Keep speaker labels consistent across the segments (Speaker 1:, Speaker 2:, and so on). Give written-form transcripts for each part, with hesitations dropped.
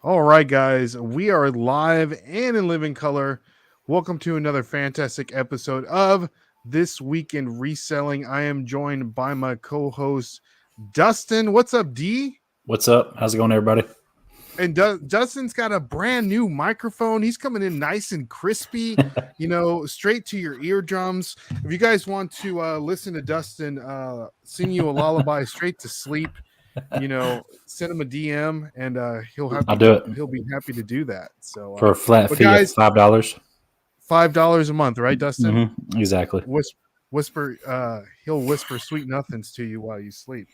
Speaker 1: All right, guys, we are live and in living color. Welcome to another fantastic episode of This Week in Reselling. I am joined by my co host, Dustin. What's up, D?
Speaker 2: What's up? How's it going, everybody?
Speaker 1: And Dustin's got a brand new microphone. He's coming in nice and crispy, straight to your eardrums. If you guys want to listen to Dustin sing you a lullaby straight to sleep, send him a DM and
Speaker 2: I'll do it
Speaker 1: he'll be happy to do that. So,
Speaker 2: for a flat
Speaker 1: but
Speaker 2: fee of
Speaker 1: guys,
Speaker 2: $5.
Speaker 1: $5 a month, right, Dustin?
Speaker 2: Exactly.
Speaker 1: Whisper, he'll whisper sweet nothings to you while you sleep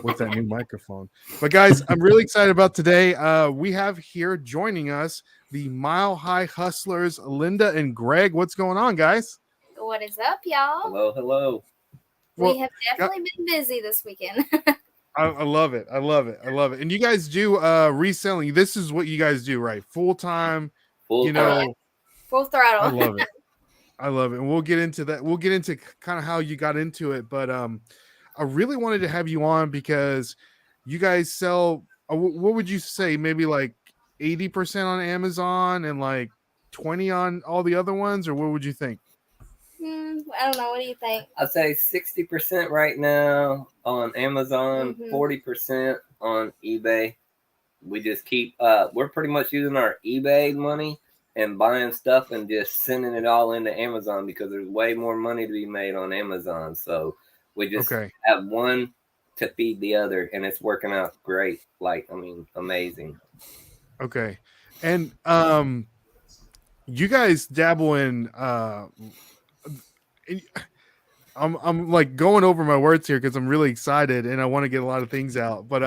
Speaker 1: with that new microphone. But guys, I'm really excited about today. We have here joining us the Mile High Hustlers, Linda and Greg. What's going on, guys?
Speaker 3: What is up, y'all?
Speaker 4: Hello.
Speaker 3: We have definitely been busy this weekend.
Speaker 1: I love it. I love it. And you guys do reselling. This is what you guys do, right? Full time.
Speaker 3: Full throttle.
Speaker 1: I love it. And we'll get into that. We'll get into kind of how you got into it. But I really wanted to have you on because you guys sell, what would you say? Maybe like 80% on Amazon and like 20 on all the other ones? Or what would you think?
Speaker 3: I don't know. What do you think?
Speaker 4: I'd say 60% right now on Amazon, 40% on eBay. We just keep, we're pretty much using our eBay money and buying stuff and just sending it all into Amazon because there's way more money to be made on Amazon. So we just have one to feed the other, and it's working out great. Amazing.
Speaker 1: Okay. And you guys dabble in I'm like going over my words here because I'm really excited and I want to get a lot of things out. But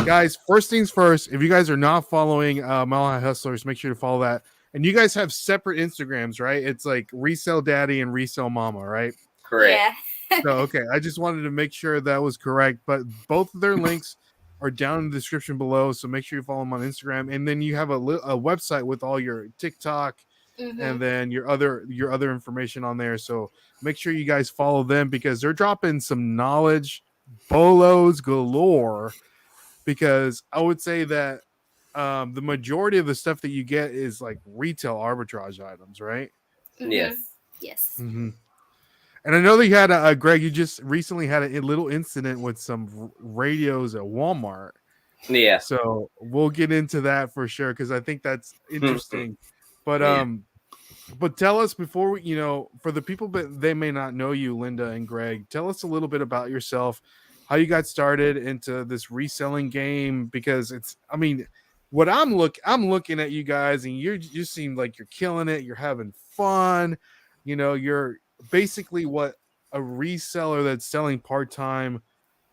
Speaker 1: guys, first things first, if you guys are not following Mile High Hustlers, make sure to follow that. And you guys have separate Instagrams, right? It's like Resell Daddy and Resell Mama, right?
Speaker 4: Correct.
Speaker 3: Yeah.
Speaker 1: So, okay. I just wanted to make sure that was correct. But both of their links are down in the description below. So make sure you follow them on Instagram. And then you have a website with all your TikTok and then your other information on there. So make sure you guys follow them because they're dropping some knowledge bolos galore. Because I would say that the majority of the stuff that you get is like retail arbitrage items, right?
Speaker 4: Yes.
Speaker 1: Mm-hmm. And I know that you had Greg. You just recently had a little incident with some radios at Walmart.
Speaker 4: Yeah.
Speaker 1: So we'll get into that for sure because I think that's interesting. But tell us before we, for the people that they may not know you, Linda and Greg, tell us a little bit about yourself, how you got started into this reselling game because what I'm looking at you guys and you seem like you're killing it. You're having fun. You're basically what a reseller that's selling part-time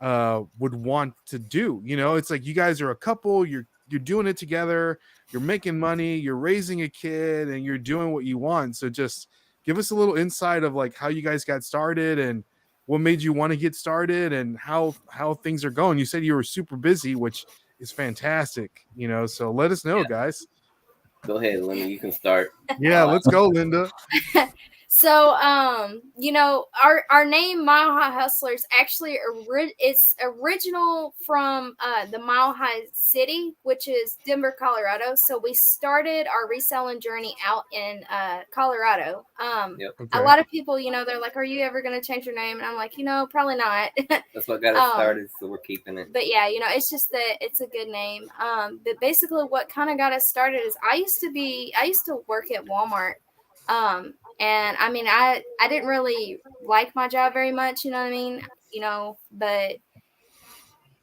Speaker 1: would want to do. It's like you guys are a couple, you're doing it together, you're making money, you're raising a kid, and you're doing what you want. So just give us a little insight of like how you guys got started and what made you want to get started and how things are going. You said you were super busy, which is fantastic, so let us know, guys.
Speaker 4: Go ahead, Linda. You can start.
Speaker 1: Yeah, let's go, Linda.
Speaker 3: So, our name Mile High Hustlers actually it's original from the Mile High City, which is Denver, Colorado. So we started our reselling journey out in Colorado. A lot of people, they're like, "Are you ever going to change your name?" And I'm like, probably not.
Speaker 4: That's what got us started, so we're keeping it.
Speaker 3: But yeah, it's just that it's a good name. But basically, what kind of got us started is I used to work at Walmart. And I didn't really like my job very much, but,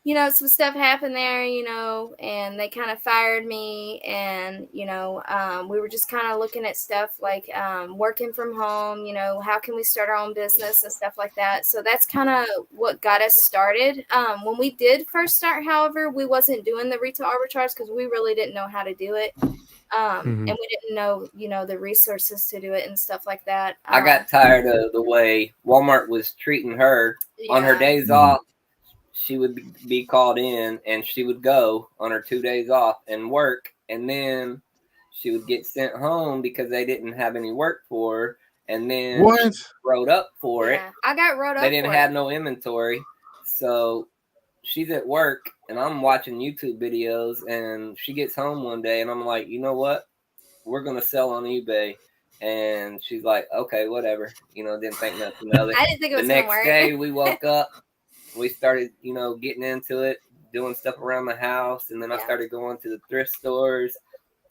Speaker 3: some stuff happened there, and they kind of fired me and, we were just kind of looking at stuff like, working from home, how can we start our own business and stuff like that. So that's kind of what got us started. When we did first start, however, we wasn't doing the retail arbitrage because we really didn't know how to do it. And we didn't know, the resources to do it and stuff like that.
Speaker 4: I got tired of the way Walmart was treating her on her days off. She would be called in and she would go on her 2 days off and work. And then she would get sent home because they didn't have any work for her. And then
Speaker 1: what?
Speaker 4: Wrote up for it.
Speaker 3: I got wrote up.
Speaker 4: They didn't have no inventory. So she's at work and I'm watching YouTube videos, and she gets home one day and I'm like, you know what? We're going to sell on eBay. And she's like, okay, whatever. Didn't think nothing of it.
Speaker 3: I didn't think it was
Speaker 4: the
Speaker 3: going to
Speaker 4: next
Speaker 3: work.
Speaker 4: day we woke up, we started, getting into it, doing stuff around the house. And then I started going to the thrift stores,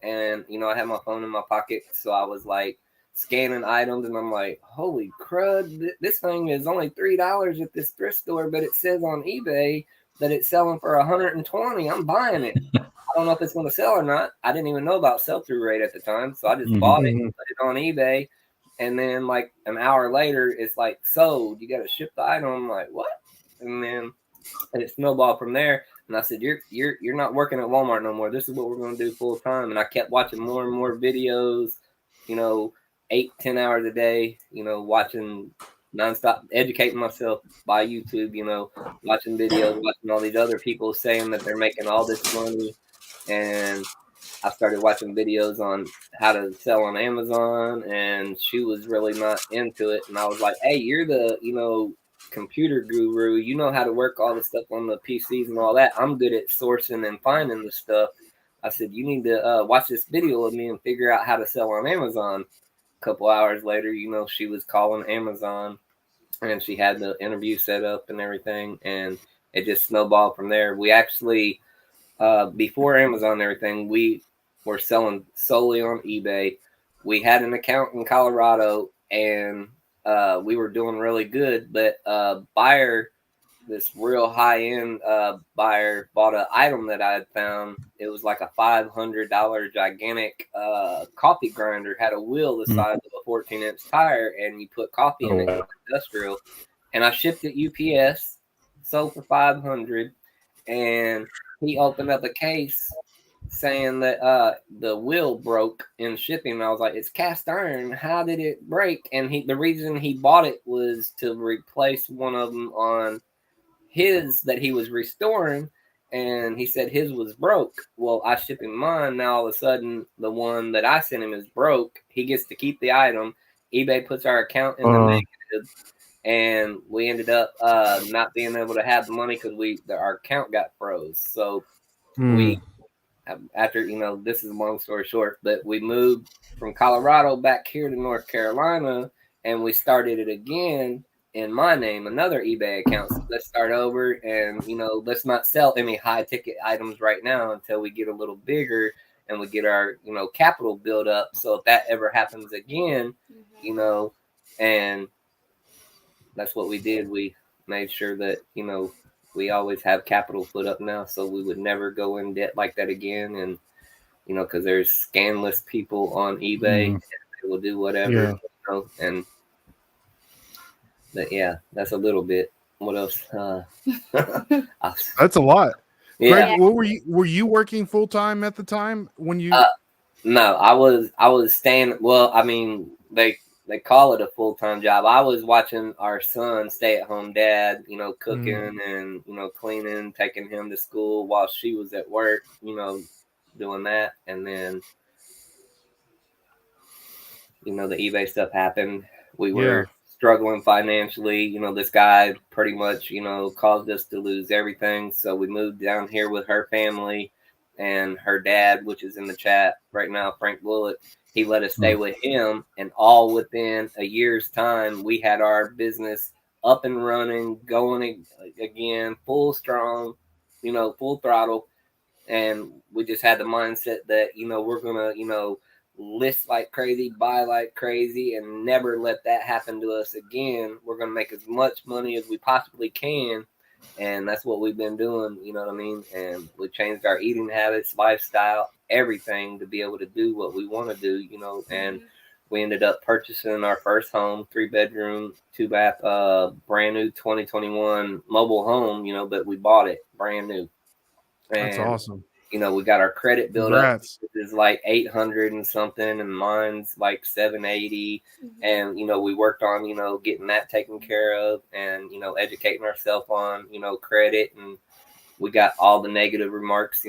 Speaker 4: and, I had my phone in my pocket. So I was like scanning items, and I'm like, holy crud, this thing is only $3 at this thrift store, but it says on eBay that it's selling for $120. I'm buying it. I don't know if it's going to sell or not. I didn't even know about sell-through rate at the time, so I just bought it, put it on eBay, and then like an hour later, it's like sold. You got to ship the item. I'm like, what? And then it snowballed from there. And I said, you're not working at Walmart no more. This is what we're going to do full time. And I kept watching more and more videos, 8-10 hours a day, watching nonstop, educating myself by YouTube, watching videos, watching all these other people saying that they're making all this money. And I started watching videos on how to sell on Amazon, and she was really not into it. And I was like, hey, you're the, computer guru. You know how to work all the stuff on the PCs and all that. I'm good at sourcing and finding the stuff. I said, you need to watch this video of me and figure out how to sell on Amazon. A couple hours later, she was calling Amazon, and she had the interview set up and everything, and it just snowballed from there. We actually, before Amazon and everything, we were selling solely on eBay. We had an account in Colorado, and we were doing really good, but buyer, this real high-end buyer, bought an item that I had found. It was like a $500 gigantic coffee grinder, had a wheel the size of a 14-inch tire, and you put coffee in it, industrial. And I shipped it UPS, sold for $500, and he opened up a case saying that the wheel broke in shipping. And I was like, it's cast iron. How did it break? And the reason he bought it was to replace one of them on his that he was restoring. And he said his was broke. Well, I ship him mine. Now all of a sudden, the one that I sent him is broke. He gets to keep the item. eBay puts our account in the negative. And we ended up not being able to have the money because our account got froze. So we, after, this is a long story short, but we moved from Colorado back here to North Carolina, and we started it again in my name, another eBay account. So let's start over, and, let's not sell any high ticket items right now until we get a little bigger and we get our, capital build up. So if that ever happens again, and that's what we did. We made sure that, we always have capital put up now, so we would never go in debt like that again. And, because there's scandalous people on eBay, and they will do whatever, and but yeah, that's a little bit. What else?
Speaker 1: That's a lot.
Speaker 4: Yeah.
Speaker 1: Greg, what were you working full time at the time when you?
Speaker 4: No, I was staying. Well, I mean, they call it a full-time job. I was watching our son, stay-at-home dad, cooking and, cleaning, taking him to school while she was at work, doing that. And then, the eBay stuff happened. We were struggling financially. This guy pretty much, caused us to lose everything. So we moved down here with her family and her dad, which is in the chat right now, Frank Bullock. He let us stay with him, and all within a year's time, we had our business up and running, going again, full strong, full throttle. And we just had the mindset that, we're going to, list like crazy, buy like crazy, and never let that happen to us again. We're going to make as much money as we possibly can. And that's what we've been doing, you know what I mean? And we changed our eating habits, lifestyle, everything to be able to do what we want to do, and we ended up purchasing our first home, 3-bedroom, 2-bath, brand new 2021 mobile home, but we bought it brand new. And,
Speaker 1: that's awesome.
Speaker 4: We got our credit built up. It's like 800 and something, and mine's like 780. And, we worked on, getting that taken care of, and, educating ourselves on, credit. And we got all the negative remarks,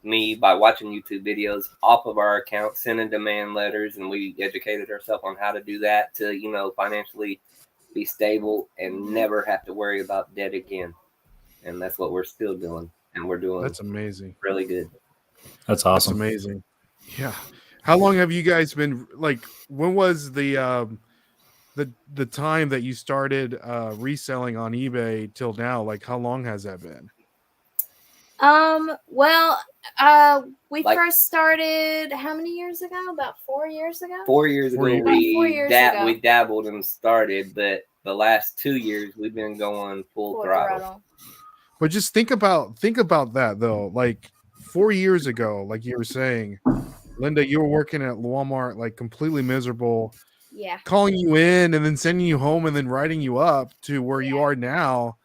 Speaker 4: me by watching YouTube videos off of our account, sending demand letters, and we educated ourselves on how to do that to, financially be stable and never have to worry about debt again. and that's what we're still doing, and we're doing.
Speaker 1: That's amazing.
Speaker 4: Really good.
Speaker 2: That's awesome.
Speaker 1: That's amazing. Yeah. How long have you guys been like? When was the time that you started reselling on eBay till now? Like, how long has that been?
Speaker 3: Well, we first started how many years ago? About 4 years ago.
Speaker 4: 4 years ago,
Speaker 3: 4 years ago.
Speaker 4: we dabbled and started, but the last 2 years we've been going full throttle.
Speaker 1: But just think about that though. Like 4 years ago, like you were saying, Linda, you were working at Walmart, like completely miserable.
Speaker 3: Yeah.
Speaker 1: Calling you in and then sending you home and then writing you up to where you are now,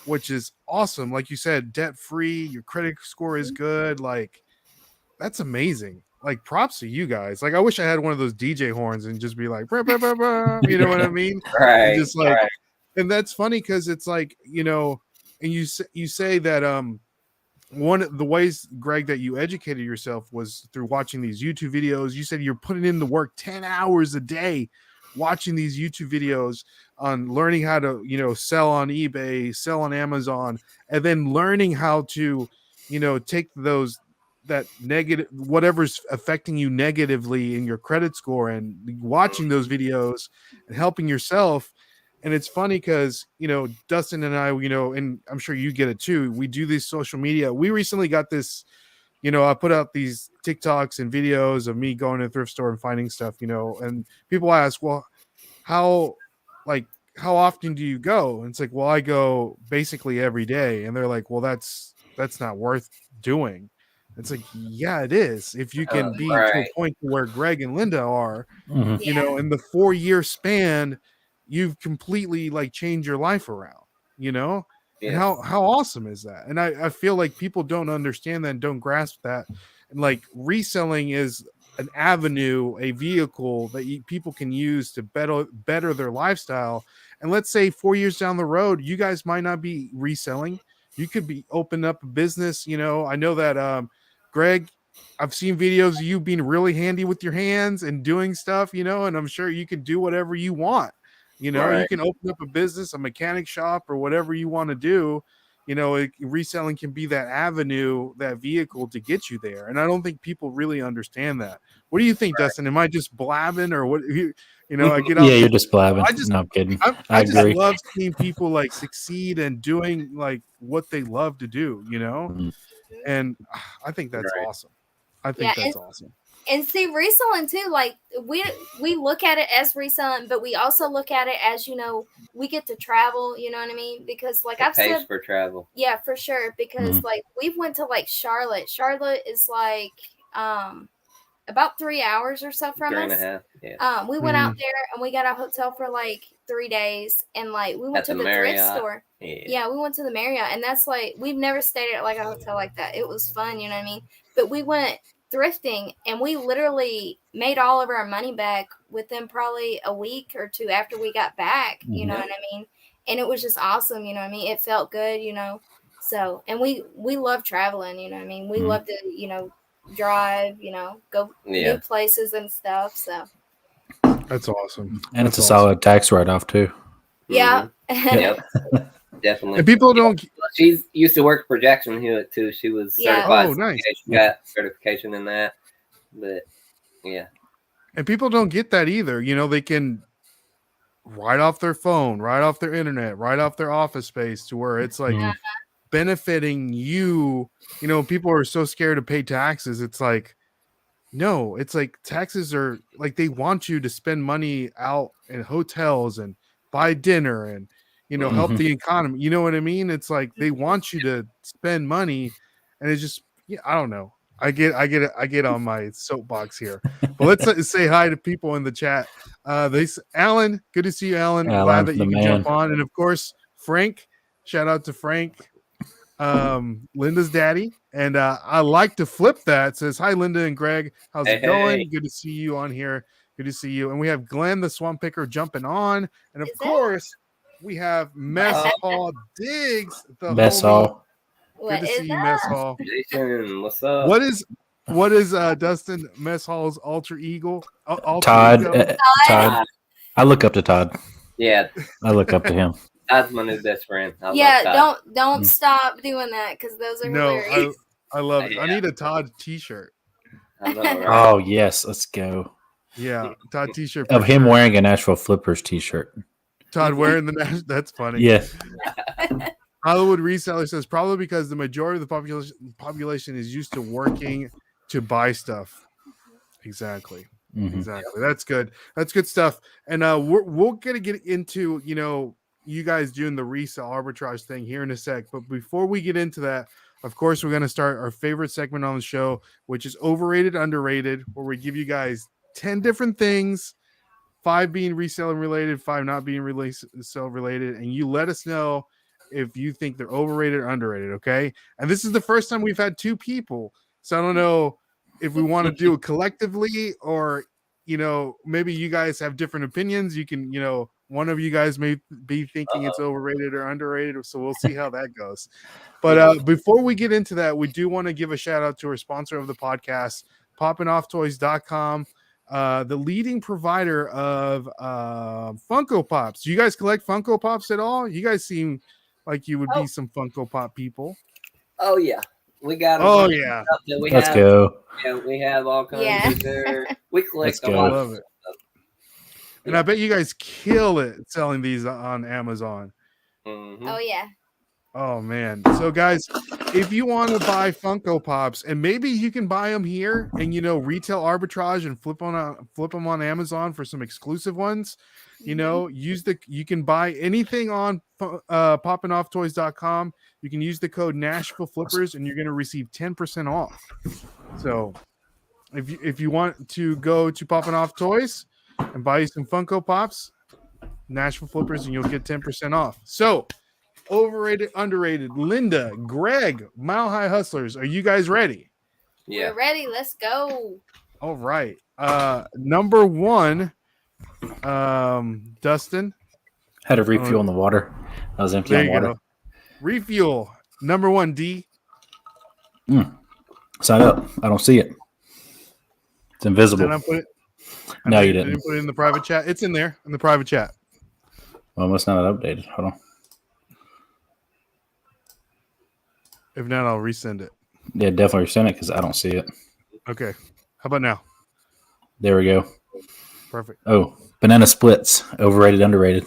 Speaker 1: which is awesome. Like you said, debt free, your credit score is good. Like, that's amazing. Like, props to you guys. Like, I wish I had one of those DJ horns and just be like, bah, bah, bah, bah, you know what I mean?
Speaker 4: Right.
Speaker 1: And just like, and that's funny because it's like, you know, and you say that one of the ways, Greg, that you educated yourself was through watching these YouTube videos. You said you're putting in the work 10 hours a day watching these YouTube videos on learning how to, you know, sell on eBay, sell on Amazon, and then learning how to, you know, take that negative, whatever's affecting you negatively in your credit score, and watching those videos and helping yourself. And it's funny because, you know, Dustin and I, you know, and I'm sure you get it too, we do this social media. We recently got this, you know, I put out these TikToks and videos of me going to the thrift store and finding stuff, you know, and people ask, well, how often do you go? And it's like, well, I go basically every day. And they're like, well, that's not worth doing. It's like, yeah, it is. If you can be to a point where Greg and Linda are, you know, in the 4-year span, you've completely like changed your life around, you know. And how awesome is that? And I feel like people don't understand that and don't grasp that. And like, reselling is an avenue, a vehicle that people can use to better their lifestyle. And let's say 4 years down the road, you guys might not be reselling. You could be opening up a business. You know, I know that Greg, I've seen videos of you being really handy with your hands and doing stuff, you know, and I'm sure you can do whatever you want. You know, you can open up a business, a mechanic shop, or whatever you want to do. You know, reselling can be that avenue, that vehicle to get you there. And I don't think people really understand that. What do you think, Dustin? Am I just blabbing, or what? You know, I get off.
Speaker 2: Yeah, you're just blabbing. No, I'm kidding.
Speaker 1: I
Speaker 2: agree.
Speaker 1: just love seeing people like succeed and doing like what they love to do, you know? And I think that's awesome. I think that's awesome.
Speaker 3: And see, reselling too, like we look at it as reselling, but we also look at it as, you know, we get to travel, you know what I mean? Because like I've said
Speaker 4: for travel.
Speaker 3: Yeah, for sure. Because like we've went to like Charlotte. Charlotte is like about 3 hours or so from us.
Speaker 4: 3.5. Yeah.
Speaker 3: We went out there and we got a hotel for like 3 days, and like we went to the thrift store. Yeah, we went to the Marriott, and that's like we've never stayed at like a hotel like that. It was fun, you know what I mean? But we went thrifting, and we literally made all of our money back within probably a week or two after we got back, you know what I mean? And it was just awesome, you know what I mean? It felt good, you know. So, and we love traveling, you know what I mean? We love to, you know, drive, you know, go new places and stuff. So
Speaker 1: that's awesome.
Speaker 2: And it's a solid tax write-off too.
Speaker 3: Yeah.
Speaker 4: Yep. Definitely.
Speaker 1: And people don't.
Speaker 4: She's used to work for Jackson Hewitt too. She was certified.
Speaker 1: Oh, nice.
Speaker 4: She got certification in that. But yeah.
Speaker 1: And people don't get that either. You know, they can write off their phone, write off their internet, write off their office space to where it's like benefiting you. You know, people are so scared to pay taxes. It's like, no, it's like taxes are like they want you to spend money out in hotels and buy dinner and, you know, help the economy. You know what I mean? It's like they want you to spend money, and it's just, I don't know. I get on my soapbox here. But let's say hi to people in the chat. Alan, good to see you, Alan. Glad that you can jump on. And of course, Frank. Shout out to Frank, Linda's daddy. And I like to flip that. It says, hi, Linda and Greg. How's it going? Good to see you on here. Good to see you. And we have Glenn, the swamp picker, jumping on. And of course, we have Mess Hall Diggs.
Speaker 2: Mess Hall.
Speaker 1: Good to see you, Mess Hall.
Speaker 4: Jason, what's up?
Speaker 1: What is Dustin Mess Hall's alter ego?
Speaker 2: Todd. Todd. I look up to Todd.
Speaker 4: Yeah.
Speaker 2: I look up to him.
Speaker 4: Todd's my new best friend. I
Speaker 3: Yeah,
Speaker 4: love Todd.
Speaker 3: don't stop doing that because those are hilarious.
Speaker 1: I love it.
Speaker 4: Yeah.
Speaker 1: I need a Todd T-shirt.
Speaker 4: I know, right?
Speaker 2: Oh yes, let's go.
Speaker 1: Yeah, Todd T-shirt
Speaker 2: Of
Speaker 1: for
Speaker 2: him
Speaker 1: sure.
Speaker 2: wearing a Nashville Flippers T-shirt.
Speaker 1: Todd wearing the that's funny.
Speaker 2: Yeah.
Speaker 1: Hollywood Reseller says probably because the majority of the population is used to working to buy stuff. Exactly.
Speaker 2: Mhm.
Speaker 1: Exactly. That's good. That's good stuff. And we're gonna get into you guys doing the resale arbitrage thing here in a sec. But before we get into that, of course, we're gonna start our favorite segment on the show, which is overrated, underrated, where we give you guys 10 different things, 5 being resale related, 5 not being resale related, and you let us know if you think they're overrated or underrated. Okay. And this is the first time we've had 2 people, so I don't know if we want to do it collectively or maybe you guys have different opinions. You can one of you guys may be thinking it's overrated or underrated, so we'll see how that goes. But before we get into that, we do want to give a shout out to our sponsor of the podcast, poppingofftoys.com, the leading provider of Funko Pops. Do you guys collect Funko Pops at all? You guys seem like you would be some Funko Pop people.
Speaker 4: Oh yeah, we got.
Speaker 1: Oh yeah,
Speaker 2: Let's go.
Speaker 4: Yeah, we have all kinds of there. We collect
Speaker 2: Let's
Speaker 4: a
Speaker 2: go.
Speaker 4: lot.
Speaker 1: I love it. And I bet you guys kill it selling these on Amazon.
Speaker 4: Mm-hmm.
Speaker 3: Oh yeah.
Speaker 1: Oh man. So guys, if you want to buy Funko Pops and maybe you can buy them here and retail arbitrage and flip them on Amazon for some exclusive ones, you can buy anything on poppingofftoys.com. You can use the code Nashville Flippers and you're going to receive 10% off. So if you want to go to Poppin' Off Toys and buy you some Funko Pops, Nashville Flippers, and you'll get 10% off. So overrated, underrated. Linda, Greg, Mile High Hustlers, are you guys ready?
Speaker 4: Yeah.
Speaker 3: We're ready. Let's go.
Speaker 1: All right. Number 1, Dustin.
Speaker 2: Had a refuel in the water. I was empty
Speaker 1: There
Speaker 2: on
Speaker 1: you
Speaker 2: water.
Speaker 1: go. Refuel. Number 1, D.
Speaker 2: Sign up. I don't see it. It's invisible.
Speaker 1: Did I put it?
Speaker 2: No, you didn't.
Speaker 1: Put it in the private chat. It's in there in the private chat.
Speaker 2: Well, it must not have updated. Hold on.
Speaker 1: If not, I'll resend it.
Speaker 2: Yeah, definitely resend it because I don't see it.
Speaker 1: Okay. How about now?
Speaker 2: There we go.
Speaker 1: Perfect.
Speaker 2: Oh, banana splits. Overrated, underrated.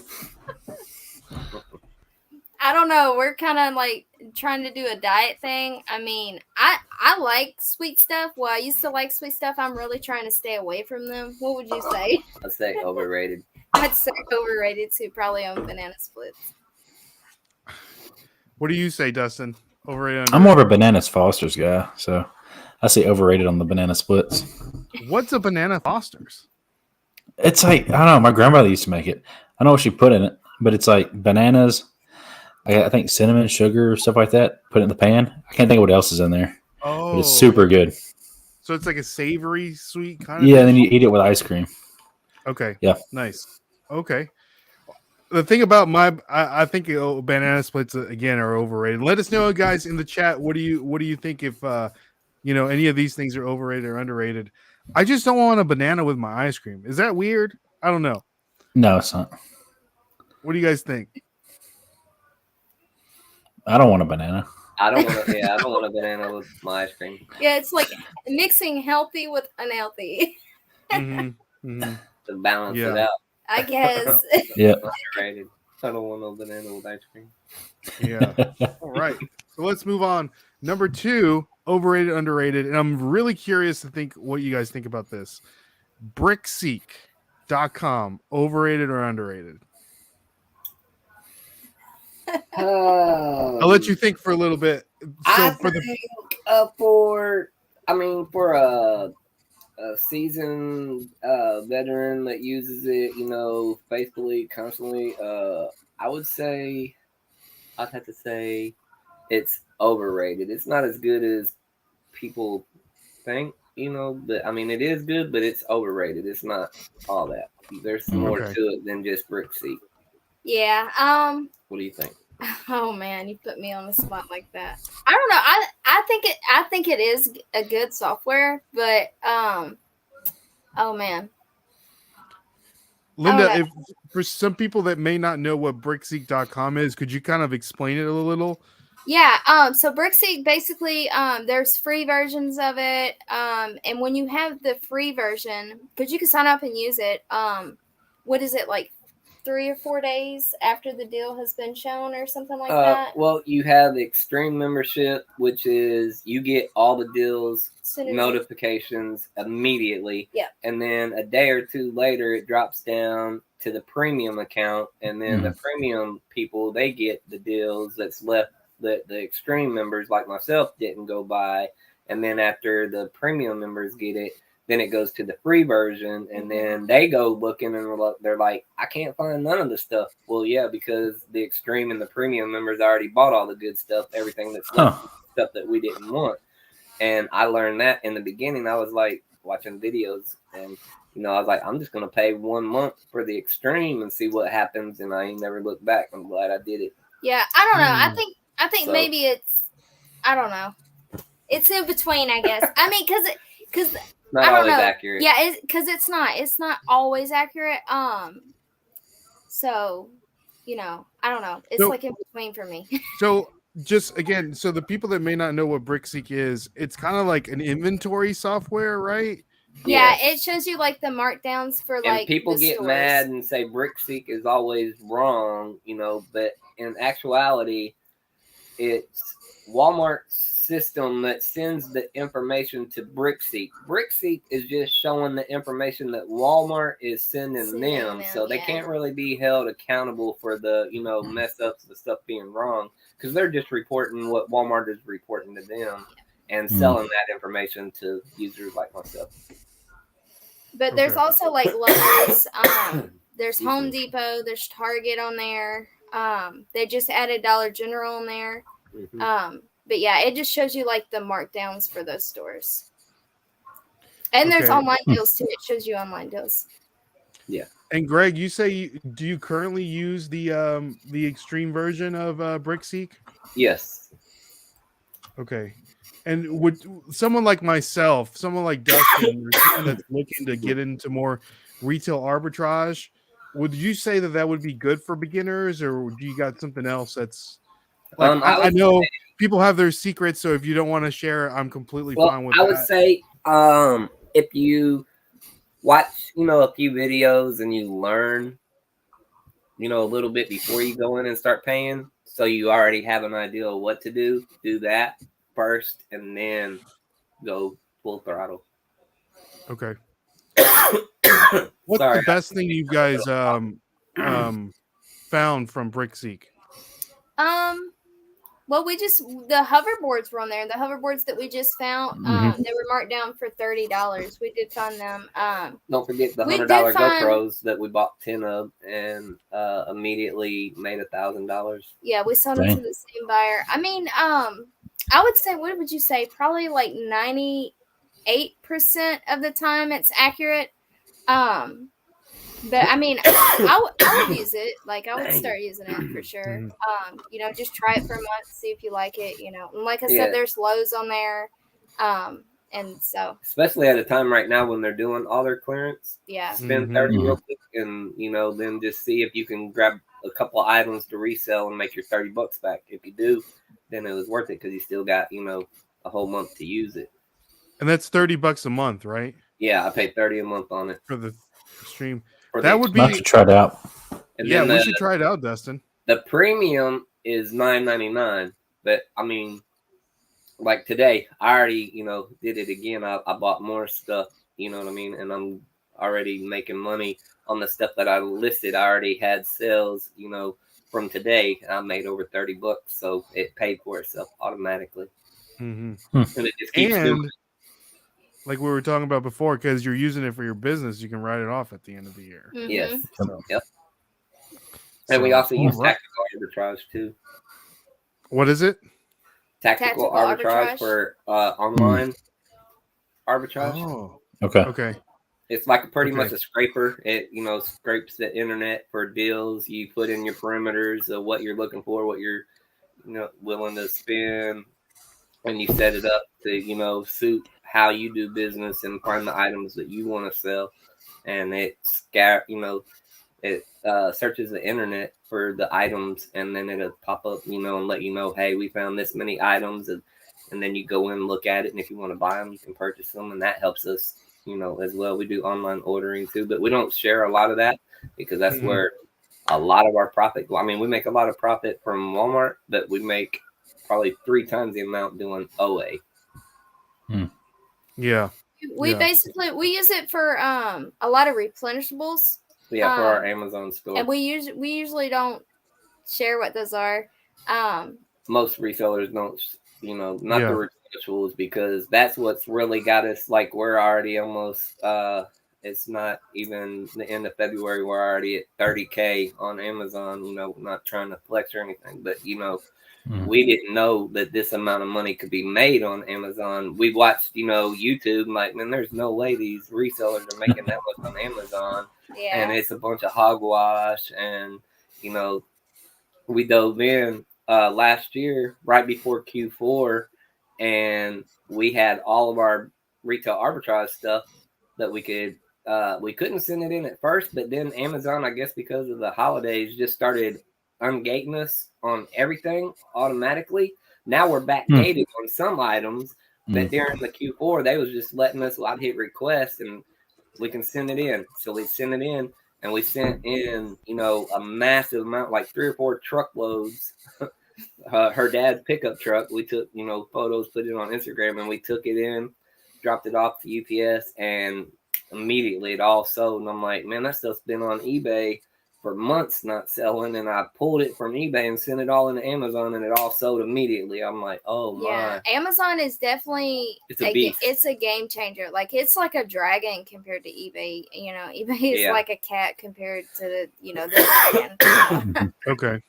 Speaker 3: I don't know. We're kind of like trying to do a diet thing. I mean, I like sweet stuff. Well, I used to like sweet stuff. I'm really trying to stay away from them. What would you say?
Speaker 4: I'd say overrated.
Speaker 3: I'd say overrated too. Probably on banana splits.
Speaker 1: What do you say, Dustin? Overrated,
Speaker 2: I'm more of a Bananas Foster's guy, so I say overrated on the banana splits.
Speaker 1: What's a banana Foster's?
Speaker 2: It's like, I don't know, my grandmother used to make it. I know what she put in it, but it's like bananas, I think cinnamon, sugar, stuff like that. Put it in the pan. I can't think of what else is in there.
Speaker 1: Oh,
Speaker 2: but it's super good.
Speaker 1: So it's like a savory, sweet kind of.
Speaker 2: Yeah, and then you eat it with ice cream.
Speaker 1: Okay.
Speaker 2: Yeah.
Speaker 1: Nice. Okay. The thing about I think banana splits again are overrated. Let us know, guys, in the chat. What do you think if any of these things are overrated or underrated? I just don't want a banana with my ice cream. Is that weird? I don't know.
Speaker 2: No, it's not.
Speaker 1: What do you guys think?
Speaker 2: I don't want a banana.
Speaker 4: I don't want a banana with my ice cream.
Speaker 3: Yeah, it's like mixing healthy with unhealthy.
Speaker 1: Mm-hmm.
Speaker 4: To balance it out.
Speaker 3: I guess.
Speaker 2: Yeah.
Speaker 4: Underrated. I don't want no banana with ice cream.
Speaker 1: Yeah. All right. So let's move on. Number 2, overrated, underrated. And I'm really curious to think what you guys think about this. Brickseek.com, overrated or underrated? I'll let you think for a little bit. So
Speaker 4: for a seasoned veteran that uses it, faithfully, constantly, I'd have to say it's overrated. It's not as good as people think, but I mean, it is good, but it's overrated. It's not all that. There's more to it than just Brickseek.
Speaker 3: Yeah.
Speaker 4: What do you think?
Speaker 3: Oh man, you put me on the spot like that. I don't know. I think it is a good software, but oh man.
Speaker 1: Linda, if for some people that may not know what brickseek.com is, could you kind of explain it a little?
Speaker 3: Yeah, so Brickseek basically, there's free versions of it, and when you have the free version, because you can sign up and use it, what is it, like 3 or 4 days after the deal has been shown or something like that?
Speaker 4: Well, you have the Extreme membership, which is you get all the deals notifications immediately.
Speaker 3: Yeah.
Speaker 4: And then a day or two later, it drops down to the premium account, and then the premium people, they get the deals that's left that the Extreme members like myself didn't go by. And then after the premium members get it, then it goes to the free version, and then they go looking and they're like, I can't find none of the stuff. Well, yeah, because the Extreme and the premium members already bought all the good stuff, everything that's left, stuff that we didn't want. And I learned that in the beginning. I was like watching videos, and I was like, I'm just gonna pay 1 month for the Extreme and see what happens. And I ain't never looked back. I'm glad I did it.
Speaker 3: Yeah, I don't know. I think maybe it's, I don't know. It's in between, I guess. I mean, because
Speaker 4: not always accurate.
Speaker 3: Yeah, because it's not always accurate. So, I don't know. It's like in between for me.
Speaker 1: So just again, so the people that may not know what Brickseek is, it's kind of like an inventory software, right?
Speaker 3: Yeah, it shows you like the markdowns for like.
Speaker 4: And people get mad and say Brickseek is always wrong, but in actuality, it's Walmart's system that sends the information to Brickseek. Brickseek is just showing the information that Walmart is sending them, so they can't really be held accountable for the mess ups, the stuff being wrong, because they're just reporting what Walmart is reporting to them and selling that information to users like myself.
Speaker 3: But there's also like Lowe's, there's Home Depot, there's Target on there. They just added Dollar General on there. But yeah, it just shows you like the markdowns for those stores. And there's online deals too. It shows you online deals.
Speaker 4: Yeah.
Speaker 1: And Greg, you say do you currently use the Extreme version of Brickseek?
Speaker 4: Yes.
Speaker 1: Okay. And would someone like myself, someone like Dustin, or someone that's looking to get into more retail arbitrage, would you say that would be good for beginners, or do you got something else that's like I know people have their secrets, so if you don't want to share, I'm completely fine with that.
Speaker 4: I would say if you watch, a few videos and you learn, a little bit before you go in and start paying, so you already have an idea of what to do that first, and then go full throttle.
Speaker 1: Okay. What's the best thing you guys found from Brickseek?
Speaker 3: Well, the hoverboards were on there. The hoverboards that we just found, they were marked down for $30. We did find them.
Speaker 4: Don't forget the $100 GoPros that we bought 10 of and immediately made $1,000.
Speaker 3: Yeah, we sold them to the same buyer. I mean, I would say, what would you say? Probably like 98% of the time it's accurate. But I mean, I would use it. Like, I would start using it for sure. Just try it for a month, see if you like it. And like I said, there's Lowe's on there, and so
Speaker 4: especially at a time right now when they're doing all their clearance.
Speaker 3: Yeah,
Speaker 4: spend 30 real quick, and then just see if you can grab a couple of items to resell and make your $30 back. If you do, then it was worth it because you still got a whole month to use it.
Speaker 1: And that's $30 a month, right?
Speaker 4: Yeah, I paid $30 a month on it
Speaker 1: for the Extreme.
Speaker 2: That would be. I should try it out.
Speaker 4: And
Speaker 1: yeah, we should try it out, Dustin.
Speaker 4: The premium is $9.99, but I mean, like today, I already did it again. I bought more stuff, you know what I mean, and I'm already making money on the stuff that I listed. I already had sales, from today. I made over $30, so it paid for itself automatically.
Speaker 1: And
Speaker 4: it just keeps doing.
Speaker 1: Like we were talking about before, because you're using it for your business, you can write it off at the end of the year.
Speaker 4: Yes. Yep. And we also use tactical arbitrage too.
Speaker 1: What is it?
Speaker 4: Tactical arbitrage for online arbitrage.
Speaker 1: Oh.
Speaker 2: Okay.
Speaker 4: It's like pretty much a scraper. It scrapes the internet for deals. You put in your parameters of what you're looking for, what you're willing to spend, and you set it up to suit how you do business and find the items that you want to sell. And it it searches the internet for the items, and then it'll pop up, and let you know, hey, we found this many items, and then you go in and look at it, and if you want to buy them, you can purchase them, and that helps us, as well. We do online ordering too, but we don't share a lot of that because that's where a lot of our profit. I mean, we make a lot of profit from Walmart, but we make probably 3 times the amount doing OA.
Speaker 1: Yeah.
Speaker 3: We basically use it for a lot of replenishables.
Speaker 4: Yeah, for our Amazon store.
Speaker 3: And we usually don't share what those are.
Speaker 4: Most resellers don't, not the replenishables, because that's what's really got us. Like, we're already almost. It's not even the end of February. We're already at 30K on Amazon. Not trying to flex or anything, but we didn't know that this amount of money could be made on Amazon. We watched, YouTube, like, man, there's no way these resellers are making that much on Amazon.
Speaker 3: Yeah.
Speaker 4: And it's a bunch of hogwash. And, we dove in last year, right before Q4, and we had all of our retail arbitrage stuff that we couldn't send it in at first, but then Amazon, I guess because of the holidays, just started ungating us on everything automatically. Now we're backdated on some items, but during the Q4, they was just letting us, I'd hit request and we can send it in. So we sent it in, and we sent in, a massive amount, like 3 or 4 truckloads. Her dad's pickup truck. We took, photos, put it on Instagram, and we took it in, dropped it off to UPS, and immediately it all sold. And I'm like, man, that stuff's been on eBay for months not selling, and I pulled it from eBay and sent it all into Amazon, and it all sold immediately. I'm like, oh my.
Speaker 3: Amazon is definally it's a game changer. Like, it's like a dragon compared to eBay. eBay is like a cat compared to the dragon.
Speaker 1: Okay.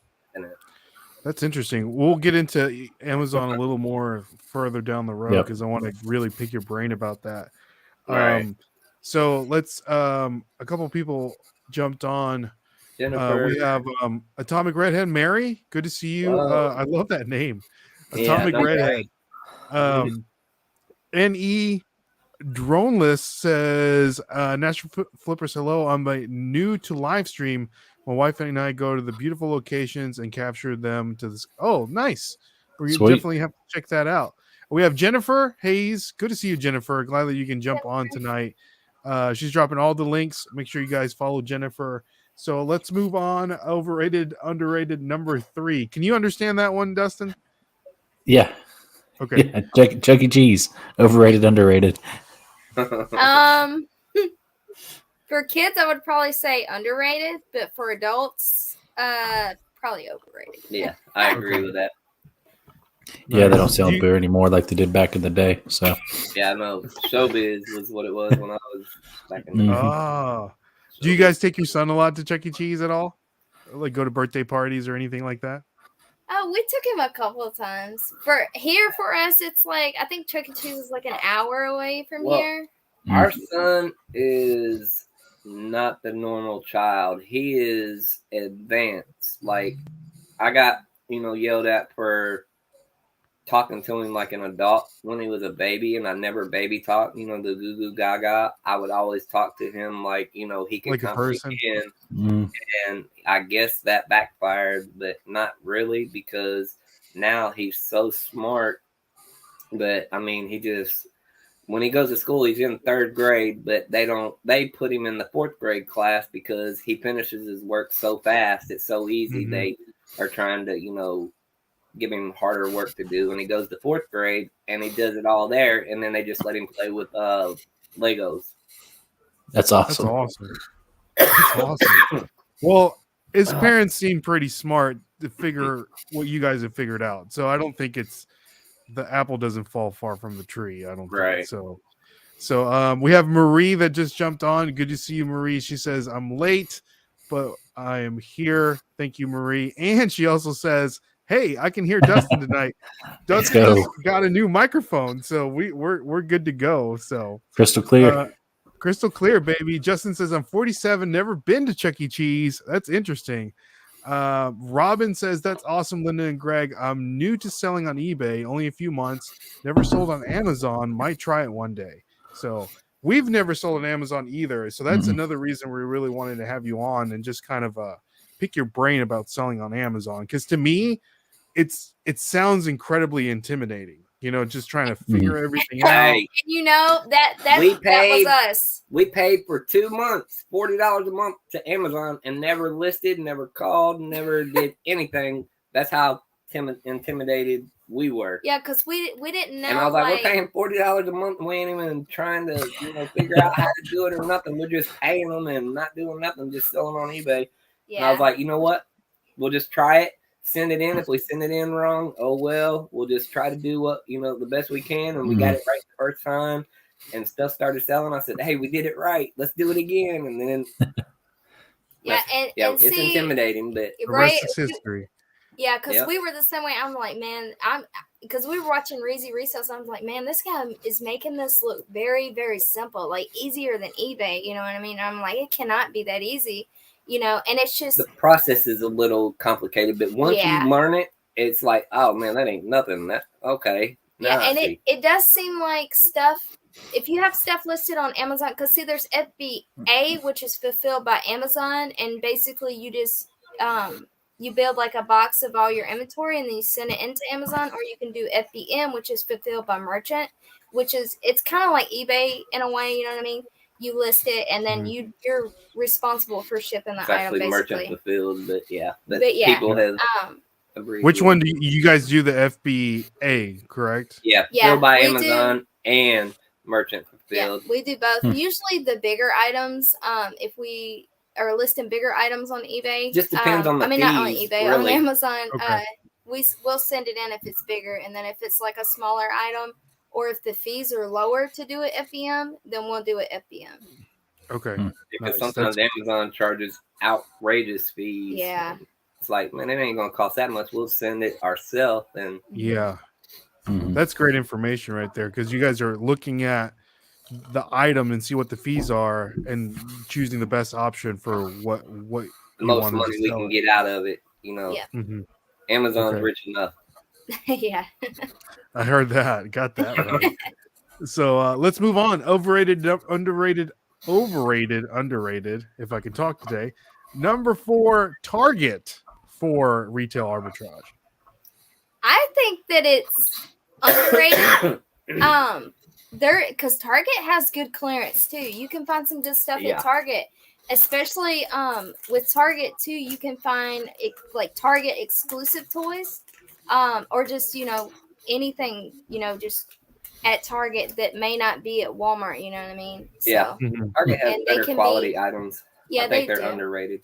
Speaker 1: That's interesting. We'll get into Amazon a little more further down the road because I want to really pick your brain about that.
Speaker 4: Right.
Speaker 1: So let's a couple people jumped on.
Speaker 4: Jennifer.
Speaker 1: We have Atomic Redhead Mary. Good to see you. I love that name. Atomic Redhead. NE Droneless says Nashville Flippers, hello. I'm new to live stream. My wife and I go to the beautiful locations and capture them to this. Oh, nice. We definitely have to check that out. We have Jennifer Hayes. Good to see you, Jennifer. Glad that you can jump on tonight. She's dropping all the links. Make sure you guys follow Jennifer. So let's move on. Overrated, underrated, number 3. Can you understand that one, Dustin?
Speaker 2: Yeah.
Speaker 1: Okay.
Speaker 2: Yeah. Chuck E. Cheese. Overrated, underrated.
Speaker 3: For kids, I would probably say underrated, but for adults, probably overrated.
Speaker 4: Yeah, I agree with that.
Speaker 2: Yeah, they don't sell beer anymore like they did back in the day. So
Speaker 4: yeah, I know. Showbiz was what it was when I was back in the day.
Speaker 1: Oh. Do you guys take your son a lot to Chuck E. Cheese at all? Like go to birthday parties or anything like that?
Speaker 3: Oh, we took him a couple of times. For us, it's like, I think Chuck E. Cheese is like an hour away from here.
Speaker 4: Our son is not the normal child. He is advanced. Like, I got, yelled at for talking to him like an adult when he was a baby, and I never baby talked, the goo goo gaga. I would always talk to him like, he can
Speaker 1: like
Speaker 4: comprehend. And I guess that backfired, but not really, because now he's so smart. But I mean, when he goes to school, he's in 3rd grade, but they put him in the 4th grade class because he finishes his work so fast. It's so easy. They are trying to, give him harder work to do. And he goes to 4th grade and he does it all there. And then they just let him play with Legos.
Speaker 2: That's awesome.
Speaker 1: That's awesome. Well, his parents seem pretty smart to figure what you guys have figured out. So I don't think the apple doesn't fall far from the tree. I don't think so. So we have Marie that just jumped on. Good to see you, Marie. She says, I'm late, but I am here. Thank you, Marie. And she also says, hey, I can hear Dustin tonight. Dustin got a new microphone, so we're good to go. So
Speaker 2: crystal clear.
Speaker 1: Crystal clear, baby. Justin says, I'm 47, never been to Chuck E. Cheese. That's interesting. Robin says, that's awesome, Linda and Greg. I'm new to selling on eBay, only a few months, never sold on Amazon, might try it one day. So we've never sold on Amazon either. So that's
Speaker 2: Mhm.
Speaker 1: another reason we really wanted to have you on and just kind of pick your brain about selling on Amazon. Because to me, it sounds incredibly intimidating. You know, just trying to figure everything out.
Speaker 4: Hey,
Speaker 3: And you know that
Speaker 4: We
Speaker 3: that was
Speaker 4: paid-
Speaker 3: us.
Speaker 4: We paid for 2 months, $40 a month to Amazon, and never listed, never called, never did anything. That's how intimidated we were.
Speaker 3: Yeah, because we didn't know.
Speaker 4: And I was like, we're paying $40 a month. We ain't even trying to, figure out how to do it or nothing. We're just paying them and not doing nothing, just selling on eBay.
Speaker 3: yeah.
Speaker 4: And I was like, you know what? We'll just try it. Send it in. If we send it in wrong, oh well. We'll just try to do what the best we can. And we got it right the first time. And stuff started selling. I said, hey, we did it right. Let's do it again. And then and it's
Speaker 3: see,
Speaker 4: intimidating, but
Speaker 1: The
Speaker 3: right?
Speaker 1: rest is history.
Speaker 3: Yeah, because
Speaker 4: Yep.
Speaker 3: we were the same way. I'm like, man, because we were watching Reezy Resale, so I'm like, man, this guy is making this look very, very simple, like easier than eBay. You know what I mean? I'm like, it cannot be that easy, and it's just
Speaker 4: the process is a little complicated. But once
Speaker 3: Yeah.
Speaker 4: you learn it, it's like, oh man, that ain't nothing. That okay. Now I
Speaker 3: and
Speaker 4: see.
Speaker 3: it does seem like stuff. If you have stuff listed on Amazon, because see, there's FBA, which is fulfilled by Amazon, and basically you just you build like a box of all your inventory and then you send it into Amazon, or you can do FBM, which is fulfilled by merchant, it's kind of like eBay in a way, you know what I mean? You list it and then you're responsible for shipping the
Speaker 4: It's
Speaker 3: item
Speaker 4: actually
Speaker 3: basically.
Speaker 4: merchant fulfilled, but yeah,
Speaker 3: Um,
Speaker 4: people have agreed.
Speaker 1: Which
Speaker 4: with
Speaker 1: one
Speaker 4: it.
Speaker 1: do you guys do the FBA, correct?
Speaker 4: Yeah,
Speaker 3: Yeah,
Speaker 4: filled by
Speaker 3: we
Speaker 4: Amazon and merchant
Speaker 3: Yeah,
Speaker 4: fulfilled.
Speaker 3: we do both. Usually the bigger items, if we are listing bigger items on eBay.
Speaker 4: Just depends on the
Speaker 3: not on
Speaker 4: fees,
Speaker 3: eBay,
Speaker 4: really.
Speaker 3: on Amazon.
Speaker 1: Okay.
Speaker 3: We'll send it in if it's bigger, and then if it's like a smaller item, or if the fees are lower to do it FBM, then we'll do it FBM.
Speaker 1: Okay.
Speaker 4: Because
Speaker 1: Nice.
Speaker 4: sometimes Amazon charges outrageous fees.
Speaker 3: Yeah.
Speaker 4: It's like, man, it ain't gonna cost that much. We'll send it ourselves, and
Speaker 1: Yeah.
Speaker 2: Mhm.
Speaker 1: That's great information right there, because you guys are looking at the item and see what the fees are and choosing the best option for what
Speaker 4: the
Speaker 1: you
Speaker 4: most
Speaker 1: wanted
Speaker 4: money
Speaker 1: to
Speaker 4: we
Speaker 1: sell
Speaker 4: can
Speaker 1: it.
Speaker 4: get out of it.
Speaker 3: Yeah.
Speaker 1: Mhm.
Speaker 4: Amazon's
Speaker 1: Okay.
Speaker 4: rich enough.
Speaker 3: Yeah.
Speaker 1: I heard that. Got that right. So let's move on. Overrated, underrated, underrated. If I can talk today. Number 4, Target for retail arbitrage.
Speaker 3: I think that it's underrated. Because Target has good clearance too. You can find some good stuff
Speaker 4: Yeah.
Speaker 3: at Target, especially with Target too. You can find like Target exclusive toys, or just anything just at Target that may not be at Walmart. You know what I mean?
Speaker 4: Yeah.
Speaker 1: Mhm.
Speaker 4: Target has
Speaker 3: And they
Speaker 4: better
Speaker 3: can
Speaker 4: quality
Speaker 3: be-
Speaker 4: items.
Speaker 3: Yeah,
Speaker 4: I think
Speaker 3: they
Speaker 4: they're
Speaker 3: do.
Speaker 4: underrated.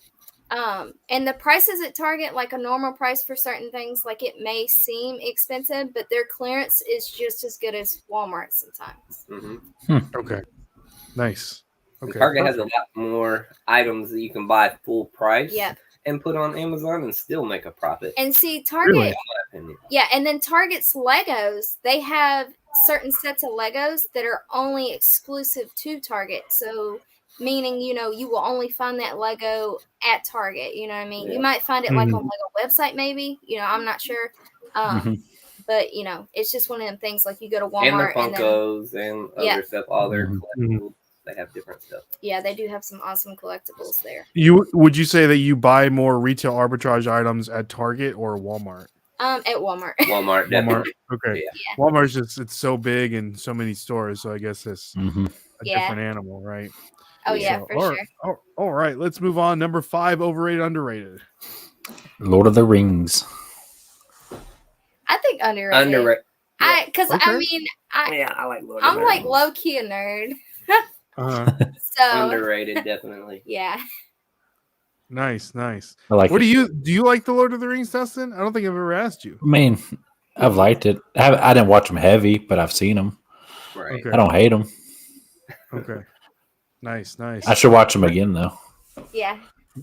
Speaker 3: And the prices at Target, like a normal price for certain things, like it may seem expensive, but their clearance is just as good as Walmart sometimes.
Speaker 4: Mm-hmm.
Speaker 1: Okay. Nice. Okay.
Speaker 4: Target has a
Speaker 1: perfect.
Speaker 4: lot more items that you can buy full price
Speaker 3: Yep.
Speaker 4: and put on Amazon and still make a profit.
Speaker 3: And see, Target,
Speaker 1: Really?
Speaker 4: In my opinion.
Speaker 3: yeah, and then Target's Legos, they have certain sets of Legos that are only exclusive to Target. So, meaning, you will only find that Lego at Target. You know what I mean?
Speaker 4: Yeah.
Speaker 3: You might find it like on Lego website, maybe. I'm not sure. But, it's just one of them things like you go to
Speaker 4: And the
Speaker 3: Walmart and then,
Speaker 4: Funkos and
Speaker 3: Yeah.
Speaker 4: other stuff, all their
Speaker 2: Mhm.
Speaker 4: collectibles, they have different stuff.
Speaker 3: yeah, they do have some awesome collectibles there.
Speaker 1: Would you say that you buy more retail arbitrage items at Target or Walmart?
Speaker 3: At Walmart.
Speaker 4: Walmart,
Speaker 1: Walmart.
Speaker 4: definitely.
Speaker 1: Okay.
Speaker 4: Yeah.
Speaker 1: Walmart's it's so big and so many stores, so I guess it's
Speaker 2: Mhm.
Speaker 1: a
Speaker 3: Yeah.
Speaker 1: different animal, right?
Speaker 3: Oh, yeah,
Speaker 1: So,
Speaker 3: for
Speaker 1: all
Speaker 3: sure.
Speaker 1: right. All right, let's move on. Number 5, overrated, underrated.
Speaker 2: Lord of the Rings.
Speaker 3: I think underrated.
Speaker 4: Underrated.
Speaker 3: Because,
Speaker 1: Okay.
Speaker 3: I mean,
Speaker 4: Yeah, I like Lord of
Speaker 3: I'm
Speaker 4: the
Speaker 3: like
Speaker 4: Rings.
Speaker 3: low key a nerd.
Speaker 1: Uh-huh.
Speaker 3: So,
Speaker 4: Underrated, definitely.
Speaker 3: yeah.
Speaker 1: Nice.
Speaker 2: I like
Speaker 1: What
Speaker 2: it.
Speaker 1: do you like the Lord of the Rings, Dustin? I don't think I've ever asked you.
Speaker 2: I mean, I've liked it. I didn't watch them heavy, but I've seen them.
Speaker 4: Right.
Speaker 1: Okay.
Speaker 2: I don't hate them.
Speaker 1: Okay. Nice.
Speaker 2: I should watch them again, though.
Speaker 3: Yeah.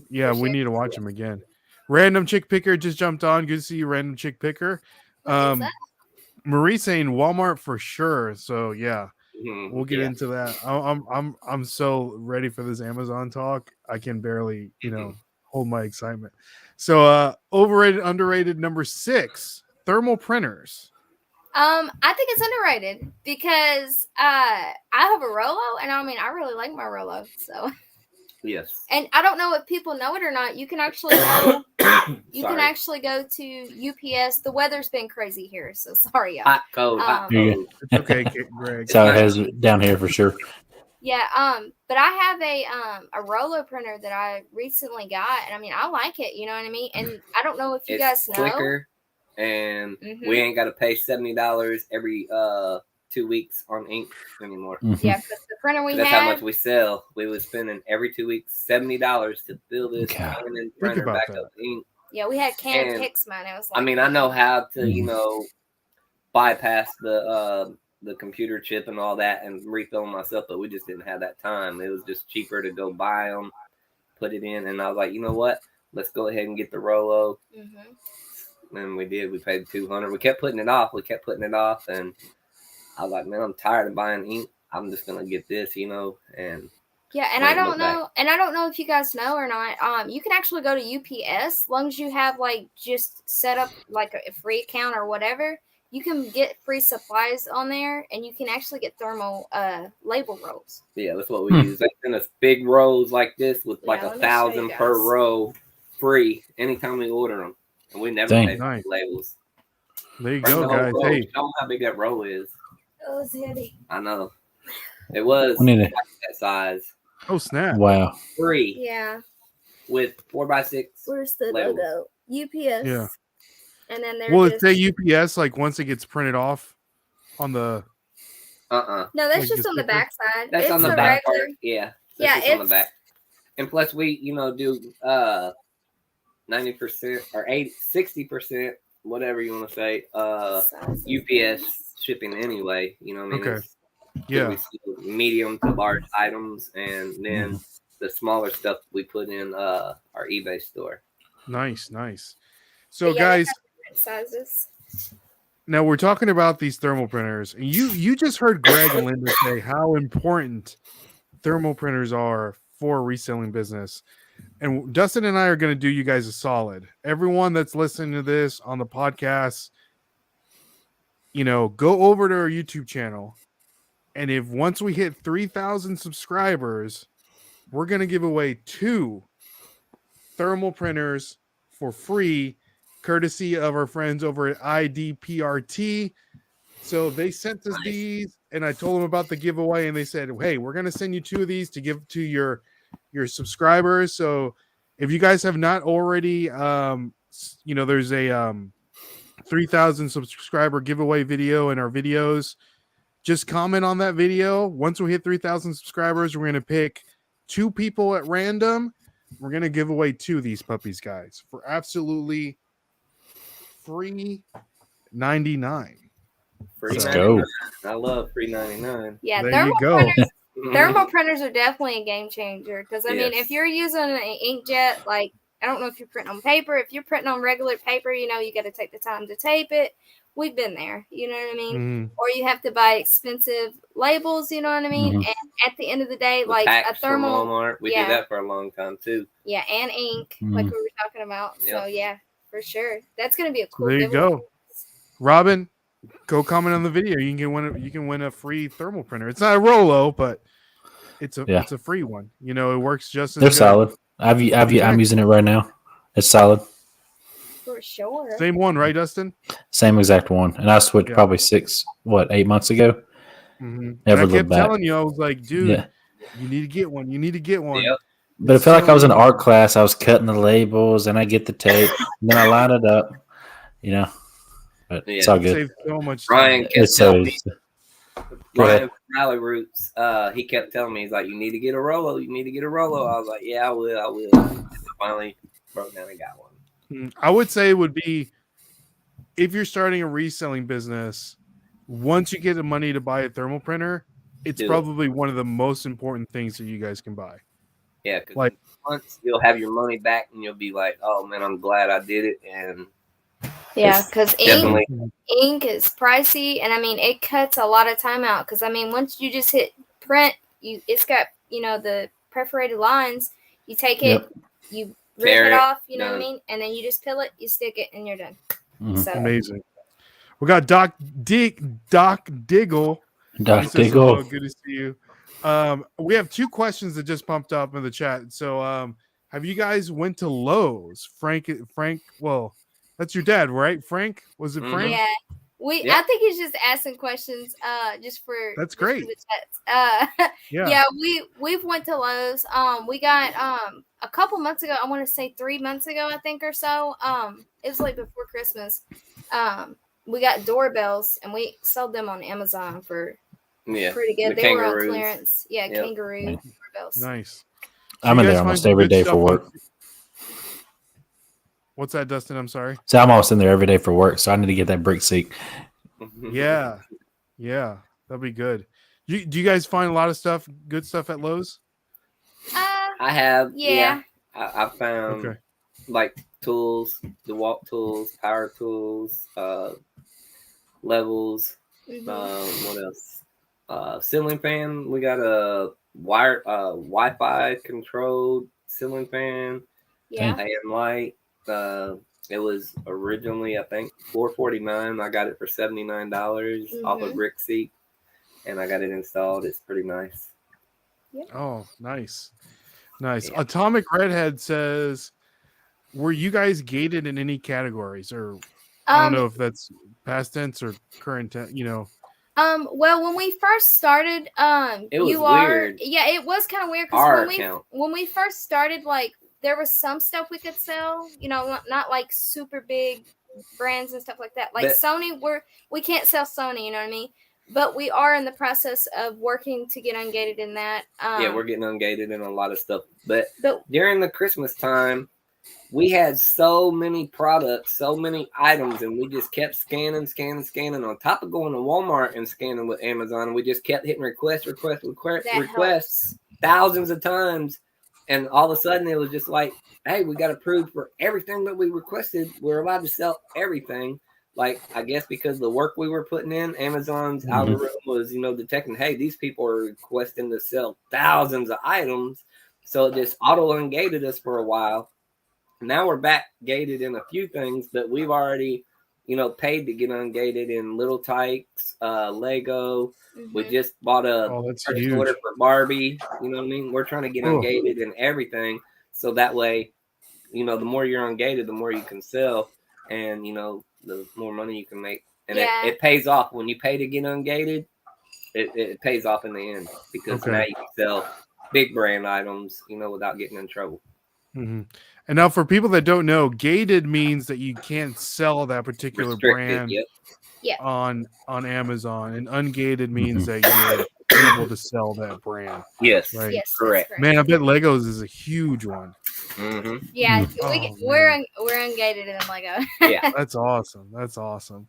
Speaker 1: Yeah,
Speaker 3: For
Speaker 1: we
Speaker 3: sure.
Speaker 1: need to watch them again. Random Chick Picker just jumped on. Good to see you, Random Chick Picker.
Speaker 3: What is that?
Speaker 1: Marie saying Walmart for sure. So yeah,
Speaker 4: Mhm.
Speaker 1: we'll get
Speaker 4: Yeah.
Speaker 1: into that. I'm so ready for this Amazon talk. I can barely, hold my excitement. So overrated, underrated, number 6, thermal printers.
Speaker 3: I think it's underrated because I have a Rolo, and I mean I really like my Rolo. So
Speaker 4: Yes.
Speaker 3: and I don't know if people know it or not. You can actually go. You can actually go to UPS. The weather's been crazy here, so sorry, y'all.
Speaker 4: Hot, cold, hot, cold.
Speaker 1: It's okay, Greg.
Speaker 2: So it has down here for sure.
Speaker 3: Yeah, but I have a Rolo printer that I recently got, and I mean I like it. You know what I mean? And I don't know if you guys know.
Speaker 4: Quicker, and we ain't got to pay $70 every 2 weeks on ink anymore.
Speaker 2: Mm-hmm.
Speaker 3: Yeah, because the printer we
Speaker 4: that's
Speaker 3: had,
Speaker 4: how much we sell. We was spending every 2 weeks $70 to fill this Canon printer back up ink.
Speaker 3: Yeah, we had Canon Pixman. It was like,
Speaker 4: I mean, I know how to bypass the computer chip and all that and refill them myself, but we just didn't have that time. It was just cheaper to go buy them, put it in, and I was like, you know what? Let's go ahead and get the Rolo. And we did. We paid $200. We kept putting it off. And I was like, man, I'm tired of buying ink. I'm just gonna get this, and
Speaker 3: yeah. And I don't know if you guys know or not. You can actually go to UPS as long as you have like just set up like a free account or whatever. You can get free supplies on there, and you can actually get thermal label rolls.
Speaker 4: Yeah, that's what we use. They send us big rolls like this with like 1,000 per row, free anytime we order them, and we never pay for labels.
Speaker 1: There you go, guys. Hey,
Speaker 4: show them how big that roll is.
Speaker 3: Oh, it's heavy.
Speaker 4: I know. It was that size.
Speaker 1: Oh snap!
Speaker 2: Wow.
Speaker 4: Free.
Speaker 3: Yeah.
Speaker 4: With 4x6.
Speaker 3: Where's the logo? UPS.
Speaker 1: Yeah.
Speaker 3: And then there's.
Speaker 1: Will it say UPS like once it gets printed off on the?
Speaker 3: No, that's like just on the back side.
Speaker 4: That's
Speaker 3: it's
Speaker 4: on the back part. Yeah.
Speaker 3: Yeah, it's
Speaker 4: on the back. And plus, we do 90% or 60%, whatever you want to say. UPS shipping anyway. You know what I mean?
Speaker 1: Okay. Yeah.
Speaker 4: We see medium to large items, and then the smaller stuff we put in our eBay store.
Speaker 1: Nice. So, guys,
Speaker 3: sizes.
Speaker 1: Now we're talking about these thermal printers, and you just heard Greg and Linda say how important thermal printers are for a reselling business. And Dustin and I are going to do you guys a solid. Everyone that's listening to this on the podcast, go over to our YouTube channel. And if once we hit 3,000 subscribers, we're going to give away 2 thermal printers for free, courtesy of our friends over at IDPRT. So they sent us these, and I told them about the giveaway, and they said, hey, we're going to send you 2 of these to give to your subscribers. So if you guys have not already, there's a 3,000 subscriber giveaway video in our videos. Just comment on that video. Once we hit 3,000 subscribers, we're going to pick 2 people at random. We're going to give away 2 of these puppies, guys, for absolutely free $99.
Speaker 4: Let's go. I love free $99.
Speaker 3: Yeah,
Speaker 1: there you go.
Speaker 3: Thermal printers are definitely a game changer because, I mean, if you're using an inkjet, like, I don't know if you're printing on paper. If you're printing on regular paper, you got to take the time to tape it. We've been there, you know what I mean? Or you have to buy expensive labels, you know what I mean? And at the end of the day, like a thermal.
Speaker 4: Walmart, we did that for a long time too.
Speaker 3: Yeah, and ink, like we were talking about. Yep. So yeah, for sure, that's gonna be a cool.
Speaker 1: There you go, Robin. Go comment on the video. You can win a free thermal printer. It's not a Rolo, but it's a free one. It works just as.
Speaker 2: They're solid. I'm using it right now. It's solid.
Speaker 3: For sure.
Speaker 1: Same one, right, Dustin?
Speaker 2: Same exact one. And I switched probably 8 months ago.
Speaker 1: Never looked back. Telling you, I was like, dude, you need to get one. You need to get one.
Speaker 4: Yep.
Speaker 2: But it felt like I was in art class. I was cutting the labels, and I get the tape, and then I line it up. But it's all good.
Speaker 1: Saved so much
Speaker 4: time.
Speaker 2: Ryan
Speaker 4: from Rally Roots, he kept telling me, he's like, you need to get a Rolo. You need to get a Rolo. I was like, yeah, I will. And finally broke down and got one.
Speaker 1: I would say it would be, if you're starting a reselling business, once you get the money to buy a thermal printer, it's probably one of the most important things that you guys can buy.
Speaker 4: Yeah, because once you'll have your money back and you'll be like, oh man, I'm glad I did it. And
Speaker 3: yeah, because ink is pricey, and I mean it cuts a lot of time out. Because I mean, once you just hit print, it's got the perforated lines. You take it, you rip it off, you know what I mean, and then you just peel it, you stick it, and you're done. So
Speaker 1: amazing. We got Doc Diggle.
Speaker 2: Doc
Speaker 1: He says, hello,
Speaker 2: Diggle.
Speaker 1: good to see you. We have 2 questions that just pumped up in the chat. So, have you guys went to Lowe's? Frank, well, that's your dad, right? Frank? Was it Frank?
Speaker 3: Yeah. I think he's just asking questions just for
Speaker 1: That's
Speaker 3: just for
Speaker 1: great.
Speaker 3: the chats.
Speaker 1: Yeah.
Speaker 3: We've went to Lowe's. We got a couple months ago, I want to say 3 months ago, I think, or so. It was like before Christmas. We got doorbells and we sold them on Amazon for pretty good. They were on clearance. Yeah, kangaroo doorbells.
Speaker 1: Nice.
Speaker 2: I'm in there almost every day for work.
Speaker 1: What's that, Dustin? I'm sorry.
Speaker 2: So I'm almost in there every day for work, so I need to get that brick seat.
Speaker 1: Yeah, that'd be good. Do you guys find a lot of good stuff at Lowe's?
Speaker 4: I have.
Speaker 3: Yeah.
Speaker 4: I found like tools, DeWalt tools, power tools, levels. What else? Ceiling fan. We got a Wi-Fi controlled ceiling fan.
Speaker 3: Yeah.
Speaker 4: And light. It was originally, I think, $449. I got it for $79 off a brick seat, and I got it installed. It's pretty nice.
Speaker 3: Yep.
Speaker 1: Oh, nice. Yeah. Atomic Redhead says, "Were you guys gated in any categories, or I don't know if that's past tense or current tense?
Speaker 3: Well, when we first started,
Speaker 4: it was weird.
Speaker 3: Yeah, it was kind of weird because when we first started, like, there was some stuff we could sell, not like super big brands and stuff like that. Like Sony, we can't sell Sony, you know what I mean? But we are in the process of working to get ungated in that.
Speaker 4: We're getting ungated in a lot of stuff. But during the Christmas time, we had so many products, so many items, and we just kept scanning. On top of going to Walmart and scanning with Amazon, we just kept hitting requests thousands of times. And all of a sudden, it was just like, hey, we got approved for everything that we requested. We're allowed to sell everything. Like, I guess because the work we were putting in, Amazon's algorithm was, detecting, hey, these people are requesting to sell thousands of items. So it just auto-ungated us for a while. Now we're back gated in a few things, but we've already, paid to get ungated in Little Tykes, Lego. We just bought a order for Barbie. You know what I mean? We're trying to get ungated in everything. So that way, the more you're ungated, the more you can sell and, the more money you can make. And it pays off. When you pay to get ungated, it pays off in the end because now you can sell big brand items, without getting in trouble.
Speaker 1: Mm-hmm. And now for people that don't know, gated means that you can't sell that particular brand on Amazon, and ungated means that you're able to sell that brand.
Speaker 4: Yes,
Speaker 1: right.
Speaker 4: Yes, correct.
Speaker 1: Man, I bet Legos is a huge one.
Speaker 4: Mm-hmm.
Speaker 3: Yeah, we're ungated in Lego.
Speaker 4: Yeah,
Speaker 1: that's awesome.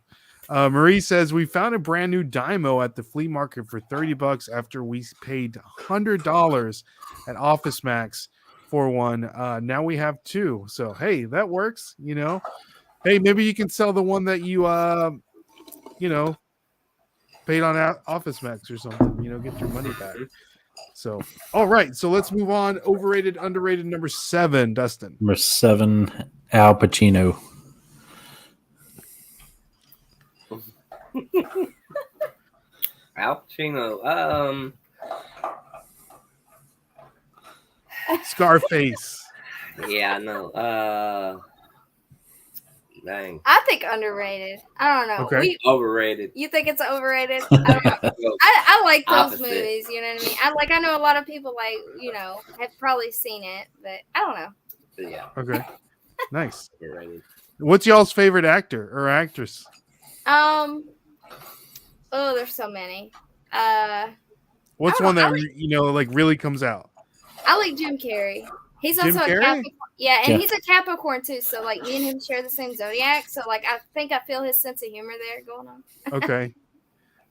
Speaker 1: Marie says we found a brand new Dymo at the flea market for $30 after we paid $100 at Office Max for one. Now we have 2. So hey, that works. Hey, maybe you can sell the one that you paid on Office Max or something. Get your money back. So all right, so let's move on. Overrated, underrated, number 7, Dustin.
Speaker 2: Number 7, Al Pacino.
Speaker 4: Al Pacino.
Speaker 1: Scarface.
Speaker 4: Yeah, I know. Dang.
Speaker 3: I think underrated. I don't know.
Speaker 1: Okay.
Speaker 4: Overrated.
Speaker 3: You think it's overrated? I don't know. I like those movies. You know what I mean? I know a lot of people have probably seen it, but I don't know.
Speaker 4: Yeah.
Speaker 1: Okay. Nice.
Speaker 4: Overrated.
Speaker 1: What's y'all's favorite actor or actress?
Speaker 3: There's so many.
Speaker 1: What's one that really comes out?
Speaker 3: I like Jim Carrey. He's also a Capricorn. Yeah, and he's a Capricorn too. So me and him share the same zodiac. So I think I feel his sense of humor there going on.
Speaker 1: Okay.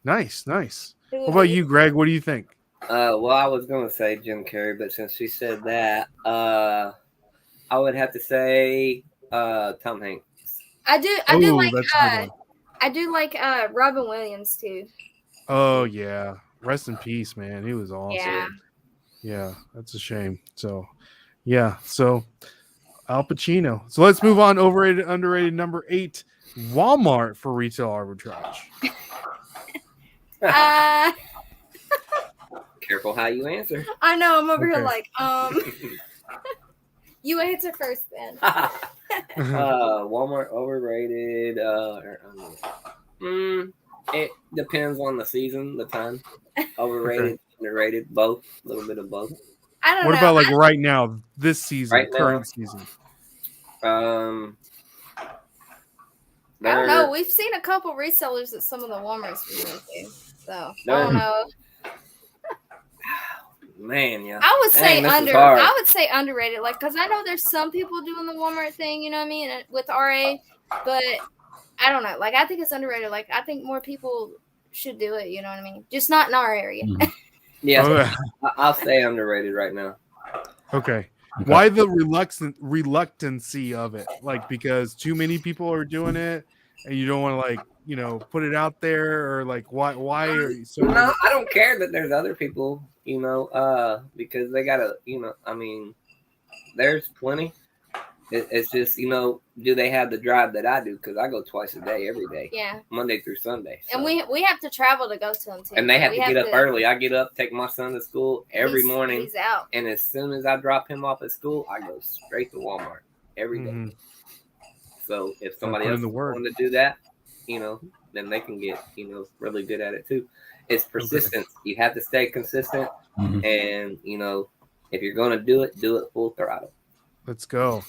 Speaker 1: Nice. What about you, Greg? What do you think?
Speaker 4: Well, I was gonna say Jim Carrey, but since she said that, I would have to say Tom Hanks.
Speaker 3: I do like Robin Williams too.
Speaker 1: Oh yeah. Rest in peace, man. He was awesome.
Speaker 3: Yeah.
Speaker 1: Yeah, that's a shame. So, yeah. So, Al Pacino. So let's move on. Overrated, underrated, number 8. Walmart for retail arbitrage?
Speaker 4: Careful how you answer.
Speaker 3: I know. I'm over here
Speaker 1: Okay.
Speaker 3: like, you answer first then.
Speaker 4: Walmart overrated. It depends on the season, the time. Overrated, underrated, both. A little bit of both.
Speaker 3: I don't
Speaker 1: What
Speaker 3: know.
Speaker 1: about like right now, this season,
Speaker 4: Right now?
Speaker 1: current season?
Speaker 3: I don't know. We've seen a couple resellers at some of the Walmarts we went to. So I don't know.
Speaker 4: Man, yeah.
Speaker 3: I would say
Speaker 4: Dang, this is hard.
Speaker 3: I would say underrated, like, because I know there's some people doing the Walmart thing, you know what I mean, with RA, but I don't know. Like, I think it's underrated. Like, I think more people should do it. You know what I mean? Just not in our area.
Speaker 4: Yeah, I'll say underrated right now.
Speaker 1: Okay. Why the reluctancy of it? Like, because too many people are doing it, and you don't want to, like, you know, put it out there, or like, why are you so?
Speaker 4: No, I don't care that there's other people, you know, because they gotta, you know, I mean, there's plenty. It's just, you know, do they have the drive that I do? Because I go twice a day, every day.
Speaker 3: Yeah.
Speaker 4: Monday through Sunday. So.
Speaker 3: And we have to travel to go to them too.
Speaker 4: And they have to get up early. I get up, take my son to school every morning.
Speaker 3: He's out.
Speaker 4: And as soon as I drop him off at school, I go straight to Walmart every day. So if somebody else wanting to do that, you know, then they can get, you know, really good at it too. It's persistence. You have to stay consistent. And, you know, if you're going to do it full throttle.
Speaker 1: Let's go.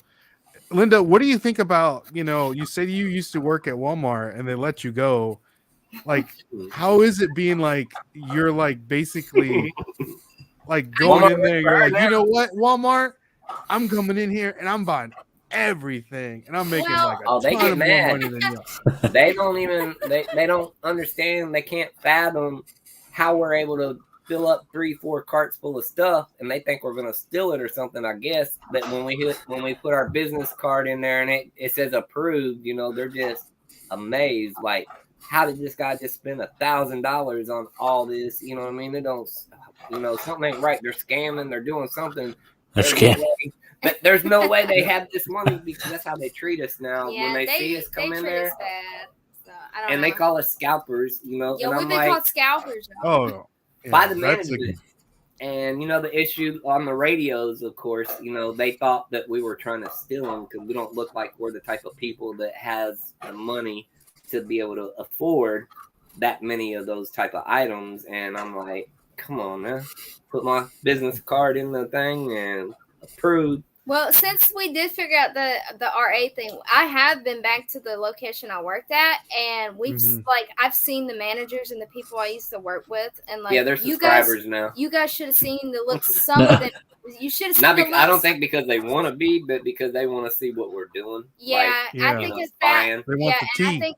Speaker 1: Linda, what do you think about, you know, you said you used to work at Walmart and they let you go. Like, how is it being like, you're like basically like going in there, you're like, you know what, Walmart, I'm coming in here and I'm buying everything and I'm making like a
Speaker 4: they
Speaker 1: ton
Speaker 4: get
Speaker 1: of
Speaker 4: mad.
Speaker 1: more money than you.
Speaker 4: They don't even, they don't understand, they can't fathom how we're able to fill up 3-4 carts full of stuff, and they think we're gonna steal it or something, I guess. But when we put our business card in there and it says approved, you know, they're just amazed. Like, how did this guy just spend $1,000 on all this? You know what I mean? They don't, you know, something ain't right. They're scamming. They're doing something.
Speaker 2: They're scamming.
Speaker 4: But there's no way they have this money, because that's how they treat us now.
Speaker 3: Yeah,
Speaker 4: when they see us come in there,
Speaker 3: and
Speaker 4: they call us scalpers. You know,
Speaker 3: yeah,
Speaker 4: and
Speaker 3: we've been called scalpers.
Speaker 1: Oh. Yeah,
Speaker 4: by the management. And, you know, the issue on the radios, of course, you know, they thought that we were trying to steal them because we don't look like we're the type of people that has the money to be able to afford that many of those type of items. And I'm like, come on, man. Put my business card in the thing and approved.
Speaker 3: Well, since we did figure out the RA thing, I have been back to the location I worked at, and we've like, I've seen the managers and the people I used to work with, and like,
Speaker 4: they're subscribers now.
Speaker 3: You guys should have seen the looks. Some of them, you should have seen
Speaker 4: not
Speaker 3: the looks.
Speaker 4: I don't think because they want to be, but because they want to see what we're doing.
Speaker 3: Yeah, I think it's that.
Speaker 1: They want the tea.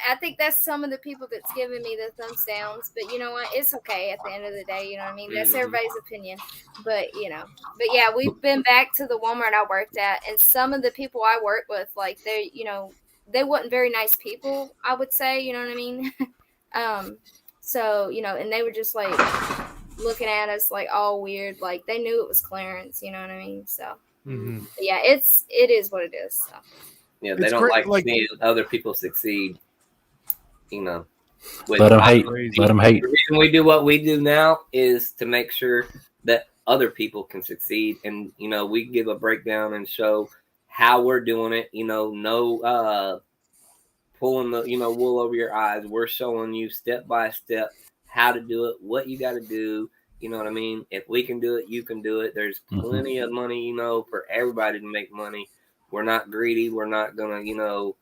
Speaker 3: I think that's some of the people that's giving me the thumbs downs. But you know what? It's okay at the end of the day. You know what I mean? That's everybody's opinion. But, you know. But, yeah, we've been back to the Walmart I worked at. And some of the people I worked with, like, they, you know, they weren't very nice people, I would say. You know what I mean? So, you know, and they were just, like, looking at us, like, all weird. Like, they knew it was clearance. You know what I mean? So, but yeah, it is what it is. So.
Speaker 4: Yeah, they don't like seeing other people succeed. You know,
Speaker 2: let them hate. Let them hate.
Speaker 4: The reason we do what we do now is to make sure that other people can succeed, and you know, we give a breakdown and show how we're doing it. You know, no pulling the wool over your eyes. We're showing you step by step how to do it, what you got to do. You know what I mean? If we can do it, you can do it. There's plenty of money, you know, for everybody to make money. We're not greedy. We're not gonna, you know,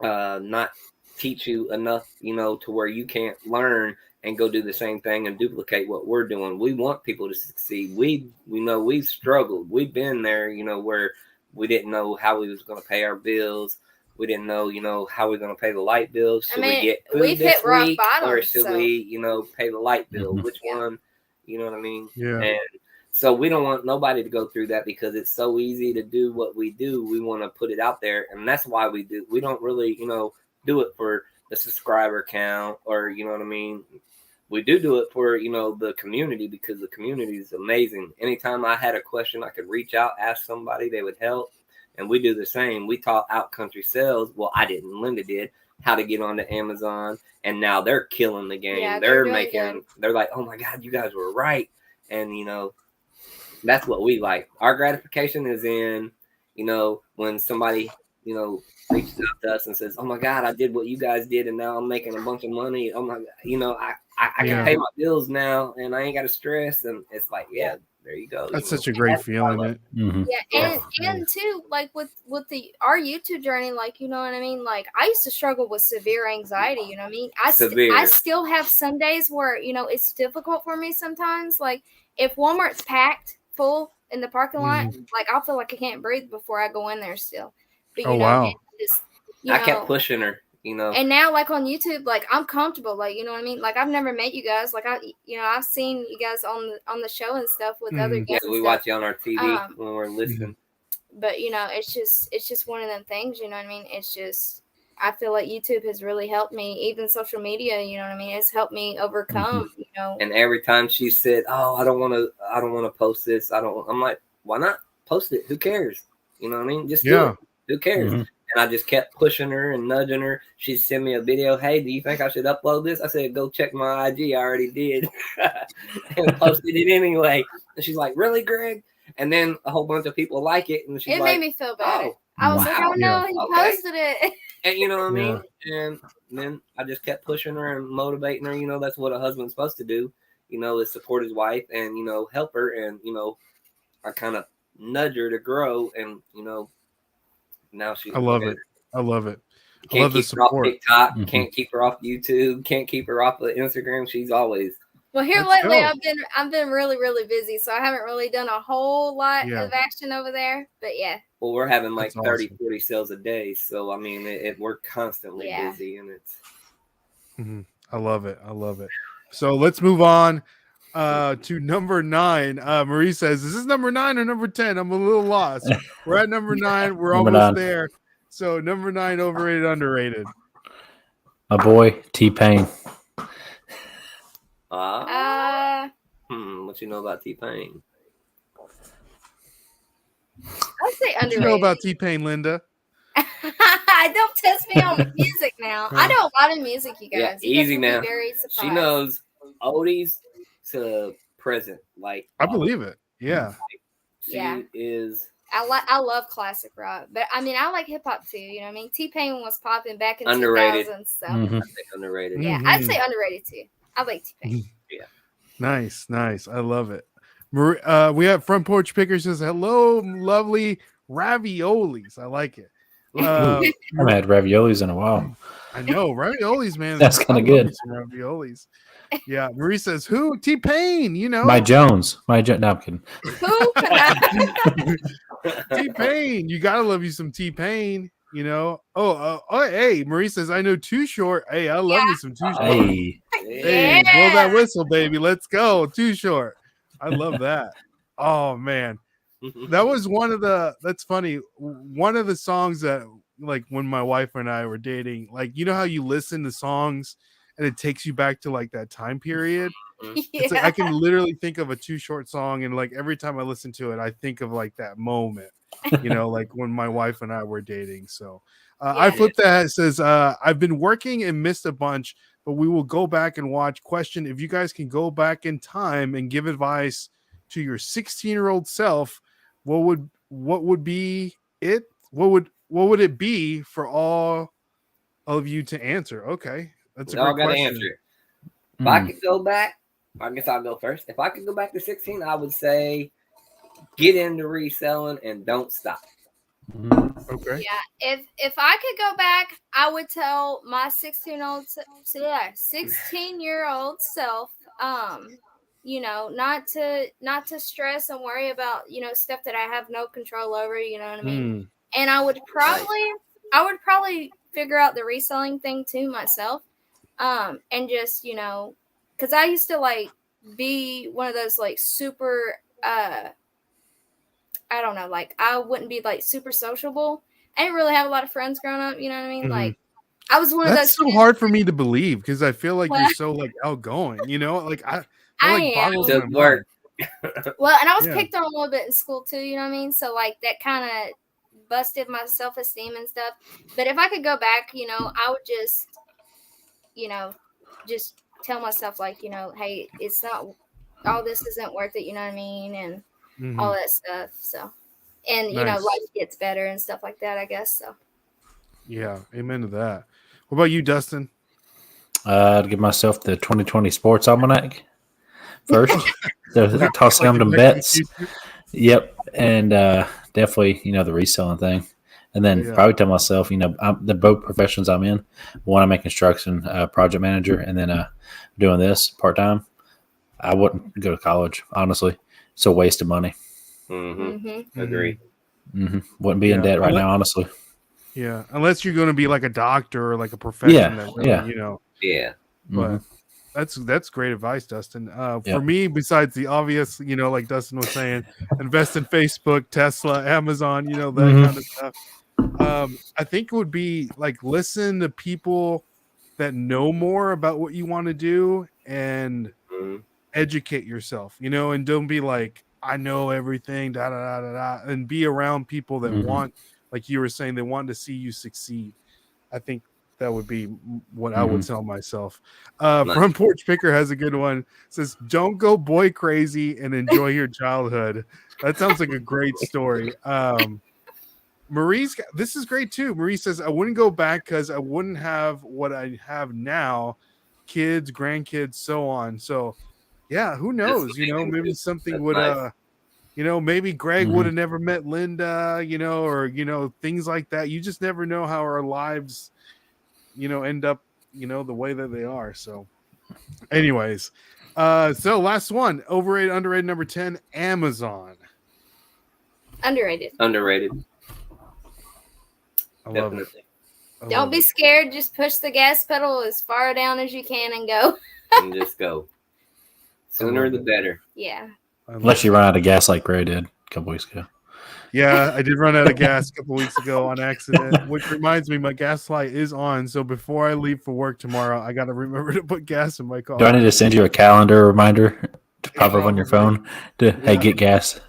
Speaker 4: not teach you enough, you know, to where you can't learn and go do the same thing and duplicate what we're doing. We want people to succeed. We know we've struggled. We've been there, you know, where we didn't know how we was going to pay our bills. We didn't know, you know, how we're going to pay the light bill. Should we get food this week, or should we, you know, pay the light bill? Which one? You know what I mean?
Speaker 1: Yeah.
Speaker 4: And so we don't want nobody to go through that because it's so easy to do what we do. We want to put it out there, and that's why we do. We don't really, you know, do it for the subscriber count, or you know what I mean. We do it for, you know, the community, because the community is amazing. Anytime I had a question, I could reach out, ask somebody, they would help. and we do the same. We taught out country sales. Well, I didn't. Linda did. How to get onto Amazon, and now they're killing the game.
Speaker 3: Yeah,
Speaker 4: they're
Speaker 3: doing
Speaker 4: making.
Speaker 3: good.
Speaker 4: They're like, oh my God, you guys were right, and that's what we like. Our gratification is in, when somebody, reaches out to us and says, oh my God, I did what you guys did, and now I'm making a bunch of money. Oh my God, I can pay my bills now, and I ain't got to stress. And it's like, yeah, there you go.
Speaker 1: That's such a great feeling.
Speaker 3: Yeah, and too, like with our YouTube journey, like, you know what I mean? Like, I used to struggle with severe anxiety, you know what I mean? I still have some days where, it's difficult for me sometimes. Like, if Walmart's packed full in the parking lot, like, I'll feel like I can't breathe before I go in there still. But,
Speaker 1: wow.
Speaker 4: I kept pushing her.
Speaker 3: And now, like, on YouTube, like, I'm comfortable, like, you know what I mean? Like, I've never met you guys. Like, I've seen you guys on the show and stuff with other guests.
Speaker 4: Yeah, we watch you on our TV when we're listening.
Speaker 3: But, it's just one of them things, you know what I mean? It's just, I feel like YouTube has really helped me. Even social media, you know what I mean? It's helped me overcome,
Speaker 4: And every time she said, oh, I don't want to post this. I'm like, why not post it? Who cares? You know what I mean? Just do it. Who cares? And I just kept pushing her and nudging her. She'd send me a video. Hey, do you think I should upload this? I said, go check my IG. I already did. And posted it anyway. And she's like, really, Greg? And then a whole bunch of people like it. And she's
Speaker 3: made me feel bad. I was like, oh, no, he posted it.
Speaker 4: And you know what I mean? And then I just kept pushing her and motivating her. That's what a husband's supposed to do, is support his wife and, help her. And, I kind of nudge her to grow. And, now she's
Speaker 1: I love it. I love it.
Speaker 4: Can't
Speaker 1: I love the
Speaker 4: keep her off
Speaker 1: support.
Speaker 4: TikTok. Can't keep her off YouTube. Can't keep her off of Instagram. She's always.
Speaker 3: Well, here lately I've been really, really busy, so I haven't really done a whole lot of action over there. But yeah.
Speaker 4: Well, we're having like 30, 40 sales a day, so I mean, we're constantly busy, and it's.
Speaker 1: I love it. I love it. So let's move on to number 9. Marie says, "Is this number 9 or number 10?" I'm a little lost. We're at number 9. We're almost there. So number 9, overrated, underrated.
Speaker 2: My boy T-Pain.
Speaker 4: What you know about T-Pain?
Speaker 3: I'd say underrated.
Speaker 1: What you know about T-Pain, Linda?
Speaker 3: Don't test me on music now. I know a lot of music, you guys.
Speaker 4: Yeah,
Speaker 3: you
Speaker 4: easy
Speaker 3: guys
Speaker 4: now.
Speaker 3: Be very surprised.
Speaker 4: She knows oldies to present. Like
Speaker 1: I believe it. Yeah.
Speaker 4: She is.
Speaker 3: I love classic rock, but I mean I like hip hop too. You know what I mean? T-Pain was popping back in
Speaker 4: underrated.
Speaker 3: 2000s. So
Speaker 4: I think underrated.
Speaker 3: Yeah, I'd say underrated too. I like T-Pain.
Speaker 4: Yeah.
Speaker 1: Nice. I love it. We have Front Porch Picker says, "Hello, lovely raviolis." I like it.
Speaker 2: I haven't had raviolis in a while.
Speaker 1: I know raviolis, man.
Speaker 2: That's kind of good.
Speaker 1: Some raviolis. Yeah, Marie says, "Who? T-Pain? You know,
Speaker 2: My Jones. No, I'm kidding.
Speaker 3: Who?
Speaker 1: T-Pain. You gotta love you some T-Pain. You know. Oh, hey, Marie says, "I know Too Short." Hey, I love me some Too Short. Hey, blow that whistle, baby. Let's go. Too Short. I love that. Oh man. That was that's funny. One of the songs that, like, when my wife and I were dating, like, you know how you listen to songs and it takes you back to like that time period. It's like I can literally think of a Too Short song, and like every time I listen to it, I think of like that moment, like when my wife and I were dating. So I flipped that. It says, "I've been working and missed a bunch, but we will go back and watch. Question: if you guys can go back in time and give advice to your 16-year-old self, what would be it? What would it be for all of you to answer?" Okay, that's a great question.
Speaker 4: Answer it. If I could go back, I guess I'll go first. If I could go back to 16, I would say get into reselling and don't stop.
Speaker 1: Okay.
Speaker 3: Yeah. If I could go back, I would tell my 16-year-old self, not to stress and worry about, stuff that I have no control over, you know what I mean? And I would probably figure out the reselling thing too myself. And just, because I used to like be one of those like super, I don't know, like I wouldn't be like super sociable. I didn't really have a lot of friends growing up, you know what I mean? Like I was one of those.
Speaker 1: That's so hard for me to believe because I feel like you're so like outgoing, like I like boggles my mind.
Speaker 3: Well, and I was picked on a little bit in school too, you know what I mean? So like that kind of busted my self-esteem and stuff. But if I could go back, I would just, just tell myself, like, hey, it's not, all this isn't worth it, you know what I mean? And all that stuff. So, and,
Speaker 1: Nice.
Speaker 3: life gets better and stuff like that, I guess. So,
Speaker 1: yeah, amen to that. What about you, Dustin?
Speaker 2: I'd give myself the 2020 Sports Almanac first. So toss down them bets. Yep, and definitely, the reselling thing. And then probably tell myself, the both professions I'm in. One, I'm a construction project manager, and then doing this part-time. I wouldn't go to college, honestly. It's a waste of money.
Speaker 4: Agree.
Speaker 2: Wouldn't be in debt right now, honestly.
Speaker 1: Yeah, unless you're going to be like a doctor or like a profession that really,
Speaker 4: Yeah.
Speaker 1: But that's great advice, Dustin. For me, besides the obvious, like Dustin was saying, invest in Facebook, Tesla, Amazon, that kind of stuff. I think it would be like listen to people that know more about what you want to do and educate yourself, and don't be like, I know everything, da da da da da, and be around people that want, like you were saying, they want to see you succeed. I think that would be what I would tell myself. Front Porch Picker has a good one. It says, don't go boy crazy and enjoy your childhood. That sounds like a great story. This is great too. Marie says, I wouldn't go back because I wouldn't have what I have now, kids, grandkids, so on. So yeah, who knows? Maybe something would
Speaker 4: nice.
Speaker 1: Maybe Greg would have never met Linda, or things like that. You just never know how our lives end up the way that they are. So anyways, so last one, overrated, underrated, number 10, Amazon.
Speaker 3: Underrated.
Speaker 1: I love it.
Speaker 3: Don't be scared, just push the gas pedal as far down as you can and go.
Speaker 4: And just go. Sooner the better.
Speaker 3: Yeah.
Speaker 2: Unless you run out of gas like Ray did a couple weeks ago.
Speaker 1: Yeah, I did run out of gas a couple weeks ago on accident, which reminds me my gas light is on. So before I leave for work tomorrow, I got to remember to put gas in my car.
Speaker 2: Do I need to send you a calendar reminder to pop up on your phone to, hey, get gas?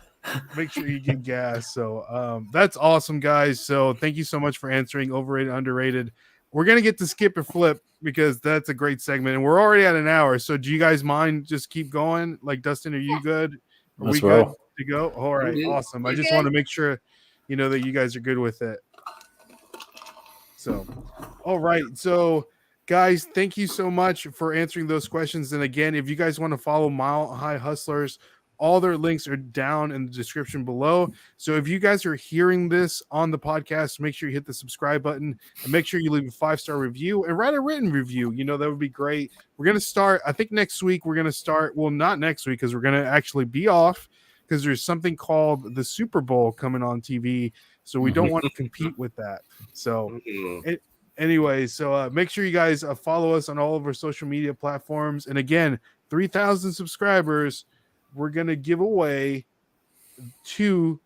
Speaker 1: Make sure you get gas. So that's awesome, guys. So thank you so much for answering overrated, underrated. We're going to get to skip or flip because that's a great segment. And we're already at an hour. So do you guys mind just keep going? Like, Dustin, are you good? Are we good to go? All right. Awesome. I just want to make sure, that you guys are good with it. So, all right. So, guys, thank you so much for answering those questions. And again, if you guys want to follow Mile High Hustlers, all their links are down in the description below. So if you guys are hearing this on the podcast, make sure you hit the subscribe button and make sure you leave a 5-star review and write a written review. That would be great. We're going to start, I think next week, we're going to start, well, not next week, because we're going to actually be off because there's something called the Super Bowl coming on TV. So we don't want to compete with that. So anyway, so make sure you guys follow us on all of our social media platforms. And again, 3,000 subscribers, we're going to give away 2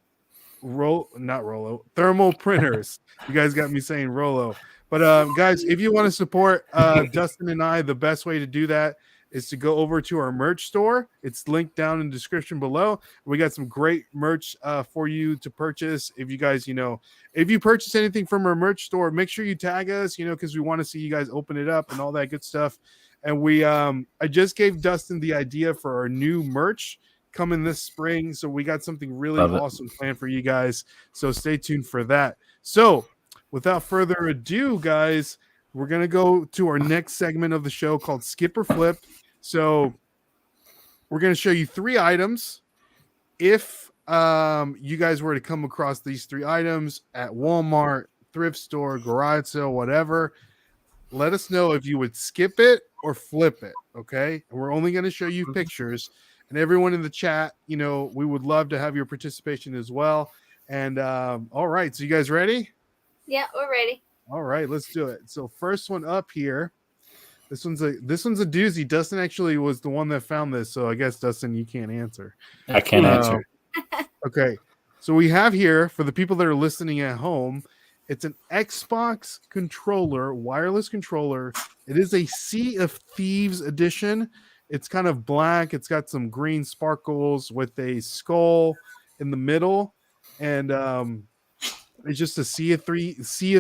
Speaker 1: thermal printers. You guys got me saying Rolo. But guys, if you want to support Dustin and I, the best way to do that is to go over to our merch store. It's linked down in the description below. We got some great merch for you to purchase. If you guys, if you purchase anything from our merch store, make sure you tag us, because we want to see you guys open it up and all that good stuff. And we, I just gave Dustin the idea for our new merch coming this spring. So we got something really awesome planned for you guys. So stay tuned for that. So without further ado, guys, we're going to go to our next segment of the show called Skip or Flip. So we're going to show you 3 items. If you guys were to come across these 3 items at Walmart, thrift store, garage sale, whatever, let us know if you would skip it or flip it, okay? And we're only going to show you pictures. And everyone in the chat, we would love to have your participation as well. And all right, so you guys ready?
Speaker 3: Yeah, we're ready.
Speaker 1: All right, let's do it. So first one up here. This one's a doozy. Dustin actually was the one that found this, so I guess Dustin, you can't answer.
Speaker 2: I can't answer.
Speaker 1: Okay, so we have here for the people that are listening at home. It's an Xbox controller, wireless controller. It is a Sea of Thieves edition. It's kind of black. It's got some green sparkles with a skull in the middle. And It's just a Sea of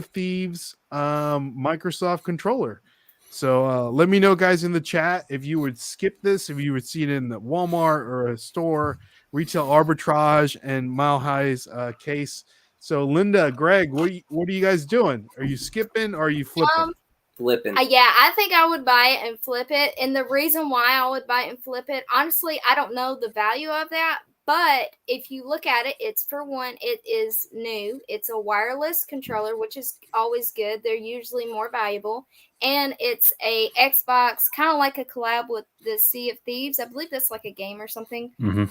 Speaker 1: Thieves Microsoft controller. So let me know, guys, in the chat if you would skip this, if you would see it in the Walmart or a store, retail arbitrage, and Mile High's case. So Linda, Greg, what are you guys doing? Are you skipping or are you flipping?
Speaker 4: Flipping.
Speaker 3: Yeah, I think I would buy it and flip it. And the reason why I would buy it and flip it, honestly, I don't know the value of that. But if you look at it, it's for one, it is new. It's a wireless controller, which is always good. They're usually more valuable. And it's a Xbox, kind of like a collab with the Sea of Thieves. I believe that's like a game or something.
Speaker 2: Mhm.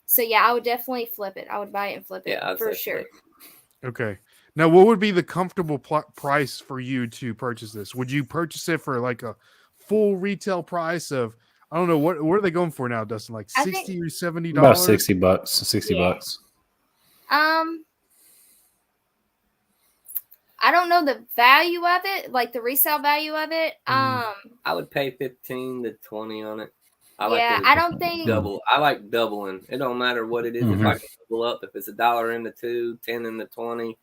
Speaker 3: So yeah, I would definitely flip it. I would buy it and flip it for sure.
Speaker 1: Okay. Now, what would be the comfortable price for you to purchase this? Would you purchase it for like a full retail price of, I don't know, what are they going for now, Dustin? Like $60 or $70?
Speaker 2: About $60. $60.
Speaker 3: I don't know the value of it, like the resale value of it.
Speaker 4: I would pay 15 to 20 on it.
Speaker 3: I don't think
Speaker 4: double. I like doubling. It don't matter what it is. If I can double up, if it's $1 into 2, 10 into 20,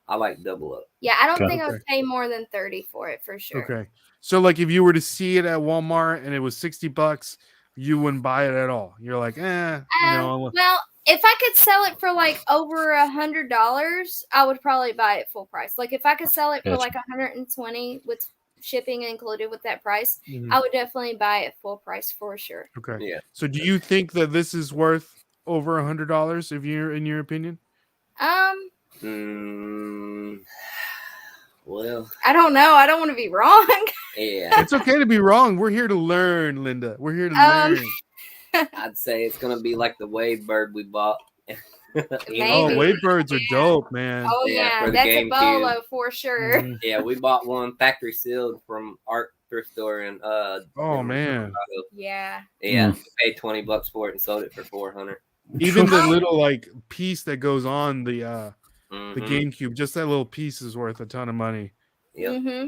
Speaker 4: I like double up.
Speaker 3: Yeah, I don't think I would pay more than 30 for it for sure.
Speaker 1: Okay. So like if you were to see it at Walmart and it was $60, you wouldn't buy it at all. You're like,
Speaker 3: Well, if I could sell it for like over $100, I would probably buy it full price. Like if I could sell it for like 120 with shipping included with that price, I would definitely buy it full price for sure.
Speaker 1: Okay.
Speaker 4: Yeah.
Speaker 1: So do you think that this is worth over $100 if you're in your opinion?
Speaker 4: Well,
Speaker 3: I don't know. I don't want to be wrong.
Speaker 4: Yeah.
Speaker 1: It's okay to be wrong. We're here to learn, Linda. We're here to learn.
Speaker 4: I'd say it's gonna be like the wave bird we bought.
Speaker 1: Oh, wave birds are dope, man.
Speaker 3: Oh yeah, that's a bolo for sure.
Speaker 4: Yeah, we bought one factory sealed from Art Thrift Store in
Speaker 1: oh man.
Speaker 3: Yeah.
Speaker 4: Yeah, we paid $20 for it and sold it for $400.
Speaker 1: Even the little like piece that goes on the GameCube, just that little piece is worth a ton of money.
Speaker 4: Yeah.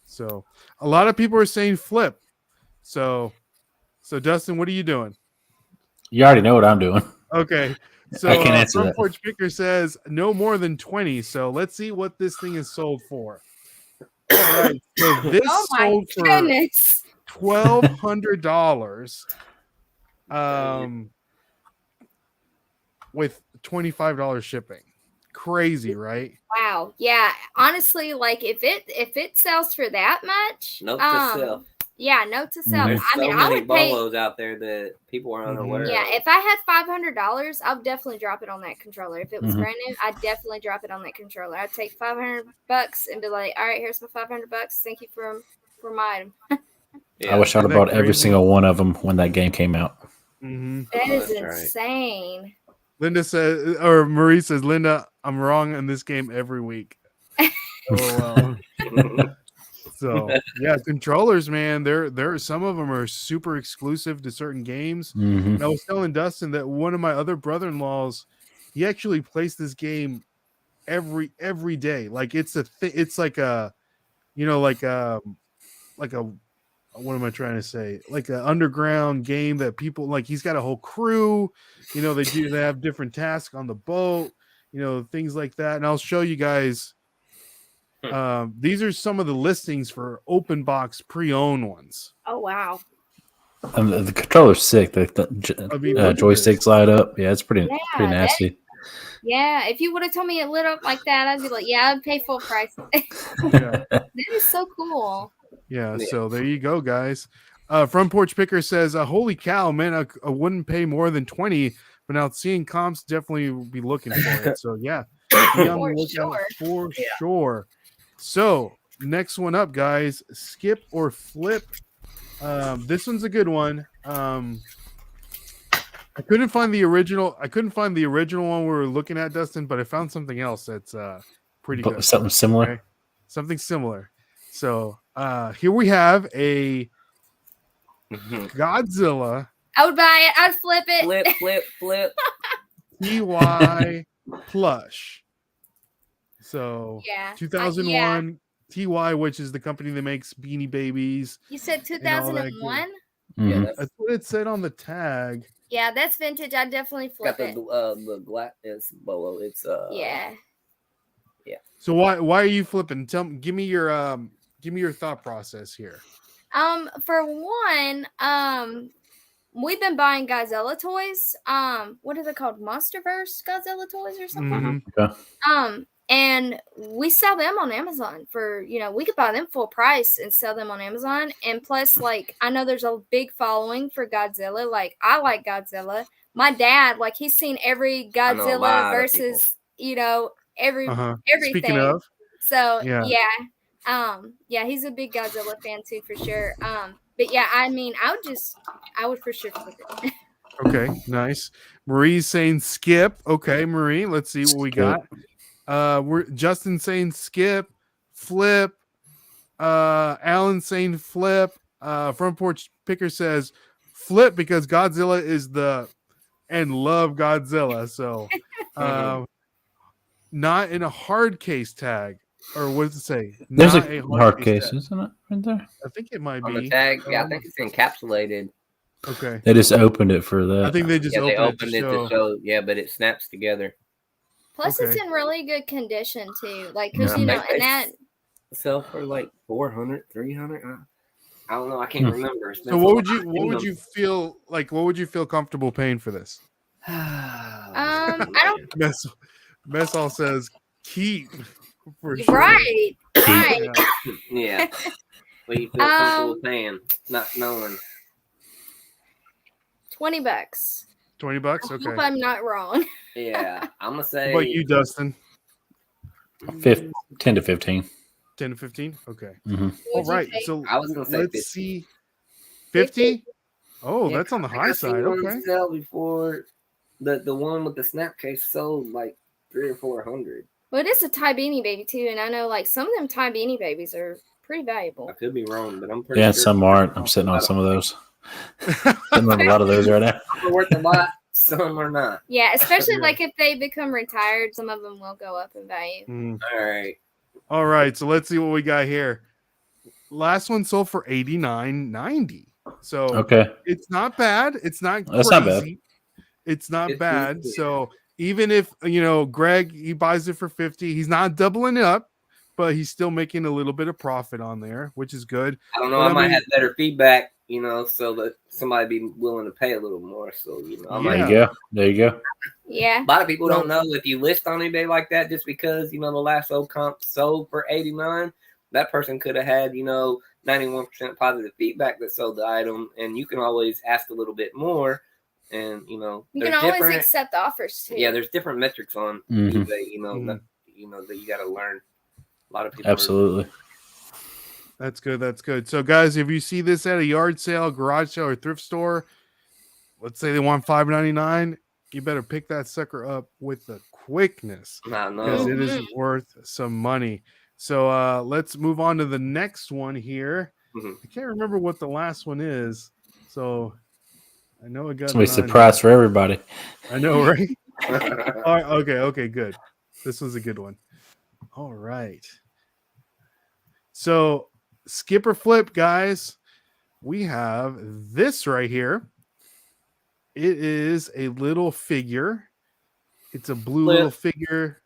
Speaker 1: So a lot of people are saying flip. So Dustin, what are you doing?
Speaker 2: You already know what I'm doing.
Speaker 1: Okay. So
Speaker 2: I can't answer that.
Speaker 1: Porch Picker says no more than 20. So let's see what this thing is sold for. All right. So this sold for $1,200. With $25 shipping. Crazy, right?
Speaker 3: Wow. Yeah. Honestly, like if it sells for that much,
Speaker 4: note to self.
Speaker 3: Yeah, note to self.
Speaker 4: There's
Speaker 3: I mean,
Speaker 4: so
Speaker 3: I
Speaker 4: many
Speaker 3: would pay
Speaker 4: bolos out there that people are unaware of.
Speaker 3: Yeah, if I had $500, I would definitely drop it on that controller. If it was brand new, I'd definitely drop it on that controller. I'd take $500 and be like, all right, here's my $500. Thank you for my item.
Speaker 2: I wish I'd have bought every single one of them when that game came out.
Speaker 3: That is insane.
Speaker 1: Right. Linda says, or Marie says, Linda, I'm wrong in this game every week. So yeah, controllers, man. There some of them are super exclusive to certain games. And I was telling Dustin that one of my other brother-in-laws, he actually plays this game every day. Like it's like a, like a what am I trying to say? Like an underground game that people like. He's got a whole crew. They have different tasks on the boat. Things like that. And I'll show you guys. These are some of the listings for open box pre-owned ones.
Speaker 3: Oh wow!
Speaker 2: The controller's sick. The joysticks light up. Yeah, it's pretty nasty.
Speaker 3: If you would have told me it lit up like that, I'd be like, yeah, I'd pay full price. That is so cool.
Speaker 1: Yeah, so there you go, guys. Front Porch Picker says, holy cow, man, I wouldn't pay more than 20, but now seeing comps definitely will be looking for it. So yeah, be on the lookout for sure. So next one up, guys, skip or flip. This one's a good one. I couldn't find the original one we were looking at, Dustin, but I found something else that's pretty good.
Speaker 2: Something similar.
Speaker 1: Okay? Something similar. So here we have a Godzilla.
Speaker 3: I would buy it. I'd flip it.
Speaker 4: Flip.
Speaker 1: TY plush. So 2001 TY, which is the company that makes Beanie Babies.
Speaker 3: You said 2001?
Speaker 1: Yeah, that's what it said on the tag.
Speaker 3: Yeah, that's vintage. I'd definitely flip it.
Speaker 4: The black is bolo. It's Yeah.
Speaker 1: So why are you flipping? Give me your thought process here.
Speaker 3: For one, we've been buying Godzilla toys. What are they called? Monsterverse Godzilla toys or something?
Speaker 1: Mm-hmm.
Speaker 2: Okay.
Speaker 3: And we sell them on Amazon for, we could buy them full price and sell them on Amazon. And plus, like, I know there's a big following for Godzilla. Like, I like Godzilla. My dad, like, he's seen every Godzilla versus, everything.
Speaker 1: Speaking of,
Speaker 3: So yeah, he's a big Godzilla fan too, for sure. But yeah, I mean, I would for sure flip it.
Speaker 1: Okay, nice. Marie's saying skip. Okay, Marie, let's see what we got. We're Justin saying skip, flip. Alan saying flip. Front Porch Picker says flip because Godzilla is and love Godzilla. So not in a hard case tag. Or what does it say?
Speaker 2: There's
Speaker 1: not
Speaker 2: a hard case,
Speaker 1: tag.
Speaker 2: isn't it? Right there.
Speaker 1: I think it might
Speaker 4: on
Speaker 1: be
Speaker 4: the tag. Yeah, I think it's encapsulated.
Speaker 1: Okay.
Speaker 2: They just opened it for that.
Speaker 1: I think they just opened it to show.
Speaker 4: Yeah, but it snaps together.
Speaker 3: Plus, it's in really good condition too. Like, because and that
Speaker 4: sell for like 400, 300. I don't know. I can't remember.
Speaker 1: So what would you feel like? What would you feel comfortable paying for this?
Speaker 3: I don't.
Speaker 1: Messall says keep for sure.
Speaker 3: Right.
Speaker 4: Yeah. What you feel comfortable paying, not knowing.
Speaker 3: $20.
Speaker 1: $20.
Speaker 3: I
Speaker 1: Okay.
Speaker 3: hope I'm not wrong.
Speaker 4: Yeah, I'm gonna say.
Speaker 1: What about you, Dustin?
Speaker 2: 10 to 15.
Speaker 1: 10 to 15. Okay.
Speaker 2: Mm-hmm.
Speaker 1: All right. So
Speaker 4: I was gonna say
Speaker 1: let's
Speaker 4: 50.
Speaker 1: see. 50. Oh, that's on the high side. Okay.
Speaker 4: Sell before the one with the snap case sold like 300 or 400.
Speaker 3: Well, it is a Thai Beanie Baby too, and I know like some of them Thai Beanie Babies are pretty valuable.
Speaker 4: I could be wrong, but I'm pretty
Speaker 2: sure.
Speaker 4: some
Speaker 2: aren't. I'm sitting on some of those. Sitting on a lot of those right now.
Speaker 4: Some are worth a lot, some are not.
Speaker 3: Yeah, especially like if they become retired, some of them will go up in value.
Speaker 4: All
Speaker 1: right. So let's see what we got here. Last one sold for $89.90. So
Speaker 2: okay,
Speaker 1: it's not bad. It's not crazy.
Speaker 2: That's not bad.
Speaker 1: It's not bad. So even if Greg, he buys it for 50, he's not doubling up, but he's still making a little bit of profit on there, which is good.
Speaker 4: I don't know. I might have better feedback, so that somebody be willing to pay a little more. So
Speaker 2: there you go.
Speaker 3: Yeah.
Speaker 4: A lot of people don't know if you list on eBay like that, just because the last old comp sold for 89, that person could have had 91% positive feedback that sold the item, and you can always ask a little bit more. And you
Speaker 3: can always accept the offers too.
Speaker 4: Yeah, there's different metrics on eBay. That you got to learn. A lot of people.
Speaker 2: Absolutely.
Speaker 1: That's good. That's good. So, guys, if you see this at a yard sale, garage sale, or thrift store, let's say they want $5.99, you better pick that sucker up with the quickness because it is worth some money. So, let's move on to the next one here. I can't remember what the last one is, so. I know it got
Speaker 2: a surprise for everybody.
Speaker 1: I know, right? All right, okay, good. This was a good one. All right. So, skip or flip, guys. We have this right here. It is a little figure. It's a blue little figure.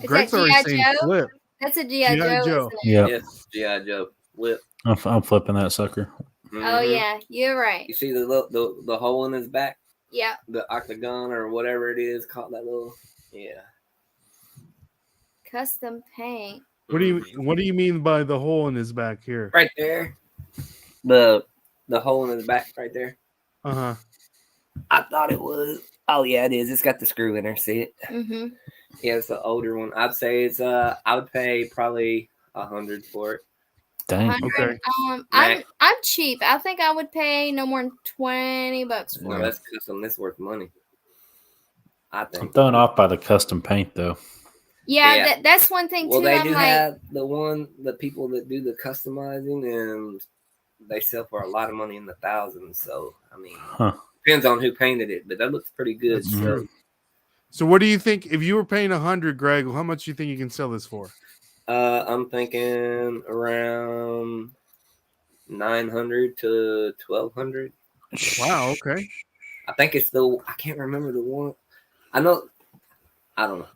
Speaker 1: Greg's already saying flip.
Speaker 3: That's a G.I. Joe.
Speaker 2: Yeah.
Speaker 4: Yes, G.I. Joe. Flip.
Speaker 2: I'm flipping that sucker.
Speaker 3: Oh yeah, you're right.
Speaker 4: You see the hole in his back?
Speaker 3: Yeah.
Speaker 4: The octagon or whatever it is called, that little
Speaker 3: custom paint.
Speaker 1: What do you mean by the hole in his back here?
Speaker 4: Right there. The hole in his back right there.
Speaker 1: Uh-huh.
Speaker 4: I thought it was. Oh yeah, it is. It's got the screw in there. See it?
Speaker 3: Mm-hmm.
Speaker 4: Yeah, it's the older one. I'd say it's I would pay probably 100 for it.
Speaker 2: Dang.
Speaker 1: Okay.
Speaker 3: I'm cheap. I think I would pay no more than $20 for it.
Speaker 4: That's custom. That's worth money. I think.
Speaker 2: I'm thrown off by the custom paint though.
Speaker 3: Yeah. That's one thing too.
Speaker 4: Well, they do have the people that do the customizing, and they sell for a lot of money in the thousands. So I mean, depends on who painted it, but that looks pretty good.
Speaker 1: So what do you think if you were paying 100, Greg? How much do you think you can sell this for?
Speaker 4: I'm thinking around 900 to 1,200.
Speaker 1: Wow. Okay.
Speaker 4: I think it's I can't remember the one. I don't know.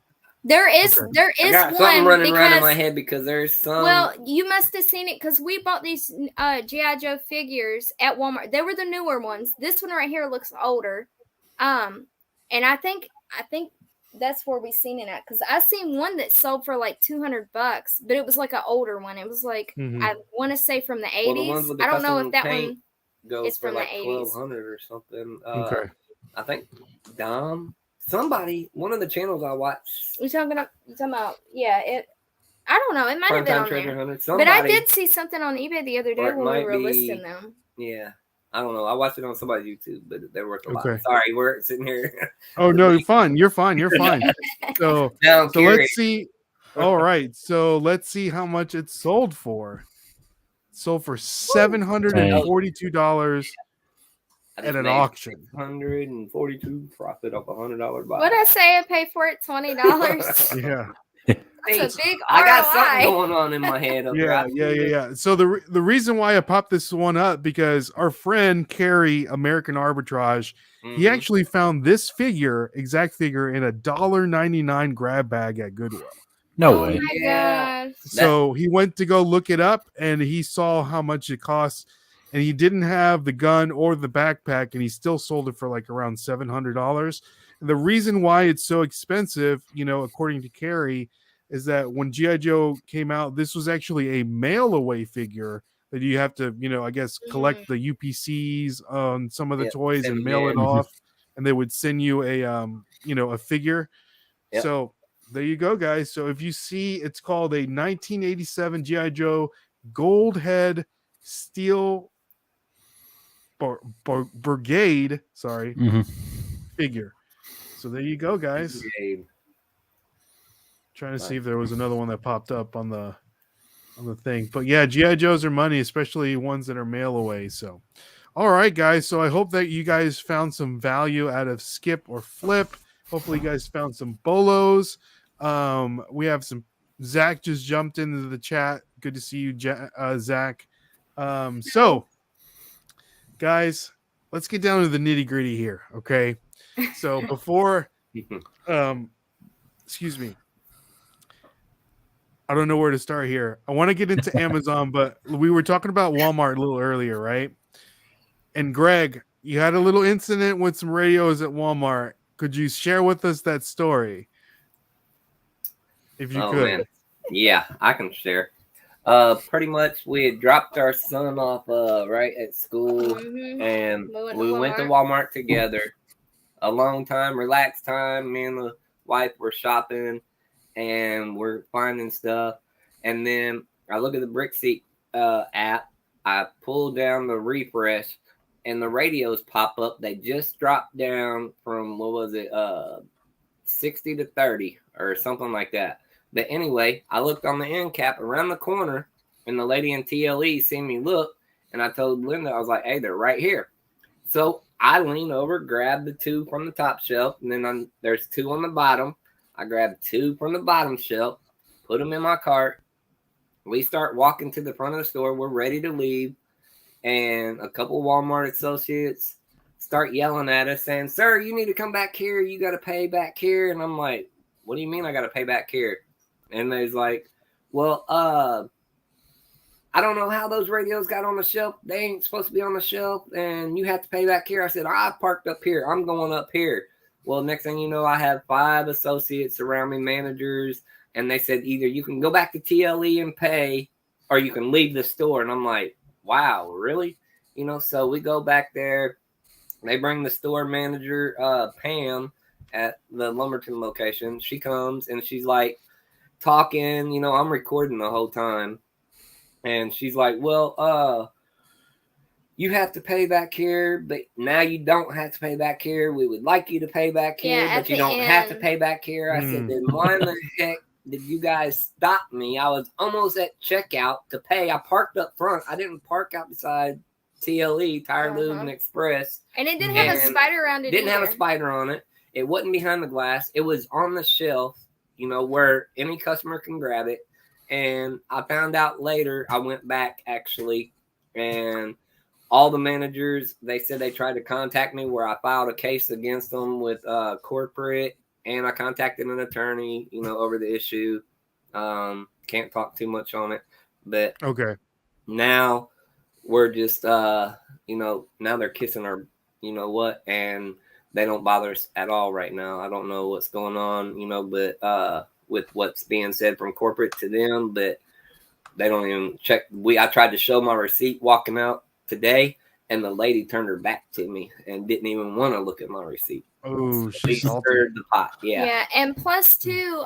Speaker 3: There is
Speaker 1: Okay.
Speaker 3: there
Speaker 4: I
Speaker 3: is
Speaker 4: got
Speaker 3: one
Speaker 4: something running around in my
Speaker 3: because
Speaker 4: head because there's some.
Speaker 3: well, you must have seen it because we bought these G.I. Joe figures at Walmart. They were the newer ones. This one right here looks older. And I think that's where we seen it at because I seen one that sold for like $200, but it was like an older one. It was like I want to say from the 80s.
Speaker 4: Well, the ones with the
Speaker 3: I don't know
Speaker 4: custom
Speaker 3: if that
Speaker 4: paint
Speaker 3: one
Speaker 4: goes
Speaker 3: is
Speaker 4: for
Speaker 3: from
Speaker 4: like
Speaker 3: the 80s.
Speaker 4: $1,200 or something.
Speaker 1: Okay.
Speaker 4: I think somebody, one of the channels I watch.
Speaker 3: You talking about yeah, it I don't know, it might have been on
Speaker 4: Treasure
Speaker 3: there.
Speaker 4: Hunter.
Speaker 3: But I did see something on eBay the other day
Speaker 4: Or it
Speaker 3: when we
Speaker 4: might
Speaker 3: were
Speaker 4: be-
Speaker 3: listing them.
Speaker 4: Yeah, I don't know. I watched it on somebody's YouTube, but they're worth a lot.
Speaker 1: Okay.
Speaker 4: Sorry, we're sitting here.
Speaker 1: Oh no, you're fine. You're fine. You're fine. So
Speaker 4: Now I'm
Speaker 1: so
Speaker 4: curious.
Speaker 1: let's see. All right. So let's see how much it sold for. Sold for $742 at an auction.
Speaker 4: 142 profit off $100 buy.
Speaker 3: What'd I say? I paid for it $20.
Speaker 1: Yeah.
Speaker 3: That's a big ROI.
Speaker 4: I got something going on in my head.
Speaker 1: Yeah. So the reason why I popped this one up because our friend Carrey, American Arbitrage, he actually found this exact figure, in a $1.99 grab bag at Goodwill.
Speaker 2: No way.
Speaker 3: My God.
Speaker 1: So he went to go look it up, and he saw how much it costs, and he didn't have the gun or the backpack, and he still sold it for like around $700. And the reason why it's so expensive, according to Carrey, is that when G.I. Joe came out, this was actually a mail away figure that you have to, I guess, collect the UPCs on some of the toys and mail it off, and they would send you a figure.
Speaker 4: Yep.
Speaker 1: So there you go, guys. So if you see, it's called a 1987 G.I. Joe Gold Head Steel Brigade, figure. So there you go, guys. Trying to see if there was another one that popped up on the thing. But yeah, G.I. Joes are money, especially ones that are mail away. So all right, guys. So I hope that you guys found some value out of Skip or Flip. Hopefully you guys found some bolos. We have some Zach just jumped into the chat. Good to see you, Zach. So guys, let's get down to the nitty-gritty here. Okay. So before excuse me. I don't know where to start here. I want to get into Amazon, but we were talking about Walmart a little earlier, right? And Greg, you had a little incident with some radios at Walmart. Could you share with us that story? If you could.
Speaker 4: Man. Yeah, I can share. Pretty much we had dropped our son off right at school, and we went to Walmart together. A long time, relaxed time. Me and the wife were shopping, and we're finding stuff. And then I look at the BrickSeek app. I pull down the refresh, and the radios pop up. They just dropped down from 60 to 30 or something like that. But anyway, I looked on the end cap around the corner, and the lady in TLE seen me look, and I told Linda, I was like, hey, they're right here. So I lean over, grab the two from the top shelf, and then there's two on the bottom. I grabbed two from the bottom shelf, put them in my cart. We start walking to the front of the store. We're ready to leave, and a couple Walmart associates start yelling at us saying, sir, you need to come back here. You got to pay back here. And I'm like, what do you mean I got to pay back here? And they's like, well, I don't know how those radios got on the shelf. They ain't supposed to be on the shelf, and you have to pay back here. I said, I parked up here. I'm going up here. Well, next thing you know, I have 5 associates around me, managers, and they said either you can go back to TLE and pay, or you can leave the store. And I'm like, wow, really? So we go back there. They bring the store manager, Pam, at the Lumberton location. She comes, and she's like talking. I'm recording the whole time. And she's like, well, you have to pay back here, but now you don't have to pay back here. We would like you to pay back here, but you don't have to pay back here. I said, then why in the heck did you guys stop me? I was almost at checkout to pay. I parked up front. I didn't park out beside TLE, Tire Lube and Express.
Speaker 3: And it didn't have a spider around it.
Speaker 4: Didn't have a spider on it. It wasn't behind the glass. It was on the shelf, where any customer can grab it. And I found out later, I went back actually, and all the managers, they said they tried to contact me where I filed a case against them with corporate and I contacted an attorney, over the issue. Can't talk too much on it, but
Speaker 1: okay.
Speaker 4: Now we're just, now they're kissing our, and they don't bother us at all right now. I don't know what's going on, but with what's being said from corporate to them, but they don't even check. I tried to show my receipt walking out today, and the lady turned her back to me and didn't even want to look at my receipt.
Speaker 1: Oh,
Speaker 4: So we
Speaker 1: she's salty.
Speaker 4: stirred the pot. Yeah.
Speaker 3: Yeah, and plus too,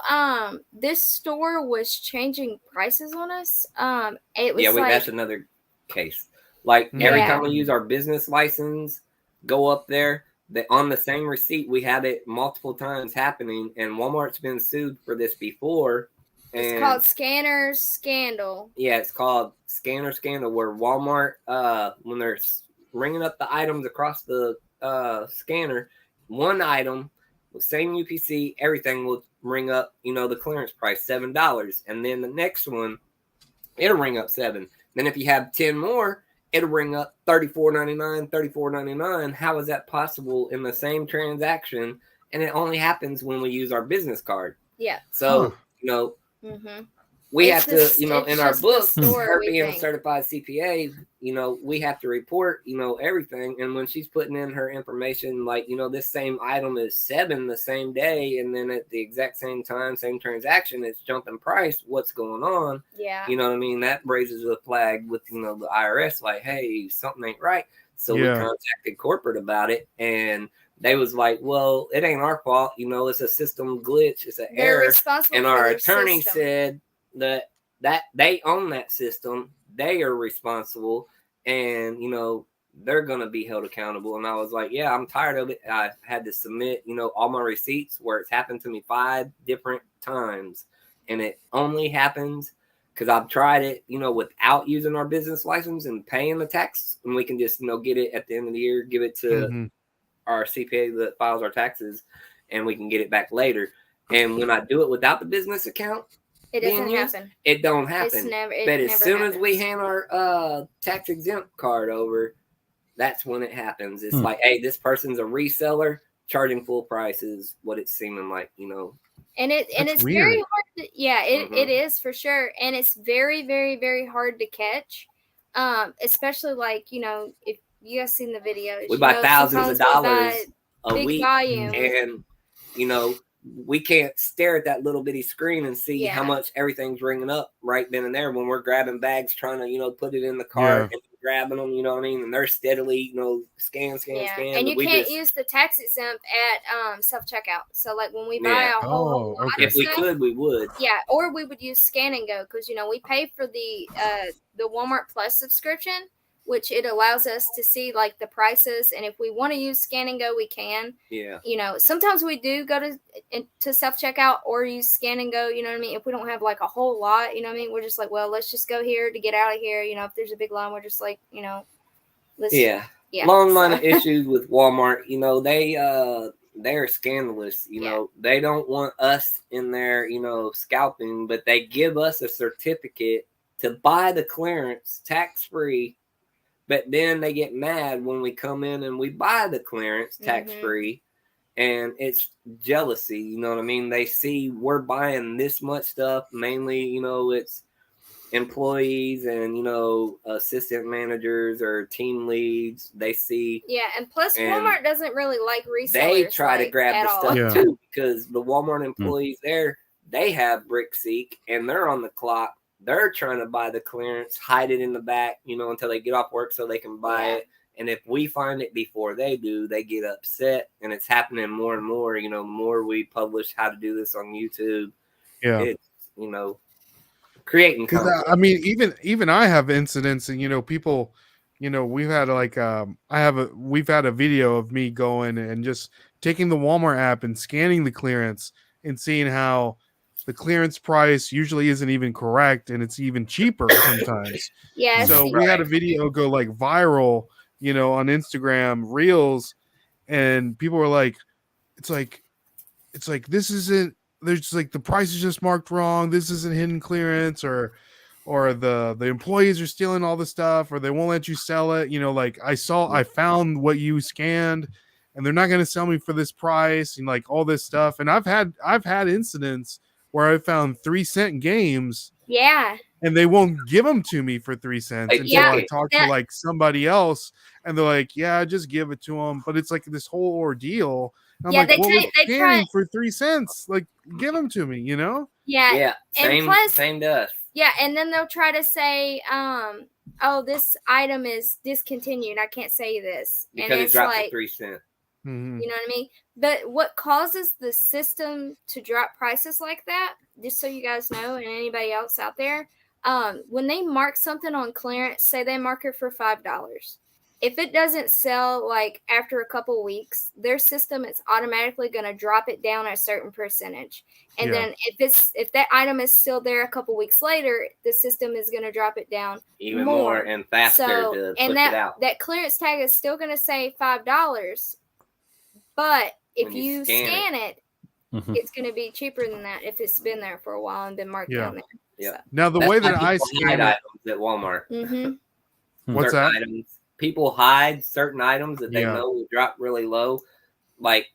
Speaker 3: this store was changing prices on us. It was
Speaker 4: That's another case. Like every time we use our business license, go up there, on the same receipt, we had it multiple times happening, and Walmart's been sued for this before.
Speaker 3: It's called Scanner Scandal.
Speaker 4: Yeah, it's called Scanner Scandal, where Walmart, when they're ringing up the items across the scanner, one item, same UPC, everything will ring up, the clearance price, $7. And then the next one, it'll ring up $7. Then if you have 10 more, it'll ring up $34.99, $34.99. How is that possible in the same transaction? And it only happens when we use our business card.
Speaker 3: Yeah.
Speaker 4: So, we have to, in our book, her being a certified CPA, we have to report, everything. And when she's putting in her information, like, this same item is $7 the same day, and then at the exact same time, same transaction, it's jumping price. What's going on?
Speaker 3: Yeah.
Speaker 4: You know what I mean? That raises a flag with, the IRS, like, hey, something ain't right. So we contacted corporate about it, and they was like, well, it ain't our fault. It's a system glitch. It's an error. And our attorney said that they own that system. They are responsible, and, they're going to be held accountable. And I was like, yeah, I'm tired of it. I had to submit, all my receipts where it's happened to me 5 different times. And it only happens because I've tried it, without using our business license and paying the tax. And we can just, get it at the end of the year, give it to our CPA that files our taxes, and we can get it back later. And when I do it without the business account,
Speaker 3: it doesn't happen.
Speaker 4: It don't happen. But as soon as we hand our tax exempt card over, that's when it happens. It's like, hey, this person's a reseller charging full prices, what it's seeming like,
Speaker 3: And it's weird. Very hard to, it is for sure. And it's very, very, very hard to catch. Especially like, if you guys seen the videos.
Speaker 4: We buy thousands of dollars a week.
Speaker 3: Volume.
Speaker 4: And, we can't stare at that little bitty screen and see how much everything's ringing up right then and there when we're grabbing bags, trying to, put it in the cart and grabbing them, you know what I mean? And they're steadily, scan.
Speaker 3: And you can't use the tax exempt at self-checkout. So like when we buy a whole lot
Speaker 4: if we could, we would.
Speaker 3: Yeah, or we would use Scan and Go because, we pay for the Walmart Plus subscription, which it allows us to see like the prices. And if we want to use Scan and Go, we can. Yeah. Sometimes we do go to self-checkout or use Scan and Go, you know what I mean? If we don't have like a whole lot, you know what I mean? We're just like, well, let's just go here to get out of here. If there's a big line, we're just like, let's. Yeah.
Speaker 4: Long line of issues with Walmart, they're scandalous. They don't want us in there, scalping, but they give us a certificate to buy the clearance tax-free. But then they get mad when we come in and we buy the clearance tax-free, and it's jealousy. You know what I mean? They see we're buying this much stuff. Mainly, it's employees and, assistant managers or team leads. They see.
Speaker 3: Yeah, and plus Walmart doesn't really like resellers.
Speaker 4: They try to grab the stuff too, because the Walmart employees there, they have brick seek and they're on the clock. They're trying to buy the clearance, hide it in the back, until they get off work so they can buy it. And if we find it before they do, they get upset. And it's happening more and more, the more we publish how to do this on YouTube. Yeah. It's, creating content.
Speaker 1: I mean, even I have incidents and, people, we've had we've had a video of me going and just taking the Walmart app and scanning the clearance and seeing how the clearance price usually isn't even correct, and it's even cheaper sometimes. So we had a video go like viral, on Instagram Reels, and people were like, it's like this isn't. There's like the price is just marked wrong. This isn't hidden clearance, or the employees are stealing all the stuff, or they won't let you sell it. Like I found what you scanned, and they're not going to sell me for this price and like all this stuff. And I've had incidents where I found 3-cent games.
Speaker 3: Yeah.
Speaker 1: And they won't give them to me for 3 cents until I talk to like somebody else, and they're like, "Yeah, just give it to them." But it's like this whole ordeal. And I'm like, "Well, we're scanning for 3 cents. Like, give them to me, you know?"
Speaker 3: Yeah.
Speaker 4: Yeah.
Speaker 3: And plus,
Speaker 4: same to us.
Speaker 3: Yeah, and then they'll try to say, "Oh, this item is discontinued. I can't say this,"
Speaker 4: because
Speaker 3: and
Speaker 4: it
Speaker 3: it's
Speaker 4: dropped
Speaker 3: like
Speaker 4: to 3 cents.
Speaker 1: Mm-hmm.
Speaker 3: You know what I mean? But what causes the system to drop prices like that, just so you guys know, and anybody else out there, when they mark something on clearance, say they mark it for $5. If it doesn't sell like after a couple weeks, their system is automatically going to drop it down a certain percentage. And then if that item is still there a couple weeks later, the system is going to drop it down
Speaker 4: even more and faster to push it out.
Speaker 3: That clearance tag is still going to say $5. But if you scan it, it's going to be cheaper than that if it's been there for a while and been marked down there.
Speaker 4: Yeah.
Speaker 3: So.
Speaker 1: Now the way that I scan
Speaker 4: items at Walmart.
Speaker 3: Mm-hmm.
Speaker 1: What's that?
Speaker 4: Items, people hide certain items that they know will drop really low. Like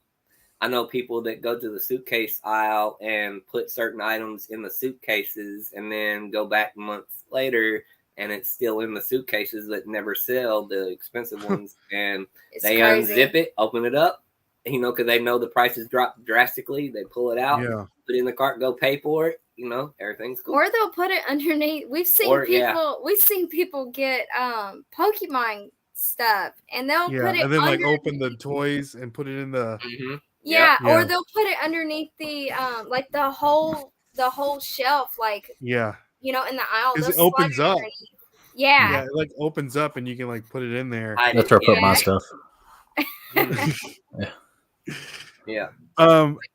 Speaker 4: I know people that go to the suitcase aisle and put certain items in the suitcases and then go back months later and it's still in the suitcases that never sell, the expensive ones, and they unzip it, open it up. You know, because they know the prices drop drastically. They pull it out, put it in the cart, go pay for it. You know, everything's cool.
Speaker 3: Or they'll put it underneath. We've seen people get Pokemon stuff, and they'll put it
Speaker 1: and then like open the toys and put it in the
Speaker 3: or they'll put it underneath the like the whole shelf, like you know, in the aisle.
Speaker 1: It opens up.
Speaker 3: Yeah,
Speaker 1: it like opens up, and you can like put it in there.
Speaker 2: That's where I put my stuff.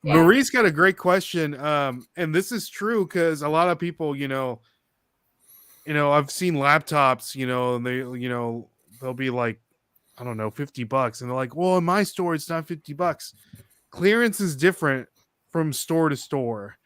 Speaker 1: Marie's got a great question, and this is true because a lot of people, you know, I've seen laptops, you know, and they'll be like, I don't know, $50, and they're like, well, in my store it's not $50. Clearance is different from store to store.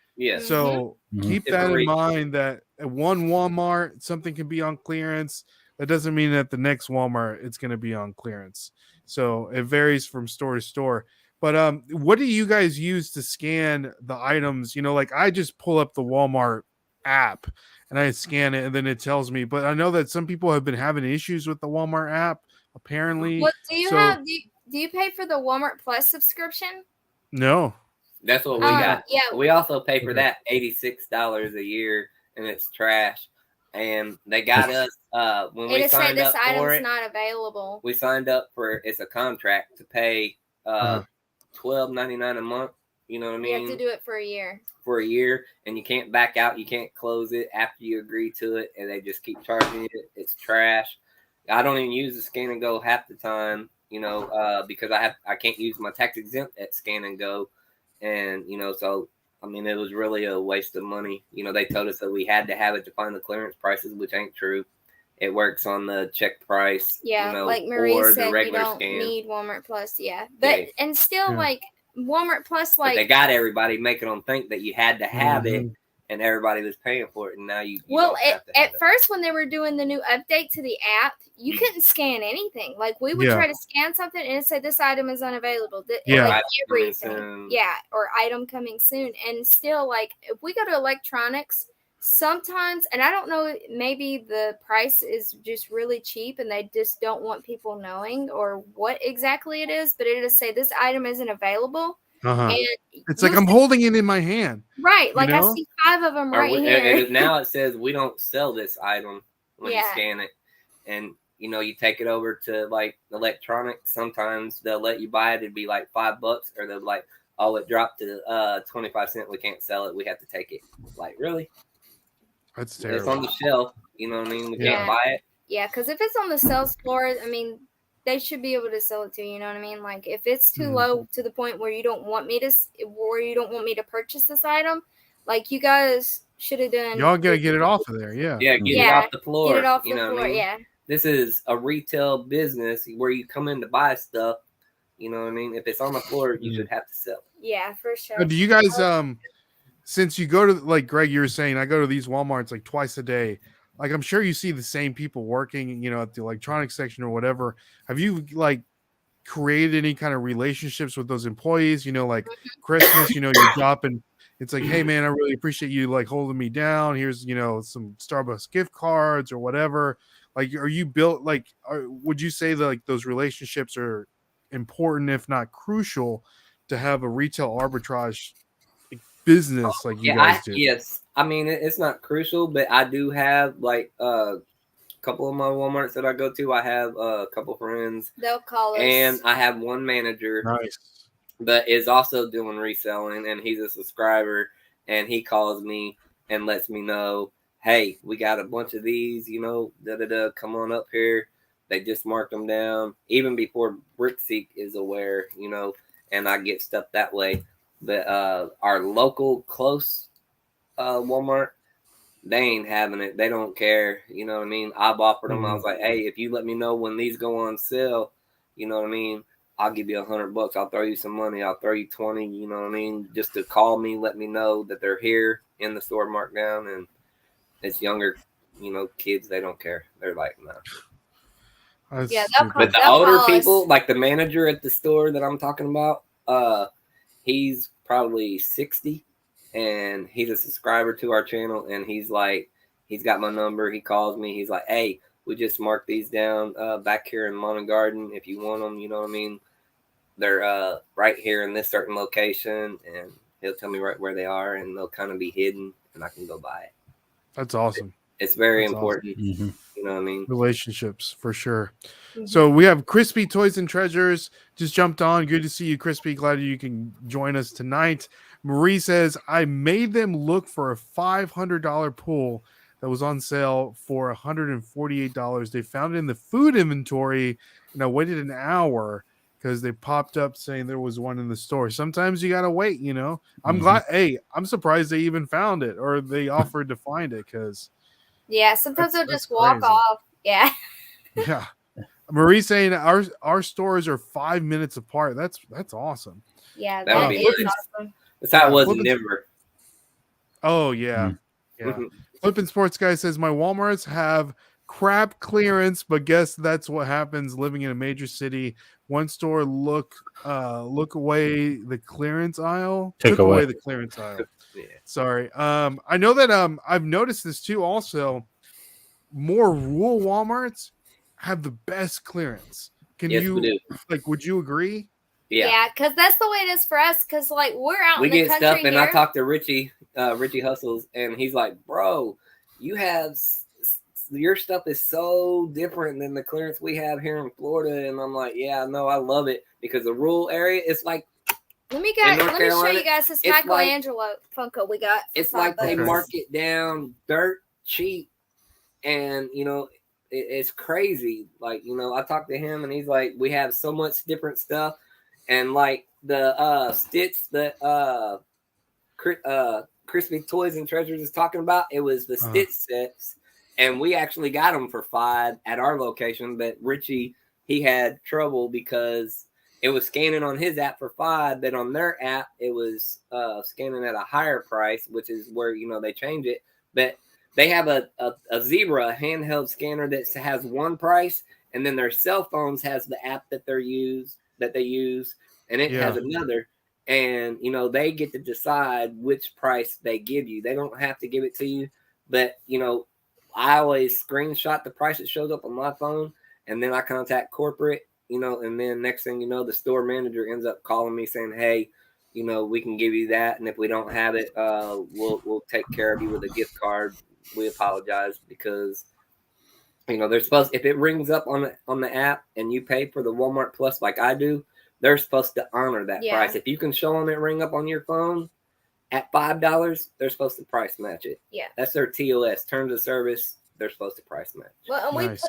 Speaker 1: So keep that in mind, that at one Walmart something can be on clearance. That doesn't mean that the next Walmart it's going to be on clearance. So it varies from store to store. But what do you guys use to scan the items? You know, like I just pull up the Walmart app and I scan it and then it tells me. But I know that some people have been having issues with the Walmart app, apparently.
Speaker 3: What do you do you pay for the Walmart Plus subscription?
Speaker 1: No.
Speaker 4: That's what we got. Yeah. We also pay for that $86 a year, and it's trash. And they got us when we signed up for it.
Speaker 3: Not available.
Speaker 4: We signed up for it's a contract to pay $12.99 a month. You know what I mean?
Speaker 3: You have to do it for a year.
Speaker 4: For a year, and you can't back out. You can't close it after you agree to it, and they just keep charging it. It's trash. I don't even use the Scan and Go half the time, you know, because I can't use my tax exempt at Scan and Go, and you know, so I mean, it was really a waste of money. You know, they told us that we had to have it to find the clearance prices, which ain't true. It works on the check price.
Speaker 3: Yeah,
Speaker 4: you know,
Speaker 3: like Marie
Speaker 4: or
Speaker 3: said,
Speaker 4: the regular
Speaker 3: you don't
Speaker 4: scan.
Speaker 3: need Walmart Plus. Yeah, but and still like Walmart Plus, like
Speaker 4: but they got everybody making them think that you had to have it, and everybody was paying for it, and now you
Speaker 3: well, at first when they were doing the new update to the app, you couldn't scan anything. Like we would try to scan something and it said this item is unavailable. Like everything. Or item coming soon. And still, like if we go to electronics, sometimes, and I don't know, maybe the price is just really cheap and they just don't want people knowing or what exactly it is, but it'll say this item isn't available. And
Speaker 1: it's like I'm holding it in my hand.
Speaker 3: Right. Like I see 5 of them here.
Speaker 4: Now it says we don't sell this item when you scan it. And, you know, you take it over to like electronics. Sometimes they'll let you buy it. It'd be like $5 or they'll be like, oh, it dropped to 25 cents. We can't sell it. We have to take it. Like, really?
Speaker 1: That's terrible.
Speaker 4: It's on the shelf. You know what I mean? We can't buy it.
Speaker 3: Yeah, because if it's on the sales floor, I mean, they should be able to sell it to you. You know what I mean? Like if it's too low to the point where you don't want me to purchase this item, like you guys should have done.
Speaker 1: Y'all gotta get it off of there.
Speaker 4: Get it off the floor.
Speaker 3: Get it off the floor. I mean? Yeah.
Speaker 4: This is a retail business where you come in to buy stuff. You know what I mean? If it's on the floor, you should have to sell it.
Speaker 3: Yeah, for sure.
Speaker 1: Do you guys since you go to, like Greg, you were saying, I go to these Walmarts like twice a day. Like, I'm sure you see the same people working, you know, at the electronics section or whatever. Have you, like, created any kind of relationships with those employees? You know, like Christmas, you know, you're dropping. It's like, hey man, I really appreciate you like holding me down. Here's, you know, some Starbucks gift cards or whatever. Like, are you built like? Would you say that like those relationships are important, if not crucial, to have a retail arbitrage business like you guys do?
Speaker 4: Yes, I mean it's not crucial, but I do have like a couple of my Walmarts that I go to. I have a couple friends.
Speaker 3: They'll call us,
Speaker 4: and I have one manager.
Speaker 1: Nice.
Speaker 4: That is also doing reselling, and he's a subscriber, and he calls me and lets me know, hey, we got a bunch of these, you know, come on up here. They just marked them down even before Brickseek is aware, you know, and I get stuff that way. But our local close Walmart, they ain't having it. They don't care. You know what I mean? I've offered them. I was like, hey, if you let me know when these go on sale, you know what I mean? I'll give you $100. I'll throw you some money. I'll throw you 20. You know what I mean? Just to call me, let me know that they're here in the store marked down. And it's younger, you know, kids. They don't care. They're like, no.
Speaker 3: Yeah,
Speaker 4: but the older people, like the manager at the store that I'm talking about, he's probably 60, and he's a subscriber to our channel. And he's like, he's got my number. He calls me. He's like, hey, we just marked these down back here in Lawn and Garden. If you want them, you know what I mean? They're right here in this certain location, and he'll tell me right where they are, and they'll kind of be hidden, and I can go buy it.
Speaker 1: That's awesome.
Speaker 4: It's very important.
Speaker 2: Awesome.
Speaker 4: You know what I mean?
Speaker 1: Relationships for sure. So we have Crispy Toys and Treasures just jumped on. Good to see you, Crispy. Glad you can join us tonight. Marie says, I made them look for a $500 pool that was on sale for $148. They found it in the food inventory, and I waited an hour because they popped up saying there was one in the store. Sometimes you got to wait, you know. I'm glad. Hey, I'm surprised they even found it, or they offered to find it, because
Speaker 3: yeah, sometimes they'll just walk off. Yeah.
Speaker 1: Yeah. Marie saying our stores are 5 minutes apart. That's awesome.
Speaker 3: Yeah, that is awesome.
Speaker 4: That's how it was in Denver.
Speaker 1: Oh yeah. Yeah. Flippin' Sports Guy says my Walmarts have crap clearance, but guess that's what happens living in a major city. One store look away the clearance aisle. Took away the clearance aisle. Yeah. Sorry. I know that I've noticed this too also. More rural Walmarts have the best clearance. Would you agree?
Speaker 3: Yeah, because that's the way it is for us. Because like we're out in the country. We get stuff,
Speaker 4: and I talked to Richie Hustles, and he's like, "Bro, you have your stuff is so different than the clearance we have here in Florida." And I'm like, "Yeah, no, I love it because the rural area, it's like."
Speaker 3: Let me show you guys this Michelangelo Funko we got.
Speaker 4: It's like they mark it down dirt cheap, and you know. It's crazy. Like, you know, I talked to him and he's like, we have so much different stuff. And like the Stitch that Crispy Toys and Treasures is talking about, it was the Stitch sets. And we actually got them for $5 at our location. But Richie, he had trouble because it was scanning on his app for $5. But on their app, it was scanning at a higher price, which is where, you know, they change it. But they have a Zebra handheld scanner that has one price, and then their cell phones has the app that they use, and it has another. And you know they get to decide which price they give you. They don't have to give it to you, but you know I always screenshot the price that shows up on my phone, and then I contact corporate. You know, and then next thing you know, the store manager ends up calling me saying, "Hey, you know, we can give you that, and if we don't have it, we'll take care of you with a gift card. We apologize," because you know they're supposed, if it rings up on the app and you pay for the Walmart Plus like I do, they're supposed to honor that price. If you can show them it ring up on your phone at $5, they're supposed to price match it.
Speaker 3: Yeah,
Speaker 4: that's their TOS, terms of service. They're supposed to price match.
Speaker 3: Well, and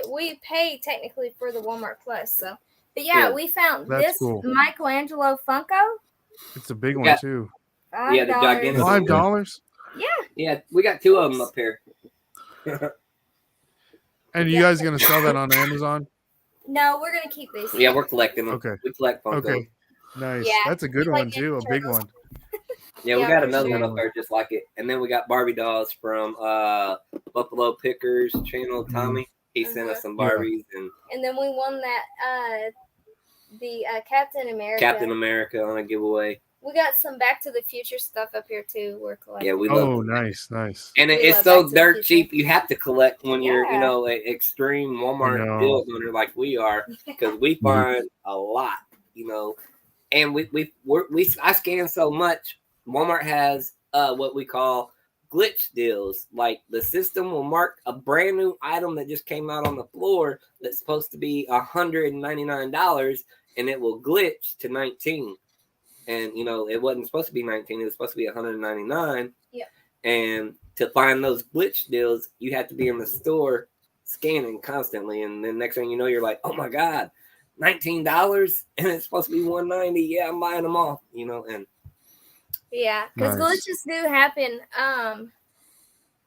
Speaker 3: we pay technically for the Walmart Plus. So, but yeah, we found this Michelangelo Funko.
Speaker 1: It's a big one too.
Speaker 4: $5. The gigantic
Speaker 1: $5.
Speaker 4: Yeah, we got 2 of them up here.
Speaker 1: And you guys gonna sell that on Amazon?
Speaker 3: No, we're gonna keep these.
Speaker 4: Yeah, we're collecting them.
Speaker 1: Okay,
Speaker 4: we collect Funko.
Speaker 1: Okay, nice. Yeah, that's a good one too, a big one.
Speaker 4: Yeah, we got another one up there just like it, and then we got Barbie dolls from Buffalo Pickers channel. Tommy, he sent us some Barbies, and
Speaker 3: then we won that the Captain America.
Speaker 4: Captain America on a giveaway.
Speaker 3: We got some Back to the Future stuff up here too. We're collecting.
Speaker 4: Yeah, we love.
Speaker 1: Oh, nice.
Speaker 4: And it's so dirt cheap. You have to collect when you're, extreme Walmart deals under like we are, because we find a lot, And I scan so much. Walmart has what we call glitch deals. Like the system will mark a brand new item that just came out on the floor that's supposed to be $199, and it will glitch to 19. And it wasn't supposed to be 19; it was supposed to be 199.
Speaker 3: Yeah.
Speaker 4: And to find those glitch deals, you have to be in the store scanning constantly. And then next thing you know, you're like, "Oh my god, $19, and it's supposed to be $190. Yeah, I'm buying them all." And
Speaker 3: yeah, because glitches do happen.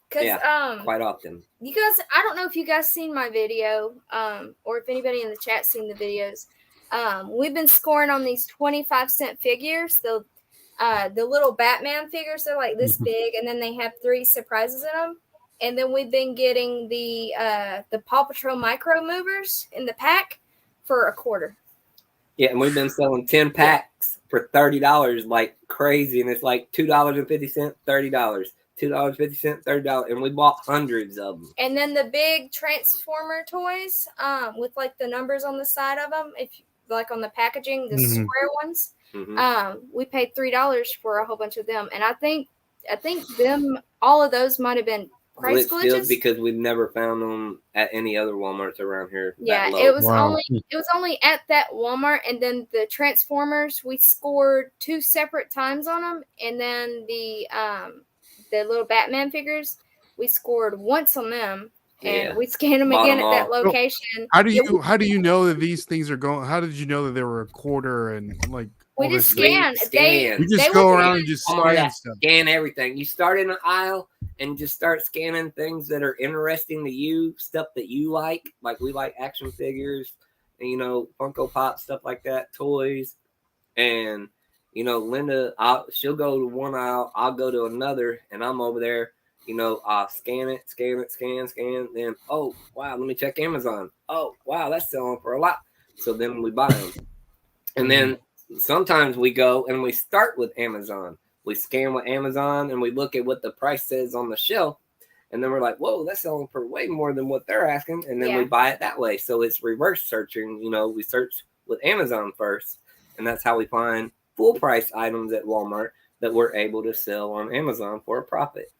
Speaker 4: Quite often.
Speaker 3: You guys, I don't know if you guys seen my video, or if anybody in the chat seen the videos. We've been scoring on these 25-cent figures. The little Batman figures are like this big, and then they have 3 surprises in them. And then we've been getting the Paw Patrol micro movers in the pack for $0.25.
Speaker 4: Yeah, and we've been selling 10 packs for $30 like crazy, and it's like $2.50, $30. $2.50, $30, and we bought hundreds of them.
Speaker 3: And then the big Transformer toys, with like the numbers on the side of them, if like on the packaging, the square ones, we paid $3 for a whole bunch of them, and I think all of those might have been price glitches
Speaker 4: because we've never found them at any other Walmarts around here.
Speaker 3: Yeah, it was only at that Walmart, and then the Transformers we scored 2 separate times on them, and then the little Batman figures we scored once on them. And we scanned them again at that location.
Speaker 1: How do you know that these things are going? How did you know that they were $0.25 and like?
Speaker 3: We just scan.
Speaker 1: We just go around and just scan stuff.
Speaker 4: Scan everything. You start in an aisle and just start scanning things that are interesting to you, stuff that you like. Like we like action figures, and Funko Pop, stuff like that, toys, and Linda, she'll go to one aisle, I'll go to another, and I'm over there. I'll scan it. Then, oh, wow, let me check Amazon. Oh, wow, that's selling for a lot. So then we buy them. And then sometimes we go and we start with Amazon. We scan with Amazon and we look at what the price says on the shelf. And then we're like, whoa, that's selling for way more than what they're asking. And then we buy it that way. So it's reverse searching. We search with Amazon first. And that's how we find full price items at Walmart that we're able to sell on Amazon for a profit.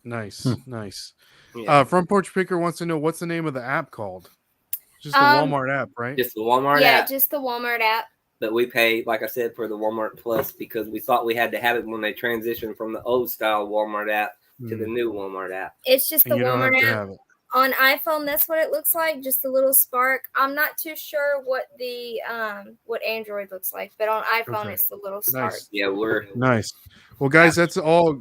Speaker 1: Nice. Yeah. Front Porch Picker wants to know, what's the name of the app called? Just the Walmart app, right?
Speaker 4: Just the Walmart app.
Speaker 3: Yeah, just the Walmart app.
Speaker 4: But we pay, like I said, for the Walmart Plus because we thought we had to have it when they transitioned from the old style Walmart app to the new Walmart app.
Speaker 3: It's just the Walmart app. On iPhone, that's what it looks like, just a little spark. I'm not too sure what the what Android looks like, but on iPhone it's the little spark.
Speaker 4: Nice. Yeah, we're
Speaker 1: nice. Well, guys, that's all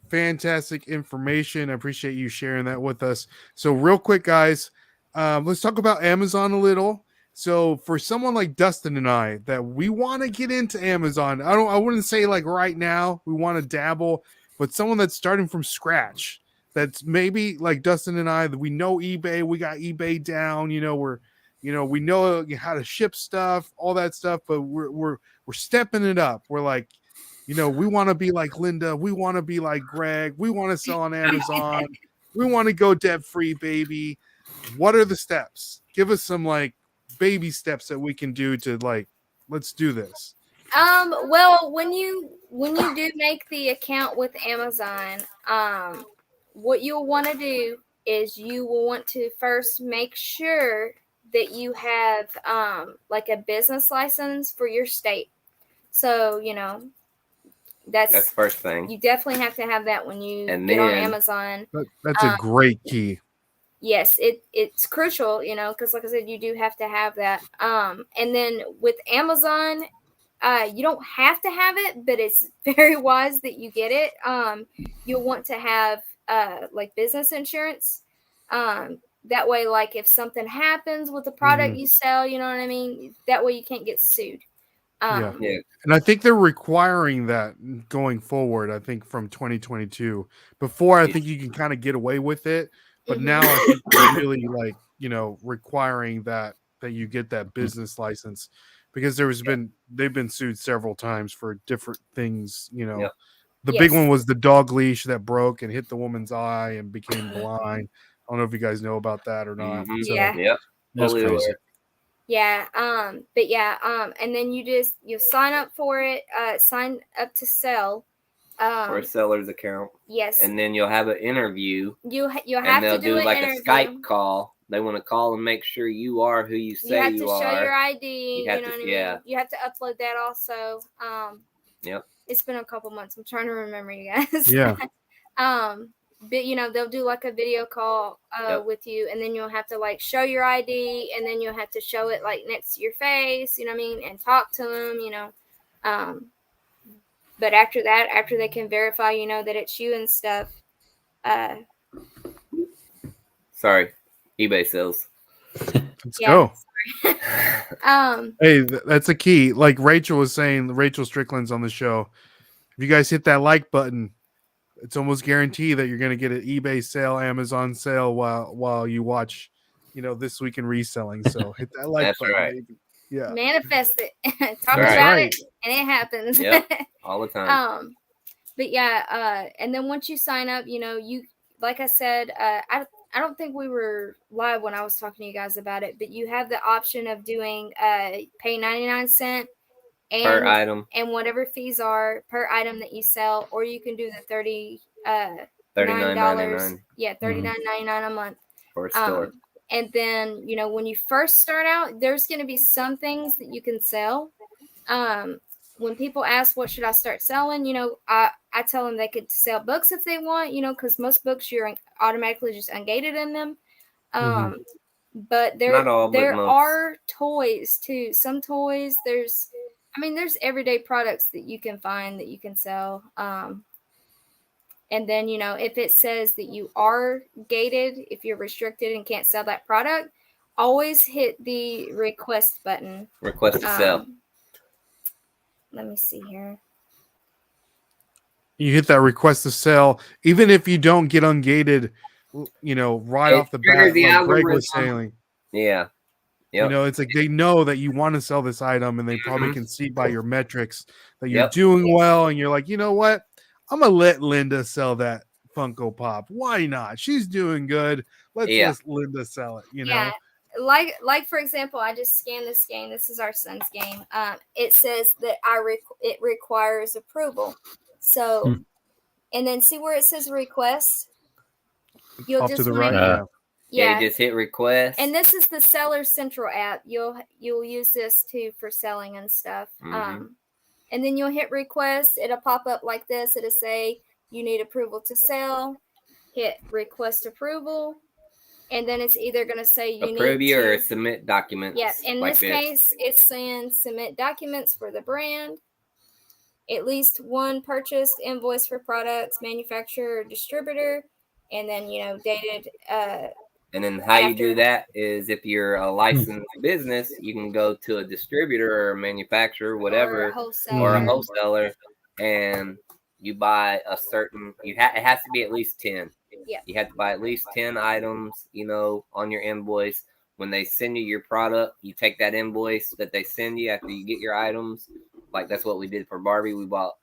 Speaker 1: fantastic information. I appreciate you sharing that with us. So real quick, guys, let's talk about Amazon a little. So for someone like Dustin and I that we want to get into Amazon, I wouldn't say like right now we want to dabble, but someone that's starting from scratch, that's maybe like Dustin and I, that we know eBay, we got eBay down, we know how to ship stuff, all that stuff, but we're stepping it up. We're like, we want to be like Linda. We want to be like Greg. We want to sell on Amazon. We want to go debt-free, baby. What are the steps? Give us some like baby steps that we can do to like, let's do this.
Speaker 3: Well, when you do make the account with Amazon, what you'll want to do is you will want to first make sure that you have like a business license for your state. So, that's the
Speaker 4: first thing.
Speaker 3: You definitely have to have that when you get on Amazon.
Speaker 1: That's a great key.
Speaker 3: Yes, it's crucial, because like I said, you do have to have that. And then with Amazon, you don't have to have it, but it's very wise that you get it. You'll want to have like business insurance. That way, like if something happens with the product you sell, you know what I mean? That way you can't get sued.
Speaker 1: Yeah. And I think they're requiring that going forward, I think from 2022. Before, I think you can kind of get away with it. But now I think they're really like, requiring that you get that business license. because they've been sued several times for different things. You know,
Speaker 4: Yep.
Speaker 1: the big one was the dog leash that broke and hit the woman's eye and became blind. I don't know if you guys know about that or not.
Speaker 4: Mm-hmm.
Speaker 1: So,
Speaker 4: Yep.
Speaker 2: That's crazy.
Speaker 3: Yeah. But yeah. And then you sign up for it. Sign up to sell.
Speaker 4: For a seller's account.
Speaker 3: Yes.
Speaker 4: And then you'll have an interview.
Speaker 3: You'll have
Speaker 4: and
Speaker 3: to
Speaker 4: do like
Speaker 3: interview.
Speaker 4: a Skype call. They want to call and make sure you are who you say you are.
Speaker 3: You have to show your ID. You know what I mean?
Speaker 4: Yeah.
Speaker 3: You have to upload that also.
Speaker 4: Yep.
Speaker 3: It's been a couple months. I'm trying to remember, you guys.
Speaker 1: Yeah.
Speaker 3: But they'll do like a video call with you, and then you'll have to like show your ID, and then you'll have to show it like next to your face, you know what I mean, and talk to them, you know. But after that, after they can verify, you know, that it's you and stuff.
Speaker 1: Sorry,
Speaker 4: eBay sales.
Speaker 1: Let's go.
Speaker 3: Hey,
Speaker 1: that's a key. Like Rachel was saying, Rachel Strickland's on the show. If you guys hit that like button, it's almost guaranteed that you're going to get an eBay sale, Amazon sale while you watch, you know, This Week in Reselling. So hit that like button, baby. Yeah.
Speaker 3: Manifest it. Talk about it, and it happens.
Speaker 4: Yep. All the time.
Speaker 3: But yeah, and then once you sign up, you know, you, like I said, I don't think we were live when I was talking to you guys about it, but you have the option of doing pay 99 cents
Speaker 4: per item
Speaker 3: and whatever fees are per item that you sell, or you can do the
Speaker 4: $39.99.
Speaker 3: Yeah, $39.99 a month
Speaker 4: for a store.
Speaker 3: And then, you know, when you first start out, there's going to be some things that you can sell. When people ask, what should I start selling? You know, I tell them they could sell books if they want, you know, because most books you're automatically just ungated in them. But there are toys too. Some toys, there's everyday products that you can find that you can sell. And then, you know, if it says that you are gated, if you're restricted and can't sell that product, always hit the request button.
Speaker 4: Request to sell.
Speaker 3: Let me see here.
Speaker 1: You hit that request to sell, even if you don't get ungated, you know, off the bat, like Greg was saying.
Speaker 4: Yeah.
Speaker 1: Yep. You know, it's like they know that you want to sell this item, and they probably can see by your metrics that you're doing well, and you're like, you know what? I'm gonna let Linda sell that Funko Pop. Why not? She's doing good. Let's let Linda sell it. You know,
Speaker 3: like for example, I just scanned this game. This is our son's game. It says that it requires approval. So, and then see where it says request. You'll
Speaker 1: off
Speaker 3: just
Speaker 1: to the right.
Speaker 4: You just hit request.
Speaker 3: And this is the Seller Central app. You'll use this too for selling and stuff. And then you'll hit request. It'll pop up like this. It'll say you need approval to sell. Hit request approval. And then it's either going to say you
Speaker 4: approve
Speaker 3: need
Speaker 4: you or submit documents.
Speaker 3: Yeah, in this case, it's saying submit documents for the brand. At least one purchased invoice for products, manufacturer or distributor. And then, you know, dated.
Speaker 4: And then how you do that is if you're a licensed business, you can go to a distributor or a manufacturer, whatever, or a wholesaler, and you buy a certain. It has to be at least 10.
Speaker 3: Yeah.
Speaker 4: You have to buy at least 10 items, you know, on your invoice. When they send you your product, you take that invoice that they send you after you get your items. Like that's what we did for Barbie. We bought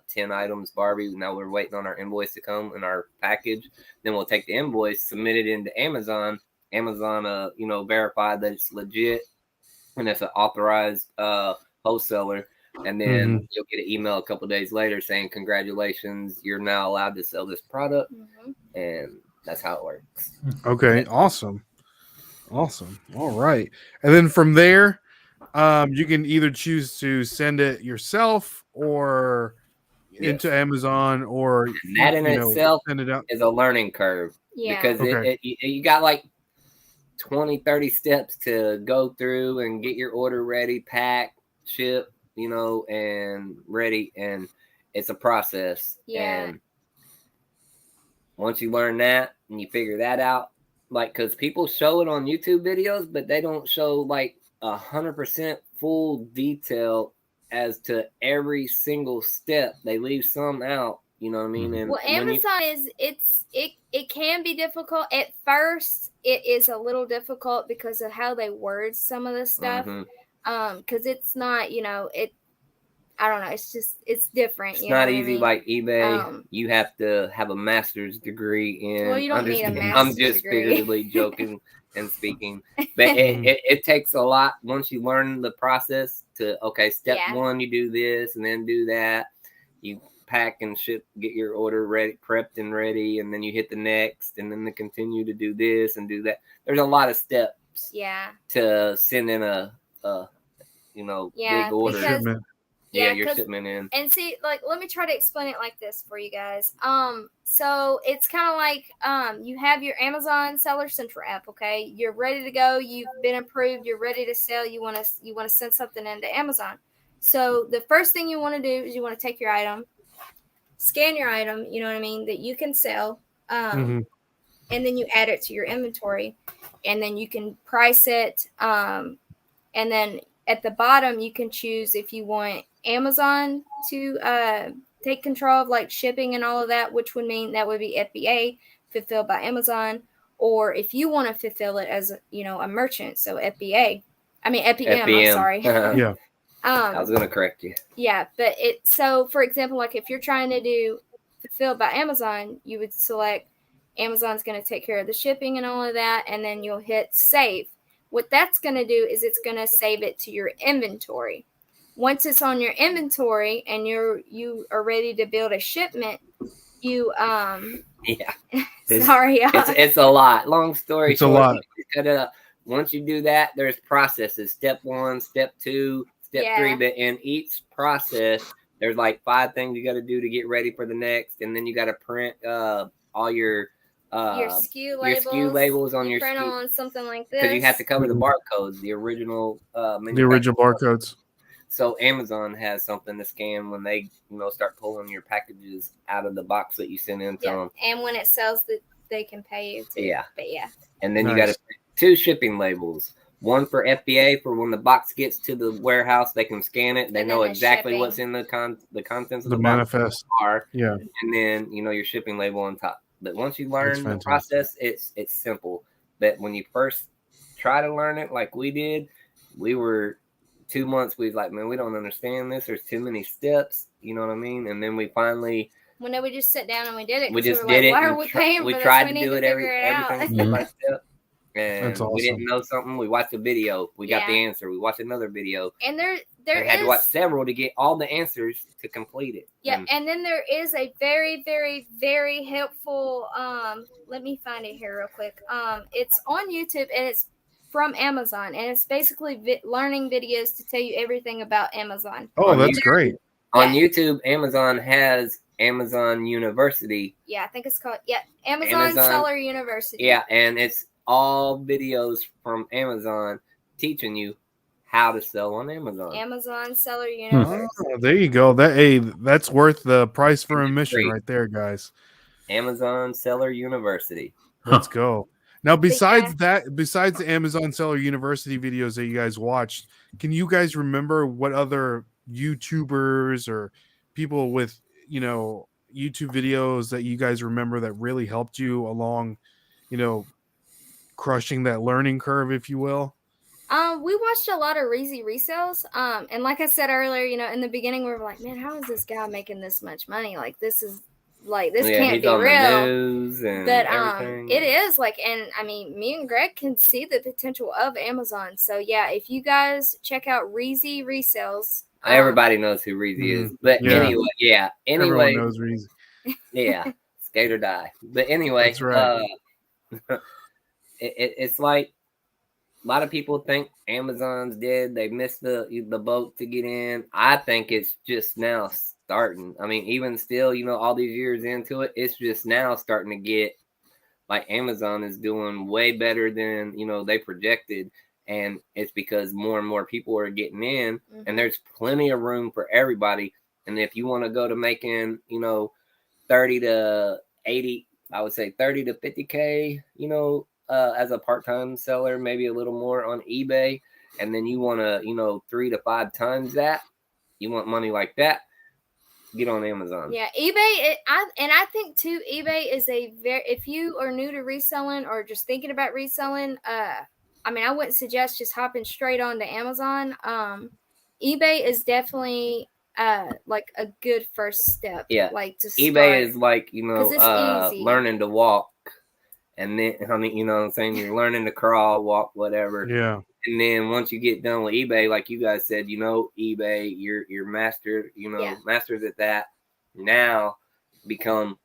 Speaker 4: 10 items Barbie. Now we're waiting on our invoice to come in our package. Then we'll take the invoice, submit it into Amazon. Amazon, you know, verify that it's legit, and it's an authorized wholesaler. And then you'll get an email a couple of days later saying, "Congratulations, you're now allowed to sell this product." And that's how it works.
Speaker 1: Okay, awesome. All right, and then from there. You can either choose to send it yourself or into Amazon, or
Speaker 4: and that in itself is a learning curve because you got like 20-30 steps to go through and get your order ready, pack, ship, you know, and ready, and it's a process. And once you learn that and you figure that out, like, because people show it on YouTube videos, but they don't show like 100% full detail as to every single step. They leave some out, you know what I mean? And
Speaker 3: Amazon it can be difficult at first. It is a little difficult because of how they word some of the stuff. Because it's not, I don't know. It's different.
Speaker 4: It's
Speaker 3: You know
Speaker 4: not
Speaker 3: what
Speaker 4: easy
Speaker 3: I mean?
Speaker 4: like eBay. You have to have a master's degree in.
Speaker 3: Well, you don't need a master's
Speaker 4: I'm just
Speaker 3: degree.
Speaker 4: figuratively joking and speaking, but it takes a lot once you learn the process. Step one, you do this, and then do that. You pack and ship, get your order ready, prepped and ready, and then you hit the next, and then they continue to do this and do that. There's a lot of steps.
Speaker 3: Yeah.
Speaker 4: To send in a big order.
Speaker 1: Shipment.
Speaker 4: Your shipment in.
Speaker 3: And see, like, let me try to explain it like this for you guys. So it's kind of like you have your Amazon Seller Central app. Okay, you're ready to go. You've been approved. You're ready to sell. You want to send something into Amazon. So the first thing you want to do is you want to take your item, scan your item. You know what I mean, that you can sell. And then you add it to your inventory, and then you can price it. And then at the bottom, you can choose if you want Amazon to take control of like shipping and all of that, which would mean that would be FBA, fulfilled by Amazon, or if you want to fulfill it as a merchant, so FBM. I'm sorry.
Speaker 1: Yeah.
Speaker 4: I was gonna correct you.
Speaker 3: Yeah, but so for example, like if you're trying to do fulfilled by Amazon, you would select Amazon's going to take care of the shipping and all of that, and then you'll hit save. What that's going to do is it's going to save it to your inventory. Once it's on your inventory and you are ready to build a shipment, you sorry,
Speaker 4: it's a lot. Long story
Speaker 1: short,
Speaker 4: it's a lot. Once you do that, there's processes. Step 1, step 2, step 3. But in each process, there's like 5 things you got to do to get ready for the next, and then you got to print all your
Speaker 3: SKU
Speaker 4: labels on your
Speaker 3: print
Speaker 4: SKU,
Speaker 3: on something like this
Speaker 4: because you have to cover the barcodes, the original
Speaker 1: barcodes.
Speaker 4: So Amazon has something to scan when they start pulling your packages out of the box that you send into them,
Speaker 3: and when it sells, that they can pay you too.
Speaker 4: And then you got to 2 shipping labels. One for FBA, for when the box gets to the warehouse, they can scan it. They know exactly what's in the contents of the
Speaker 1: manifest
Speaker 4: box.
Speaker 1: Yeah.
Speaker 4: And then your shipping label on top. But once you learn the process, it's simple. But when you first try to learn it, like we did, we were 2 months. We was like, man, we don't understand this. There's too many steps. You know what I mean? And then we finally.
Speaker 3: Well, no, we just sat down and we did it.
Speaker 4: We just did it.
Speaker 3: Why are we paying for
Speaker 4: we
Speaker 3: this?
Speaker 4: tried
Speaker 3: We
Speaker 4: to
Speaker 3: need
Speaker 4: do it everything step by step. And
Speaker 1: that's awesome.
Speaker 4: We didn't know something. We watched a video. We got the answer. We watched another video.
Speaker 3: And there
Speaker 4: had to watch several to get all the answers to complete it.
Speaker 3: Yeah, and then there is a very, very, very helpful. Let me find it here real quick. It's on YouTube and it's from Amazon, and it's basically learning videos to tell you everything about Amazon.
Speaker 1: Oh, that's great.
Speaker 4: On YouTube, Amazon has Amazon University.
Speaker 3: Yeah, I think it's called Amazon Seller University.
Speaker 4: Yeah, and it's all videos from Amazon teaching you how to sell on Amazon.
Speaker 3: Amazon Seller University.
Speaker 1: Oh, there you go. That's worth the price for admission right there, guys.
Speaker 4: Amazon Seller University.
Speaker 1: Let's go. Now, besides the Amazon Seller University videos that you guys watched, can you guys remember what other YouTubers or people with, YouTube videos that you guys remember that really helped you along, crushing that learning curve, if you will?
Speaker 3: We watched a lot of Reezy resales. And like I said earlier, in the beginning, we were like, man, how is this guy making this much money? Like, this can't be real. But it is and I mean, me and Greg can see the potential of Amazon. So yeah, if you guys check out Reezy resales,
Speaker 4: everybody knows who Reezy is. But anyway,
Speaker 1: everyone knows Reezy.
Speaker 4: Yeah, skate or die. But anyway,
Speaker 1: that's right.
Speaker 4: It's like a lot of people think Amazon's dead. They missed the boat to get in. I think it's just now starting. I mean, even still, all these years into it, it's just now starting to get like Amazon is doing way better than, they projected. And it's because more and more people are getting in, and there's plenty of room for everybody. And if you want to go to making, 30 to 80, I would say 30 to 50K, as a part-time seller, maybe a little more on eBay, and then you want to 3 to 5 times that, you want money like that, get on Amazon.
Speaker 3: Yeah, eBay, I think too, eBay is if you are new to reselling or just thinking about reselling, I mean, I wouldn't suggest just hopping straight on to Amazon. eBay is definitely like a good first step.
Speaker 4: Yeah.
Speaker 3: Like to
Speaker 4: eBay
Speaker 3: start.
Speaker 4: is like,
Speaker 3: it's easy.
Speaker 4: learning to walk. And then, you know what I'm saying? You're learning to crawl, walk, whatever.
Speaker 1: Yeah.
Speaker 4: And then once you get done with eBay, like you guys said, eBay, you're master, masters at that. Now become,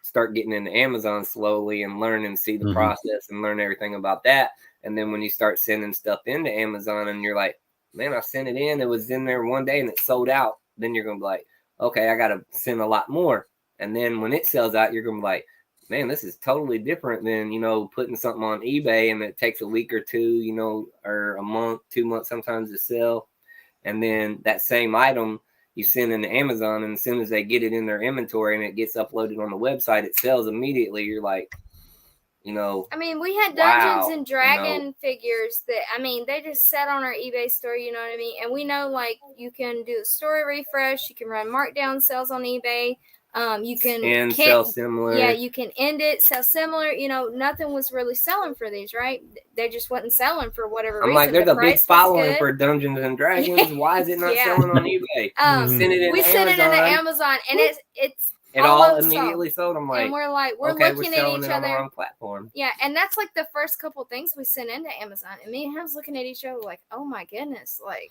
Speaker 4: start getting into Amazon slowly and learn and see the process and learn everything about that. And then when you start sending stuff into Amazon and you're like, man, I sent it in, it was in there one day and it sold out. Then you're going to be like, okay, I got to send a lot more. And then when it sells out, you're going to be like, man, this is totally different than, putting something on eBay and it takes a week or two, or a month, 2 months sometimes to sell. And then that same item you send into Amazon, and as soon as they get it in their inventory and it gets uploaded on the website, it sells immediately. You're like,
Speaker 3: I mean, we had Dungeons and Dragon figures that, I mean, they just sat on our eBay store, you know what I mean? And we know, like, you can do a story refresh, you can run markdown sales on eBay. You can
Speaker 4: sell similar.
Speaker 3: Yeah, you can end it, sell similar. Nothing was really selling for these, right? They just wasn't selling for whatever reason.
Speaker 4: I'm like, there's a big following for Dungeons and Dragons. Why is it not selling on eBay?
Speaker 3: We sent it into Amazon, and it's
Speaker 4: it all immediately sold. I'm like,
Speaker 3: and we're looking at each other
Speaker 4: on platform.
Speaker 3: Yeah, and that's like the first couple things we sent into Amazon, and me and him was looking at each other like, oh my goodness, like.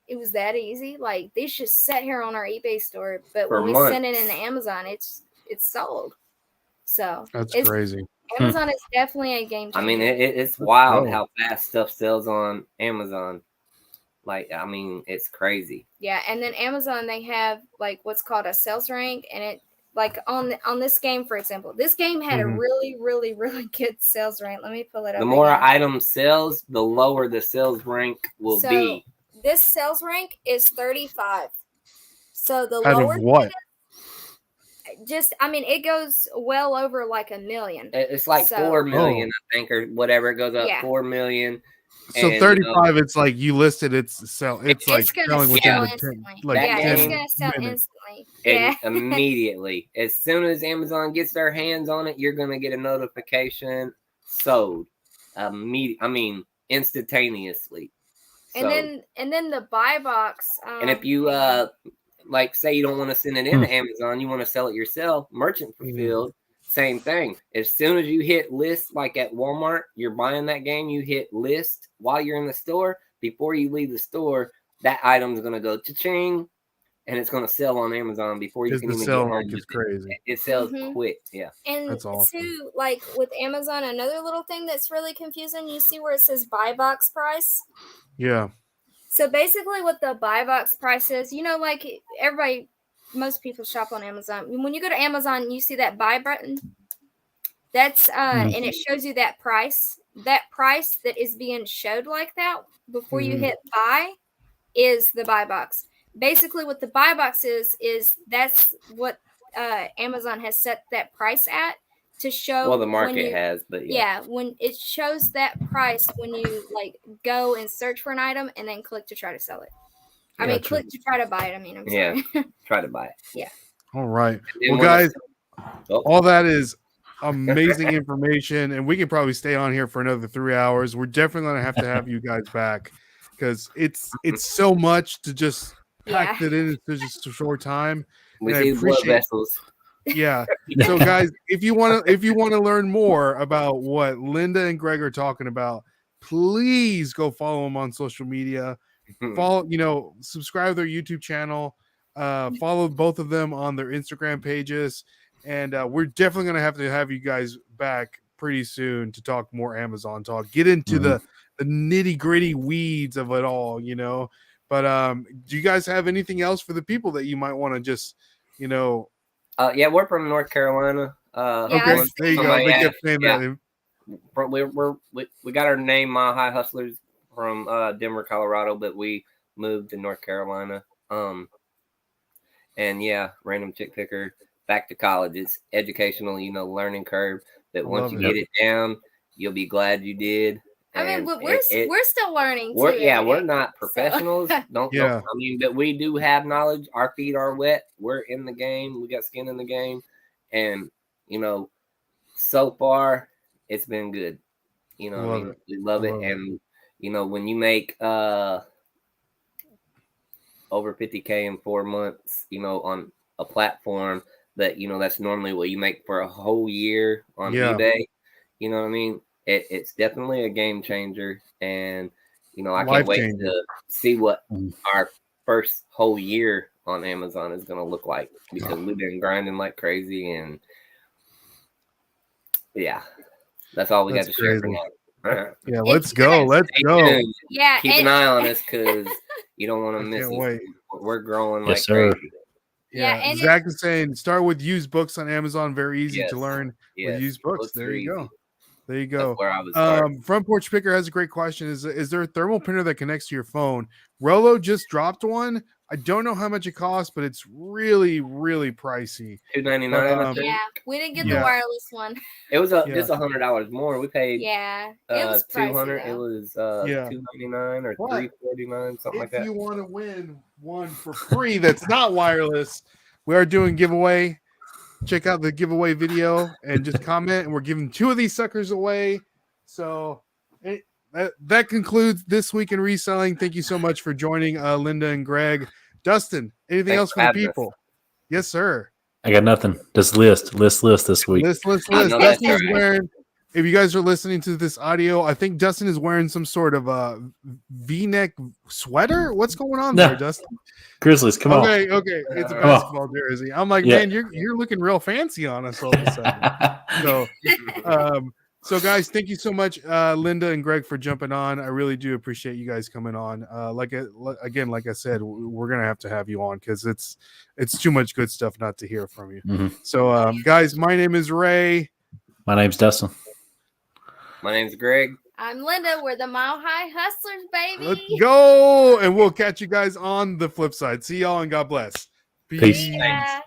Speaker 3: It was that easy. Like these just sat here on our eBay store, but when we send it into Amazon, it's sold. So
Speaker 1: that's crazy.
Speaker 3: Amazon is definitely a game changer.
Speaker 4: I mean, it's wild how fast stuff sells on Amazon. Like, I mean, it's crazy.
Speaker 3: Yeah, and then Amazon, they have like what's called a sales rank, and it like on this game, for example, this game had a really, really, really good sales rank. Let me pull it up.
Speaker 4: The more items sells, the lower the sales rank will be.
Speaker 3: This sales rank is 35. So the
Speaker 1: out
Speaker 3: lower
Speaker 1: of what?
Speaker 3: It goes well over like $1 million.
Speaker 4: It's like 4 million, I think, or whatever. It goes up 4 million.
Speaker 1: So 35, it's like you listed it's selling within
Speaker 3: instantly.
Speaker 4: It's
Speaker 3: gonna sell instantly.
Speaker 4: And immediately. As soon as Amazon gets their hands on it, you're gonna get a notification sold. Instantaneously.
Speaker 3: And then the buy box.
Speaker 4: And if you like say you don't want to send it into Amazon, you want to sell it yourself, merchant fulfilled, same thing. As soon as you hit list, like at Walmart, you're buying that game, you hit list while you're in the store. Before you leave the store, that item is gonna go cha-ching, and it's gonna sell on Amazon before you can even get home.
Speaker 1: It's crazy.
Speaker 4: It sells quick,
Speaker 3: And
Speaker 1: that's awesome.
Speaker 3: too, like with Amazon, another little thing that's really confusing. You see where it says buy box price.
Speaker 1: Yeah.
Speaker 3: So basically what the buy box price is, like most people shop on Amazon. When you go to Amazon, you see that buy button. That's and it shows you that price. That price that is being showed like that before you hit buy is the buy box. Basically what the buy box is that's what Amazon has set that price at. To show
Speaker 4: the market has, but
Speaker 3: when it shows that price when you like go and search for an item and then click to try to sell it. Click to try to buy it. I'm sorry.
Speaker 4: Try to buy it.
Speaker 3: Yeah.
Speaker 1: All right. Well, guys, all that is amazing information, and we can probably stay on here for another 3 hours. We're definitely going to have you guys back because it's so much to just pack it into just a short time.
Speaker 4: We see blood vessels.
Speaker 1: Yeah. So guys, if you want to learn more about what Linda and Greg are talking about, please go follow them on social media. Subscribe to their YouTube channel. Follow both of them on their Instagram pages, and we're definitely going to have you guys back pretty soon to talk more Amazon talk. Get into the nitty-gritty weeds of it all, But do you guys have anything else for the people that you might want to just,
Speaker 4: we're from North Carolina.
Speaker 1: Okay, there you go.
Speaker 4: We got our name Mile High Hustlers from Denver, Colorado, but we moved to North Carolina. Random chick picker back to college. It's educational, learning curve. But once you get it down, you'll be glad you did.
Speaker 3: And we're still learning too.
Speaker 4: We're not professionals. But we do have knowledge. Our feet are wet. We're in the game. We got skin in the game. And, so far it's been good. You know what I mean? We love it. And, you know, when you make over 50K in 4 months, you know, on a platform that, you know, that's normally what you make for a whole year on eBay, you know what I mean? It's definitely a game changer. And, you know, I can't wait to see what our first whole year on Amazon is going to look like, because we've been grinding like crazy. And yeah, that's all we got to share for now.
Speaker 1: Yeah, let's go.
Speaker 3: Yeah,
Speaker 4: keep an eye on us, because you don't want to miss us. We're growing like crazy.
Speaker 1: Yeah, Zach is saying start with used books on Amazon. Very easy to learn with used books. There you go. There you go.
Speaker 4: That's where I was
Speaker 1: Front Porch Picker has a great question. Is there a thermal printer that connects to your phone? Rollo just dropped one. I don't know how much it costs, but it's really, really pricey.
Speaker 4: $299.
Speaker 3: Yeah, we didn't get the wireless one.
Speaker 4: It was just $100 more. We paid
Speaker 3: it was
Speaker 4: $200.
Speaker 3: Pricey,
Speaker 4: it was $299 or $349, something like that.
Speaker 1: If you want to win one for free that's not wireless, we are doing giveaway. Check out the giveaway video and just comment, and we're giving 2 of these suckers away. So that concludes this week in reselling. Thank you so much for joining Linda and Greg. Dustin, anything else for the people? Yes, sir.
Speaker 2: I got nothing. Just list this week.
Speaker 1: List. Dustin is wearing, if you guys are listening to this audio, I think Dustin is wearing some sort of a V-neck sweater. What's going on there, Dustin?
Speaker 2: Grizzlies, come on.
Speaker 1: Okay. It's a basketball jersey. I'm like, man, you're looking real fancy on us all of a sudden. So guys, thank you so much, Linda and Greg, for jumping on. I really do appreciate you guys coming on. Like I said, we're gonna have you on, because it's too much good stuff not to hear from you.
Speaker 2: Mm-hmm.
Speaker 1: So, guys, my name is Ray.
Speaker 2: My name's Dustin.
Speaker 4: My name's Greg.
Speaker 3: I'm Linda. We're the Mile High Hustlers, baby.
Speaker 1: Let's go, and we'll catch you guys on the flip side. See y'all, and God bless.
Speaker 2: Peace.
Speaker 3: Yeah.